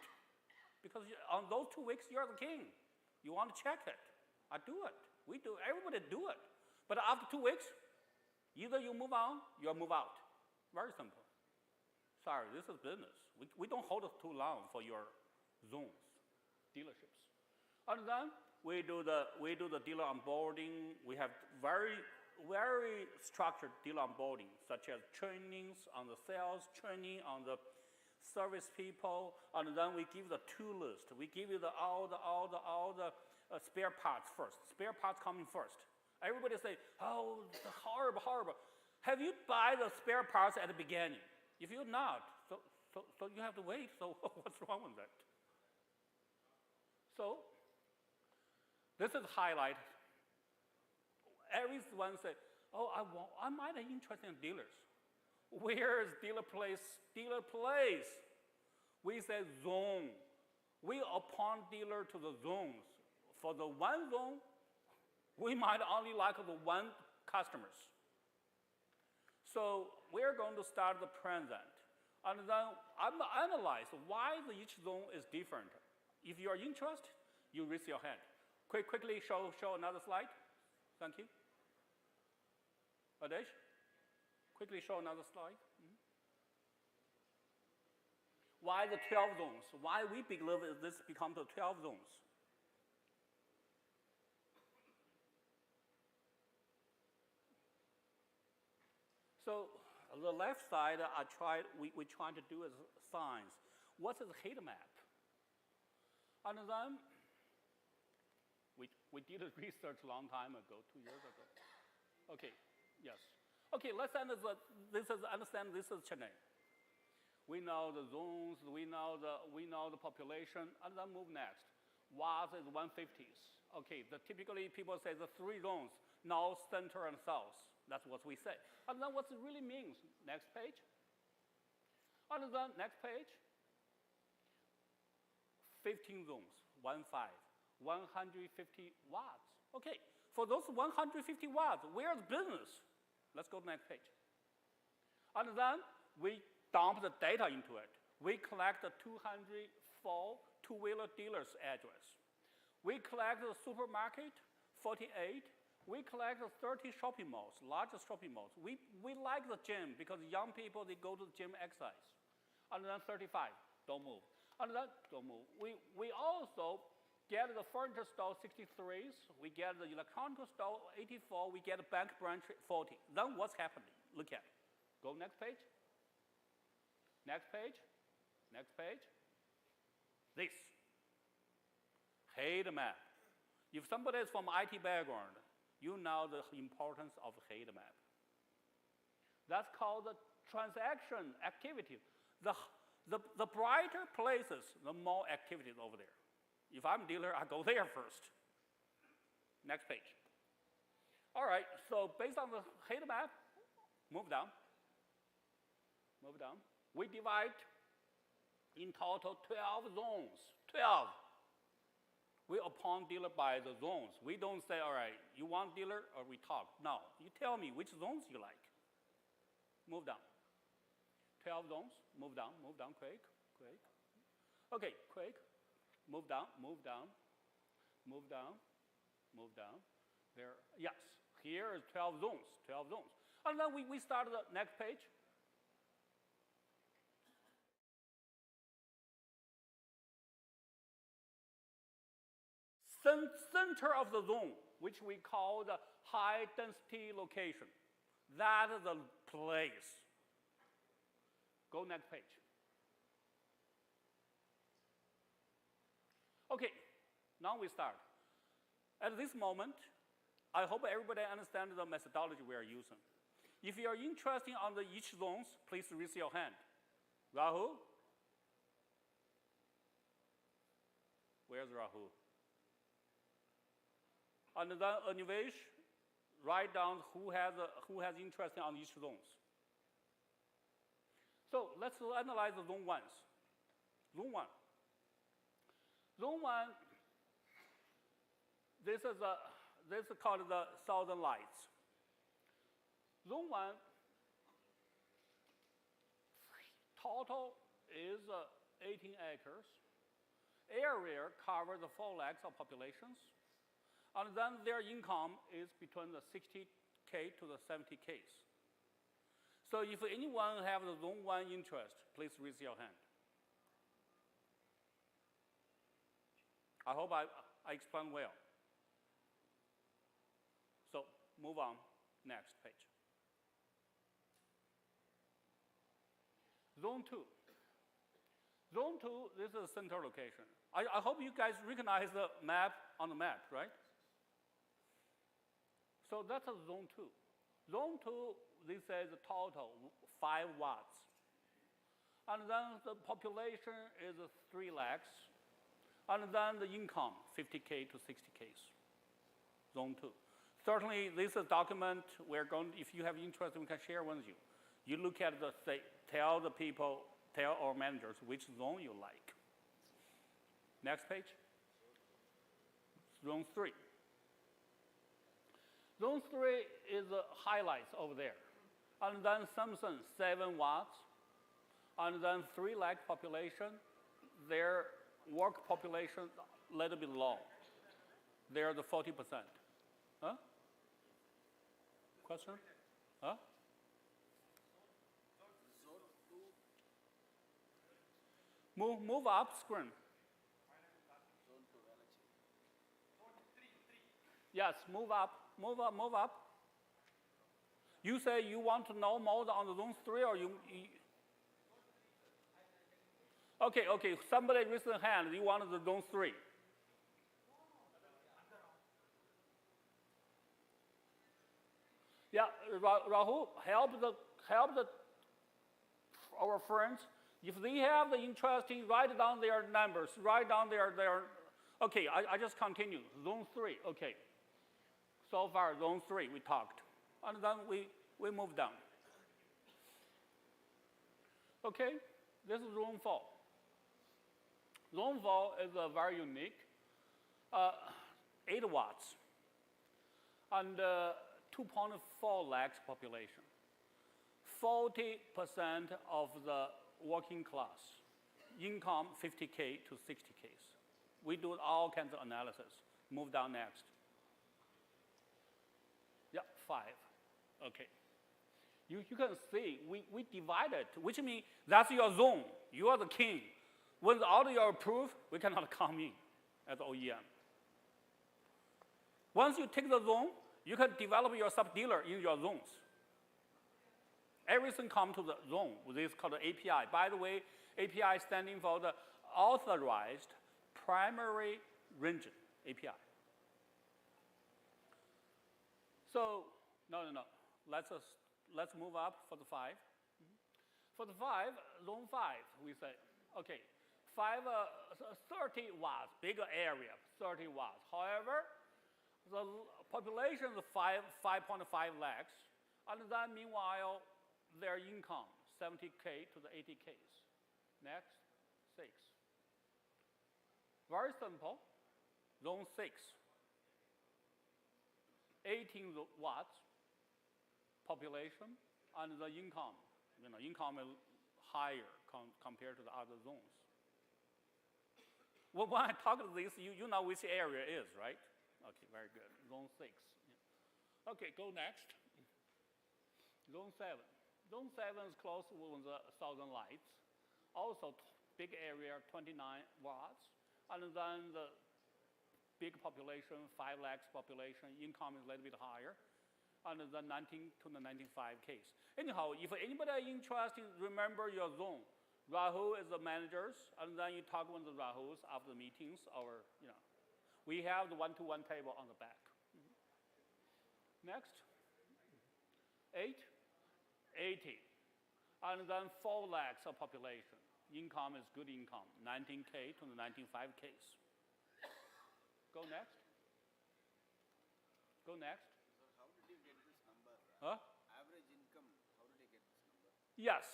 H: because on those 2 weeks you're the king. You want to check it. I do it. We do. Everybody do it. But after 2 weeks, either you move on, you move out. Very simple. Sorry, this is business. We don't hold it too long for your zones, dealerships. And then we do the dealer onboarding. We have very structured dealer onboarding, such as trainings on the sales, training on the service people, and then we give the tool list. We give you all the spare parts first. Spare parts coming first. Everybody say, oh, horrible. Have you buy the spare parts at the beginning? If you're not, so you have to wait. So what's wrong with that? So this is highlight. Everyone say, oh, I might be interested in dealers. Where is dealer place? Dealer place. We say zone. We appoint dealer to the zones. For the 1 zone, we might only like the 1 customers. So we're going to start the present. And then analyze why each zone is different. If you are interested, you raise your hand. Quickly show another slide. Thank you. Adesh, quickly show another slide. Why the 12 zones? Why we believe this becomes the 12 zones? So on the left side, we try to do is signs. What is a heat map? And then We did a research a long time ago, 2 years ago. Okay, yes. Okay, let's understand this is Chennai. We know the zones, we know the population, and then move next. Watts is 150s. Okay, typically people say the 3 zones, north, center, and south. That's what we say. And then what it really means. Next page. And then next page. 15 zones, 1.5, 150 watts. Okay, for those 150 watts, where's business? Let's go to the next page. And then we dump the data into it. We collect the 204 two-wheeler dealers' address. We collect the supermarket, 48. We collect the 30 shopping malls, largest shopping malls. We like the gym because young people, they go to the gym exercise. And then 35, don't move. And then don't move. We also get the furniture store 63s. We get the electronic store 84. We get a bank branch 40. Then what's happening? Look at it. Go next page. Next page. Next page. This. Heat map. If somebody is from IT background, you know the importance of heat map. That's called the transaction activity. The brighter places, the more activities over there. If I'm a dealer, I go there first. Next page. All right, so based on the heat map, move down. Move down. We divide in total 12 zones. 12. We appoint dealer by the zones. We don't say, all right, you want dealer or we talk. No, you tell me which zones you like. Move down. 12 zones, move down, quick. Okay, quick. Move down. There, yes, here is 12 zones. And then we start the next page. Center of the zone, which we call the high density location. That is the place. Go next page. Okay, now we start. At this moment, I hope everybody understands the methodology we are using. If you are interested on each zones, please raise your hand. Rahul? Where's Rahul? And then Anivesh, write down who has interest on each zones. So let's analyze the zone 1s. Zone 1. Zone 1, this is called the Southern Lights. Zone 1, total is 18 acres. Area covers the 4 lakhs of populations. And then their income is between the 60K to the 70Ks. So if anyone has the zone 1 interest, please raise your hand. I hope I explained well. So move on, next page. Zone 2. Zone 2, this is a center location. I hope you guys recognize the map on the map, right? So that's a zone 2. Zone 2, this is total 5 watts. And then the population is 3 lakhs. And then the income, 50K to 60Ks. Zone 2. Certainly, this is a document we're going, if you have interest, we can share with you. You look at tell the people, tell our managers which zone you like. Next page. Zone 3. Zone 3 is the highlights over there. And then Samsung, 7 watts. And then 3 lakh population. Their work population a little bit low. They're the 40%. Huh? Question? Huh? Move up screen. Yes, move up. You say you want to know more on the zone 3 or you Okay, somebody raise their hand, you want the zone 3. Rahul, help our friends. If they have the interesting, write down their numbers, write down their okay, I just continue. Zone 3, okay. So far, zone 3, we talked. And then we move down. Okay, this is zone 4. Zone 4 is very unique. 8 watts and 2.4 lakhs population. 40% of the working class, income 50K to 60K. We do all kinds of analysis. Move down next. Yeah, 5. Okay. You can see we divided, which means that's your zone. You are the king. Without your proof, we cannot come in as OEM. Once you take the zone, you can develop your sub-dealer in your zones. Everything comes to the zone. This is called the API. By the way, API standing for the Authorized Primary Region, API. So, no. Let's move up for the 5. For the 5, zone 5, we say, okay, 30 watts, bigger area, 30 watts. However, the population is 5.5 lakhs, and then meanwhile, their income, 70K to the 80K. Next, 6. Very simple, zone 6. 18 watts population, and the income, income is higher compared to the other zones. Well, when I talk to this, you know which area is, right? Okay, very good. Zone 6. Yeah. Okay, go next. Zone 7. Zone 7 is close with the Southern Lights. Also, big area, 29 watts. And then the big population, 5 lakhs population, income is a little bit higher. And the 19 to the 95K. Anyhow, if anybody is interested, remember your zone. Rahul is the managers, and then you talk with the Rahuls after the meetings, or, we have the one-to-one table on the back. Next, 8, 80, and then 4 lakhs of population. Income is good income, 19K to the 95K. Go next. Go next.
M: So how did you get this number?
H: Average
M: income, how did you get this number?
H: Yes.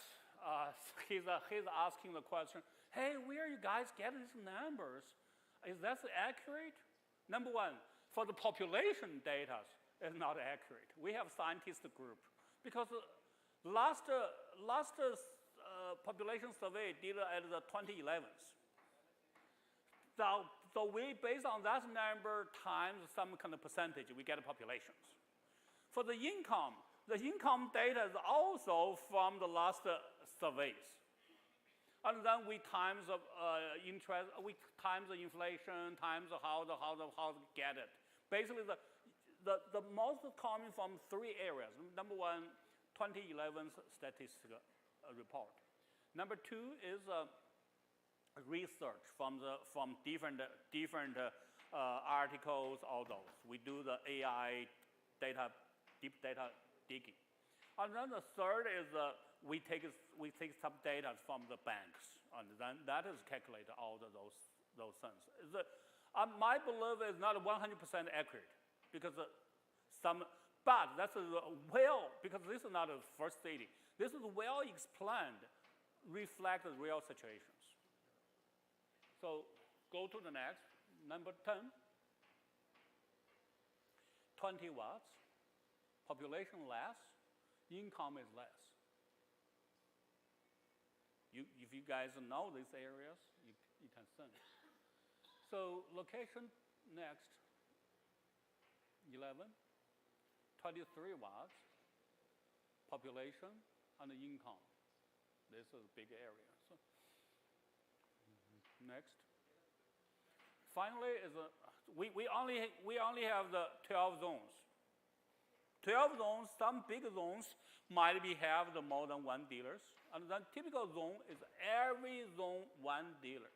H: He's asking the question, hey, where you guys get these numbers? Is that accurate? Number one, for the population data, it's not accurate. We have scientist group. Because last population survey did at the 2011s. So we, based on that number times some kind of percentage, we get populations. For the income data is also from the last surveys. And then we times the interest, we times the inflation, times how to get it. Basically, the most coming from 3 areas. Number one, 2011 statistical report. Number 2 is research from different articles, all those. We do the AI data, deep data digging. And then the third is we take some data from the banks, and then that is calculated all of those things. My belief is not 100% accurate because but that's because this is not a first city. This is well explained, reflect the real situations. So go to the next, number 10. 20 watts, population less, income is less. If you guys know these areas, you can think. So location next, 11, 23 watts, population and income. This is a big area. So, next. Finally, we only have the 12 zones. 12 zones, some big zones might have the more than 1 dealers. And then typical zone is every zone 1 dealer.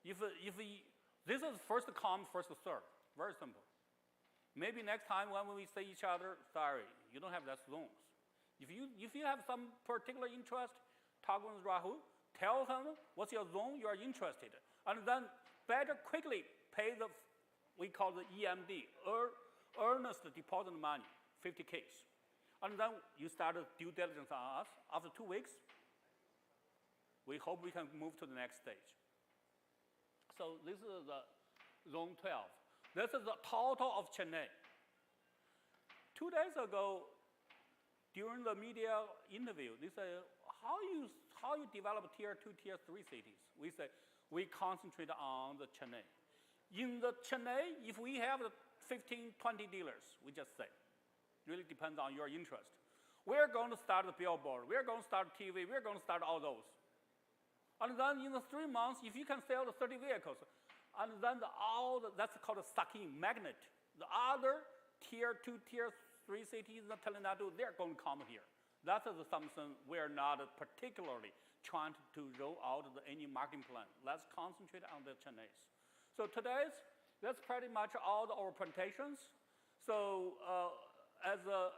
H: This is first come, first serve. Very simple. Maybe next time when we see each other, sorry, you don't have that zones. If you have some particular interest, talk with Rahul, tell him what's your zone you are interested in, and then better quickly pay the, we call the EMD, earnest deposit money, 50K. And then you start due diligence on us. After 2 weeks, we hope we can move to the next stage. So this is the zone 12. This is the total of Chennai. 2 days ago, during the media interview, they say, how you develop tier 2, tier 3 cities? We say, we concentrate on the Chennai. In the Chennai, if we have 15, 20 dealers, we just say, really depends on your interest. We're going to start the billboard, we're going to start TV, we're going to start all those. And then in the 3 months, if you can sell the 30 vehicles, and then that's called a sucking magnet. The other tier 2, tier 3 cities in Tamil Nadu, they're going to come here. That is something we're not particularly trying to roll out any marketing plan. Let's concentrate on the Chennai. So that's pretty much all our presentations. So as a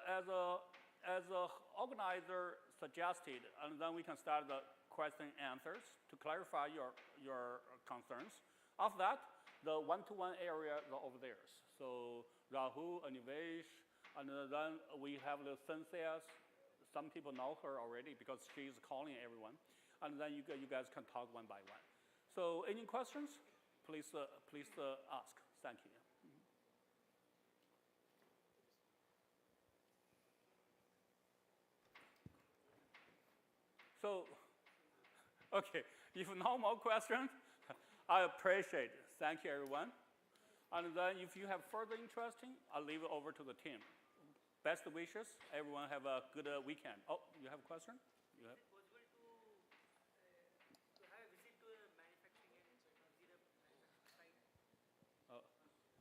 H: organizer suggested, and then we can start the question and answers to clarify your concerns. After that, the one-to-one area is over there. So Rahul, Anivesh, and then we have the Sensias. Some people know her already because she's calling everyone. And then you guys can talk one by one. So any questions? Please ask. Thank you. So, okay, if no more questions, I appreciate it. Thank you, everyone. And then if you have further interest, I'll leave it over to the team. Best wishes. Everyone have a good weekend. Oh, you have a question? You have?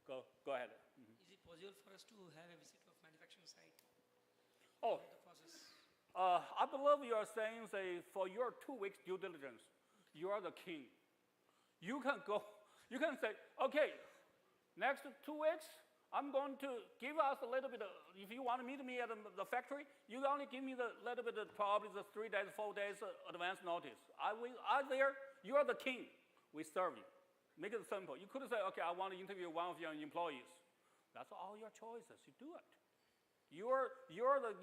H: Go ahead. Mm-hmm.
E: Is it possible for us to have a visit of manufacturing site?
H: Oh,
E: the process.
H: I believe you are saying, say, for your 2 weeks due diligence, you are the king. You can go, you can say, okay, next 2 weeks, I'm going to give us a little bit of, if you want to meet me at the factory, you only give me the little bit of, probably the 3 days, 4 days advance notice. I'm there, you are the king. We serve you. Make it simple. You could say, okay, I want to interview one of your employees. That's all your choices. You do it. You're the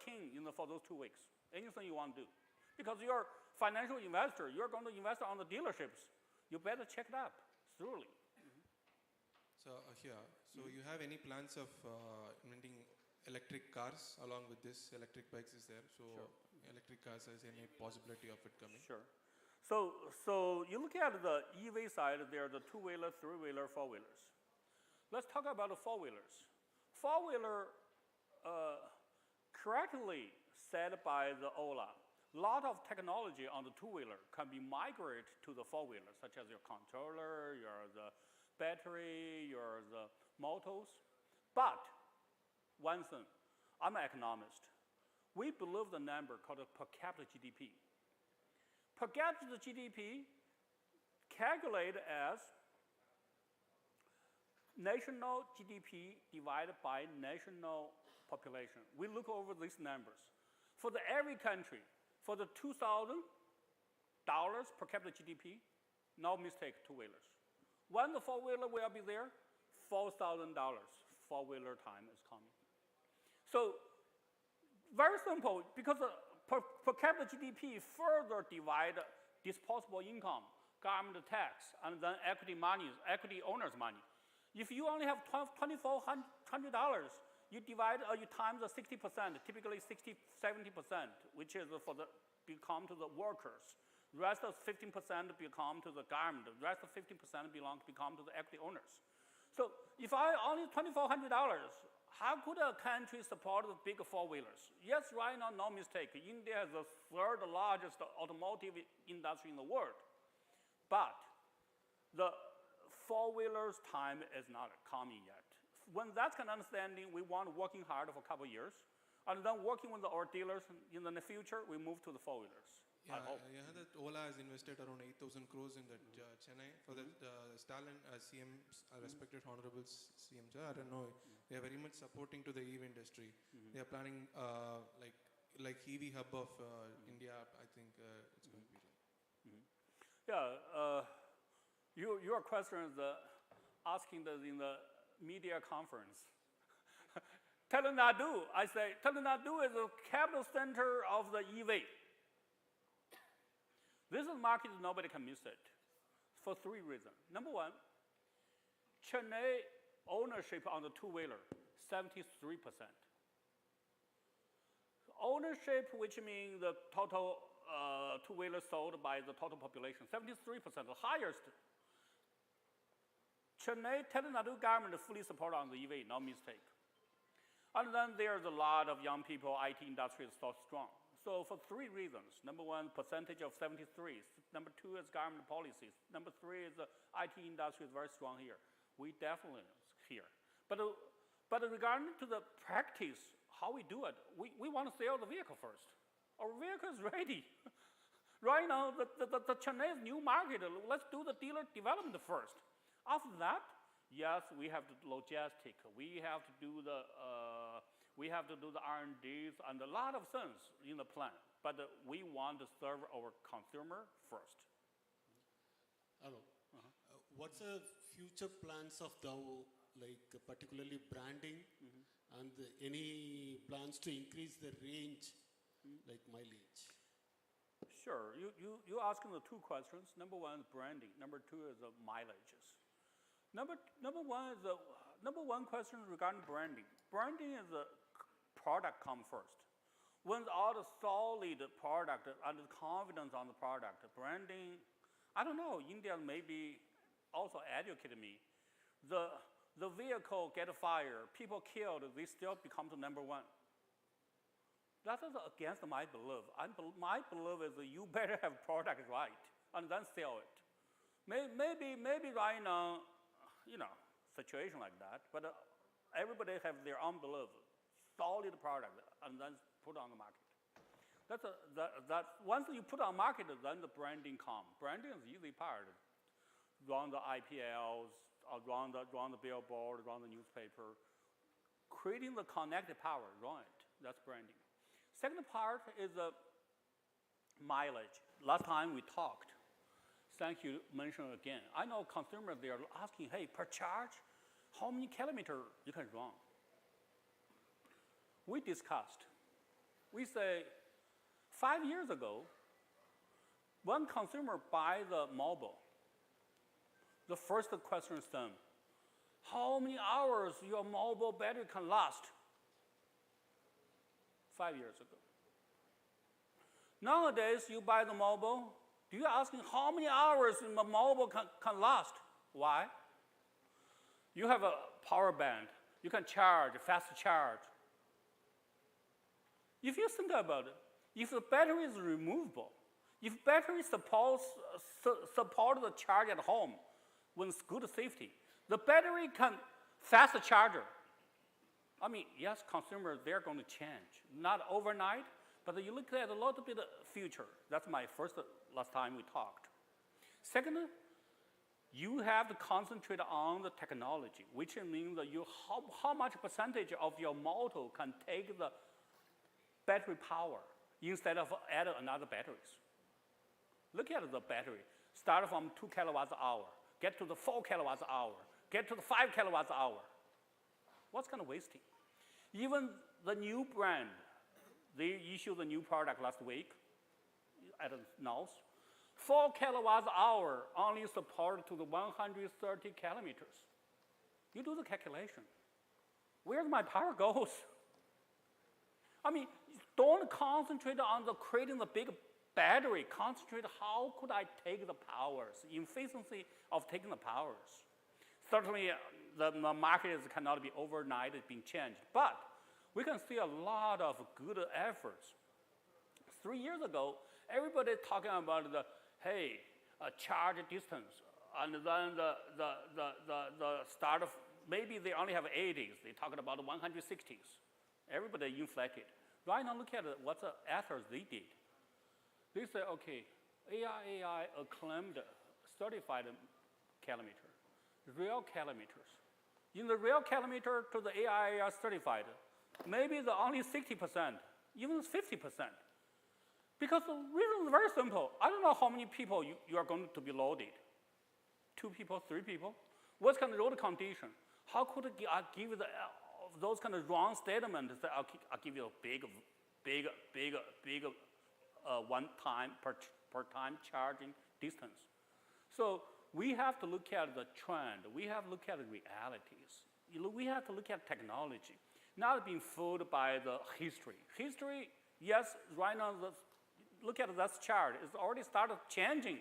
H: king for those 2 weeks. Anything you want to do. Because you're a financial investor. You're going to invest on the dealerships. You better check it out thoroughly.
Q: So you have any plans of inventing electric cars along with this? Electric bikes is there. So electric cars, is any possibility of it coming?
H: Sure. So you look at the EV side, there are the 2-wheeler, 3-wheeler, 4-wheelers. Let's talk about the 4-wheelers. 4-wheeler, correctly said by the Ola, a lot of technology on the 2-wheeler can be migrated to the 4-wheeler, such as your controller, the battery, the motors. But one thing, I'm an economist. We believe the number called per capita GDP. Per capita GDP calculated as national GDP divided by national population. We look over these numbers. For every country, for the $2,000 per capita GDP, no mistake, 2-wheelers. When the 4-wheeler will be there, $4,000 4-wheeler time is coming. So very simple, because per capita GDP further divide disposable income, government tax, and then equity owners' money. If you only have $2,400, you divide, you times the 60%, typically 60, 70%, which is become to the workers. The rest of 15% become to the government. The rest of 15% become to the equity owners. So if I only $2,400, how could a country support the big 4-wheelers? Yes, right now, no mistake. India is the 3rd largest automotive industry in the world. But the 4-wheelers time is not coming yet. When that's kind of understanding, we want working hard for a couple of years. And then working with our dealers in the future, we move to the 4-wheelers.
Q: Yeah, I heard that Ola has invested around 8,000 crores in that Chennai for that Stalin CMs, respected honorable CM. I don't know. They are very much supporting to the EV industry. They are planning like EV hub of India. I think it's going to be.
H: Yeah, your question is asking this in the media conference. Tamil Nadu, I say, Tamil Nadu is the capital center of the EV. This is a market nobody can miss it for 3 reasons. Number one, Chennai ownership on the two-wheeler, 73%. Ownership, which means the total two-wheeler sold by the total population, 73%, the highest. Chennai, Tamil Nadu government fully support on the EV, no mistake. And then there's a lot of young people, IT industry is so strong. So for 3 reasons. Number one, percentage of 73. Number 2 is government policies. Number 3 is the IT industry is very strong here. We definitely here. But regarding to the practice, how we do it, we want to sell the vehicle first. Our vehicle is ready. Right now, the Chinese new market, let's do the dealer development first. After that, yes, we have to logistic. We have to do the R&Ds and a lot of things in the plan. But we want to serve our consumer first.
O: Hello. What's the future plans of Dow, like particularly branding, and any plans to increase the range, like mileage?
H: Sure. You asking the 2 questions. Number 1 is branding. Number 2 is the mileages. Number one question regarding branding. Branding is a product come first. When all the solid product and the confidence on the product, branding, I don't know, India maybe also educated me. The vehicle get a fire, people killed, they still become the number 1. That is against my belief. My belief is that you better have product right and then sell it. Maybe right now, situation like that, but everybody have their own belief. Solid product and then put on the market. Once you put on market, then the branding comes. Branding is the easy part. Run the IPLs, run the billboard, run the newspaper. Creating the connected power, run it. That's branding. Second part is the mileage. Last time we talked. Thank you, mention again. I know consumers, they are asking, hey, per charge, how many kilometers you can run? We discussed. We say, 5 years ago, when consumer buys the mobile, the first question is them, how many hours your mobile battery can last? 5 years ago. Nowadays, you buy the mobile, do you ask how many hours the mobile can last? Why? You have a power bank. You can charge, fast charge. If you think about it, if the battery is removable, if battery support the charge at home with good safety, the battery can fast charger. I mean, yes, consumers, they're going to change. Not overnight, but you look at a little bit of future. That's my last time we talked. Second, you have to concentrate on the technology, which means that how much percentage of your motor can take the battery power instead of add another batteries. Look at the battery. Start from 2 kilowatts hour, get to the 4 kilowatts hour, get to the 5 kilowatts hour. What's kind of wasting? Even the new brand, they issued a new product last week at NOS. 4 kilowatts hour only support to the 130 kilometers. You do the calculation. Where my power goes? I mean, don't concentrate on creating the big battery. Concentrate how could I take the powers, efficiency of taking the powers. Certainly, the market cannot be overnight being changed, but we can see a lot of good efforts. 3 years ago, everybody talking about charge distance, and then the start of, maybe they only have 80s, they're talking about 160s. Everybody inflated. Right now, look at what the efforts they did. They say, okay, AI acclaimed certified kilometer, real kilometers. In the real kilometer to the AI certified, maybe the only 60%, even 50%. Because the reason is very simple. I don't know how many people you are going to be loaded. 2 people, 3 people. What kind of road condition? How could I give you those kind of wrong statements that I'll give you a big one time per time charging distance? So we have to look at the trend. We have to look at the realities. We have to look at technology, not being fooled by the history. History, yes, right now, look at this chart. It's already started changing.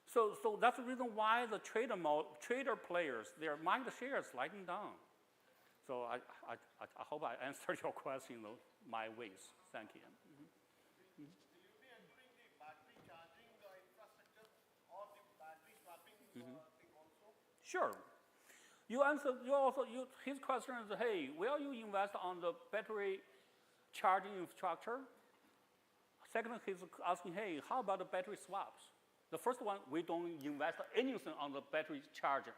H: So that's the reason why the trader players, their market share is sliding down. So I hope I answered your question my ways. Thank you.
R: Will you be entering the battery charging infrastructure or the battery swapping thing also?
H: Sure. His question is, hey, will you invest on the battery charging infrastructure? Second, he's asking, hey, how about the battery swaps? The first one, we don't invest anything on the battery chargers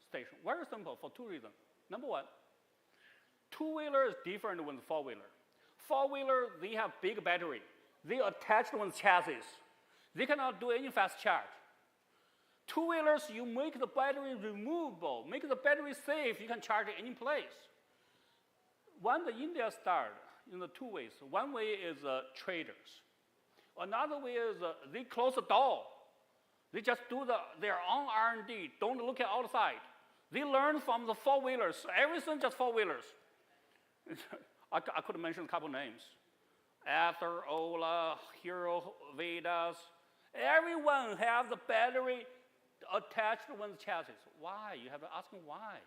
H: station. Very simple for 2 reasons. Number one, 2-wheeler is different with 4-wheeler. 4-wheeler, they have big battery. They attached with chassis. They cannot do any fast charge. 2-wheelers, you make the battery removable, make the battery safe, you can charge it any place. When the India started, in the 2 ways. One way is traders. Another way is they close the door. They just do their own R&D, don't look at outside. They learn from the 4-wheelers, everything just 4-wheelers. I could mention a couple names. Ather, Ola, Hero, Vedas. Everyone has the battery attached with the chassis. Why? You have to ask them why.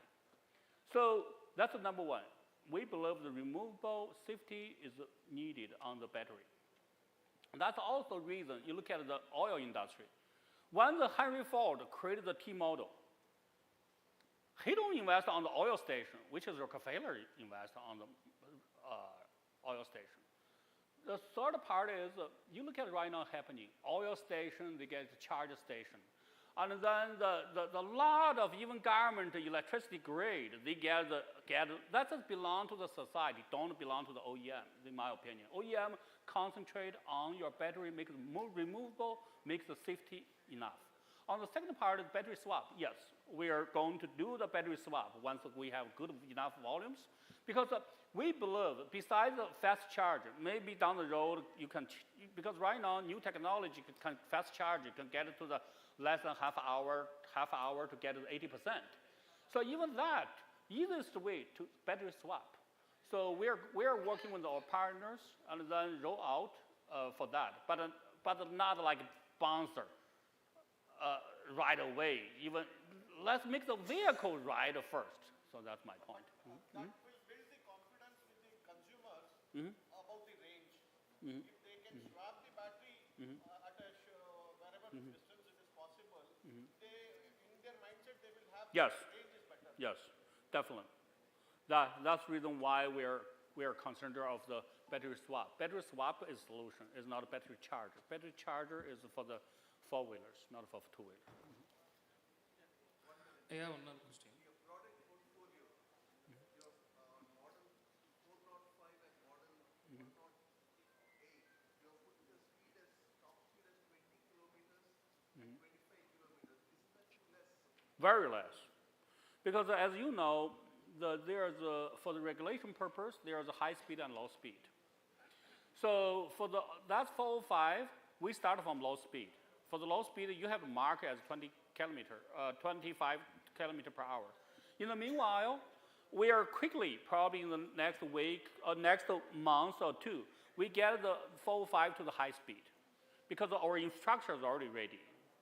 H: So that's the number one. We believe the removable safety is needed on the battery. And that's also the reason you look at the oil industry. When the Henry Ford created the T model, he don't invest on the oil station, which is Rockefeller invest on the oil station. The third part is, you look at right now happening, oil station, they get the charge station. And then the lot of even government electricity grid, they get that just belong to the society, don't belong to the OEM, in my opinion. OEM concentrate on your battery, make it more removable, make the safety enough. On the second part, battery swap, yes, we are going to do the battery swap once we have good enough volumes, because we believe besides the fast charge, maybe down the road you can, because right now new technology can fast charge, you can get it to the less than half hour to get it 80%. So even that, easiest way to battery swap. So we're working with our partners and then roll out for that, but not like bouncer right away. Even let's make the vehicle ride first. So that's my point.
R: That will build the confidence with the consumers about the range. If they can swap the battery at wherever distance it is possible, in their mindset they will have
H: Yes.
R: the range is better.
H: Yes, definitely. That's the reason why we are concerned of the battery swap. Battery swap is solution, is not a battery charger. Battery charger is for the 4-wheelers, not for 2-wheelers.
F: Yeah, one more question.
R: Your product portfolio, your model 405 and model 108, you have put the speed as top speed as 20 kilometers and 25 kilometers. Isn't that too less?
H: Very less. Because as you know, for the regulation purpose, there is a high speed and low speed. So that's 405, we start from low speed. For the low speed, you have to mark as 25 kilometer per hour. In the meanwhile, we are quickly, probably in the next week or next month or 2, we get the 405 to the high speed because our infrastructure is already ready.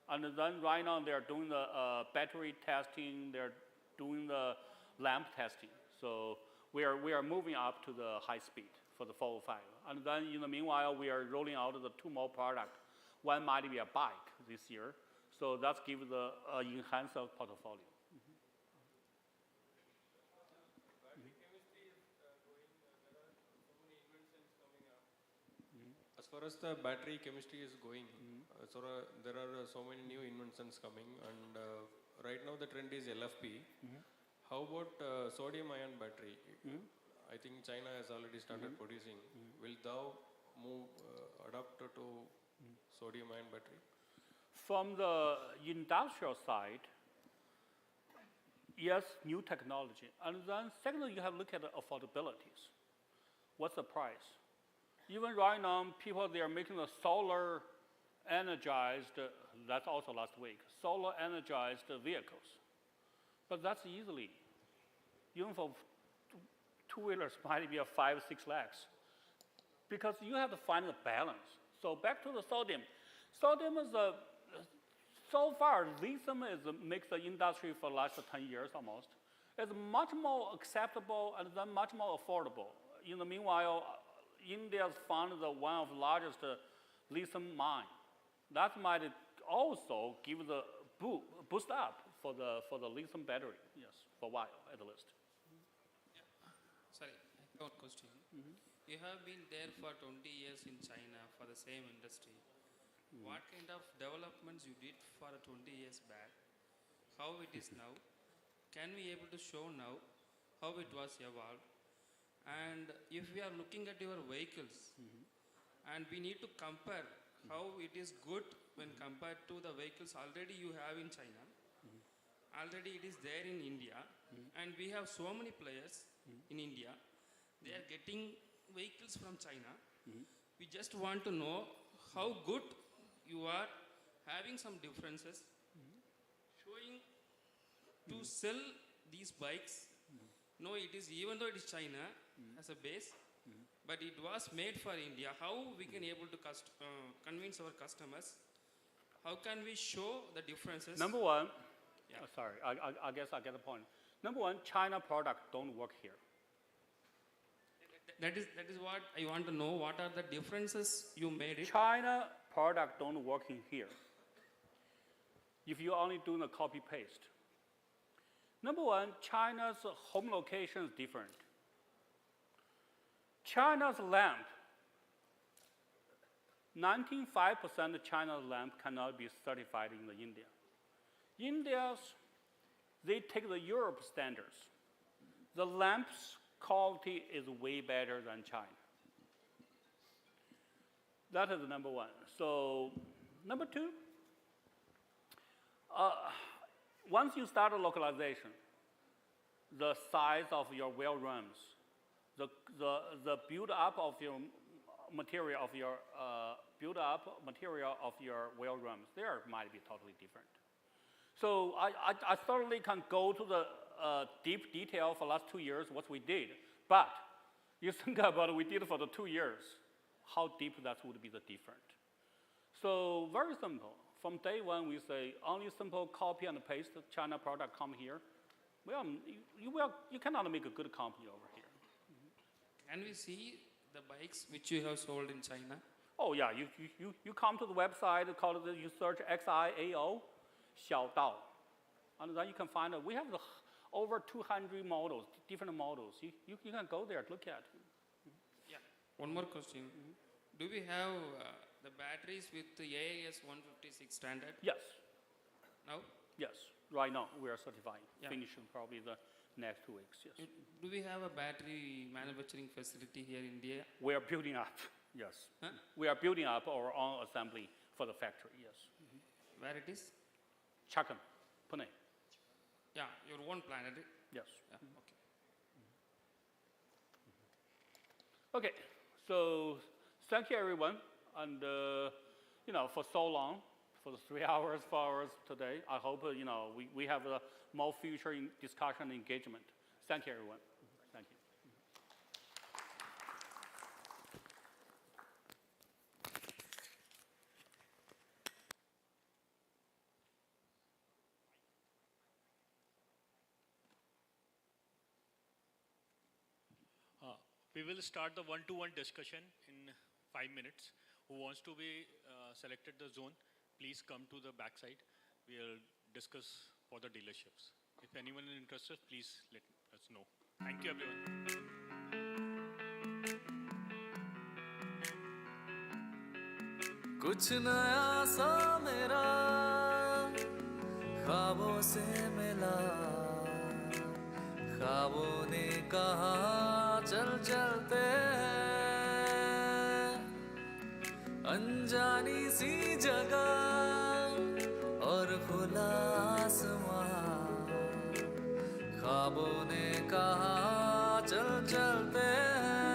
H: And then right now they're doing the battery testing, they're doing the lamp testing. So we are moving up to the high speed for the 405. And then in the meanwhile, we are rolling out the 2 more products. One might be a bike this year. So that gives the enhanced portfolio.
L: As far as the battery chemistry is going, there are so many new inventions coming, and right now the trend is LFP. How about sodium ion battery? I think China has already started producing. Will thou move adapt to sodium ion battery?
H: From the industrial side, yes, new technology. And then secondly, you have to look at the affordabilities. What's the price? Even right now, people, they are making the solar energized, that's also last week, solar energized vehicles. But that's easily, even for two-wheelers, might be a 5, 6 lakhs. Because you have to find the balance. So back to the sodium. Sodium is so far, lithium makes the industry for the last 10 years almost. It's much more acceptable and then much more affordable. In the meanwhile, India's found one of the largest lithium mine. That might also give the boost up for the lithium battery, yes, for a while at least.
K: Sorry, I have a question. You have been there for 20 years in China for the same industry. What kind of developments you did for 20 years back? How it is now? Can we able to show now how it was evolved? And if we are looking at your vehicles, and we need to compare how it is good when compared to the vehicles already you have in China, already it is there in India, and we have so many players in India, they are getting vehicles from China. We just want to know how good you are having some differences, showing to sell these bikes. No, it is, even though it is China as a base, but it was made for India. How we can able to convince our customers? How can we show the differences?
H: Number one, sorry, I guess I get the point. Number one, China product don't work here.
K: That is what I want to know. What are the differences you made it?
H: China product don't work in here. If you only doing a copy paste. Number one, China's home location is different. China's lamp, 95% of China's lamp cannot be certified in India. India's, they take the Europe standards. The lamp's quality is way better than China. That is number one. So, number two, once you start a localization, the size of your wheel rims, the build up of your material of your wheel rims, there might be totally different. So I certainly can go to the deep detail for the last 2 years what we did, but you think about what we did for the 2 years, how deep that would be the different. So very simple. From day one, we say only simple copy and paste China product come here. Well, you cannot make a good company over here.
K: Can we see the bikes which you have sold in China?
H: Oh yeah, you come to the website, you search XIAO, Xiaodao, and then you can find we have over 200 models, different models. You can go there, look at.
K: Yeah. One more question. Do we have the batteries with the AIS 156 standard?
H: Yes.
K: Now?
H: Yes. Right now we are certifying.
K: Yeah.
H: Finishing probably the next 2 weeks. Yes.
K: Do we have a battery manufacturing facility here in India?
H: We are building up. Yes.
K: Huh?
H: We are building up our own assembly for the factory. Yes.
K: Where it is?
H: Chakan, Pune.
K: Yeah, your own planet.
H: Yes.
K: Yeah.
H: Okay. So thank you everyone, and for so long, for the 3 hours, 4 hours today. I hope we have a more future discussion and engagement. Thank you everyone. Thank you.
S: We will start the one-to-one discussion in 5 minutes. Who wants to be selected the zone, please come to the backside. We'll discuss for the dealerships. If anyone is interested, please let us know. Thank you, everyone.
T: कुछ नया सा मेरा ख्वाबों से मिला, ख्वाबों ने कहा चल चलते हैं अनजानी सी जगह और खुला आसमां, ख्वाबों ने कहा चल चलते हैं।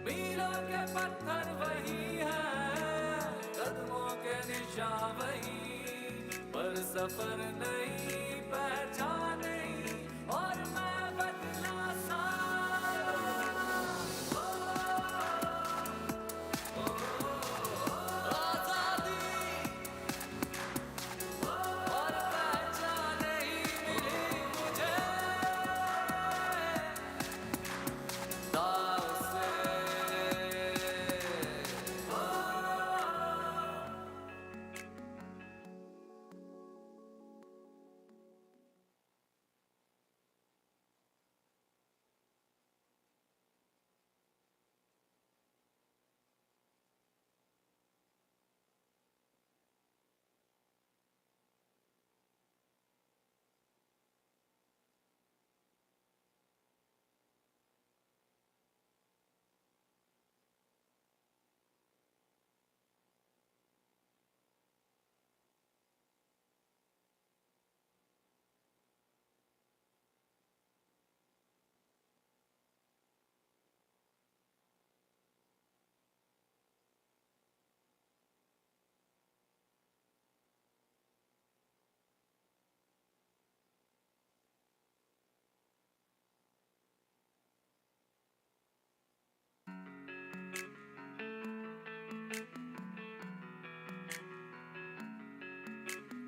T: मीलों के पत्थर वही हैं, कदमों के निशान वही, पर सफर नहीं, पहचान नहीं, और मैं बदला सा। आजादी और पहचान नहीं मिली मुझे दाव से।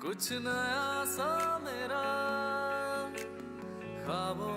T: कुछ नया सा मेरा ख्वाबों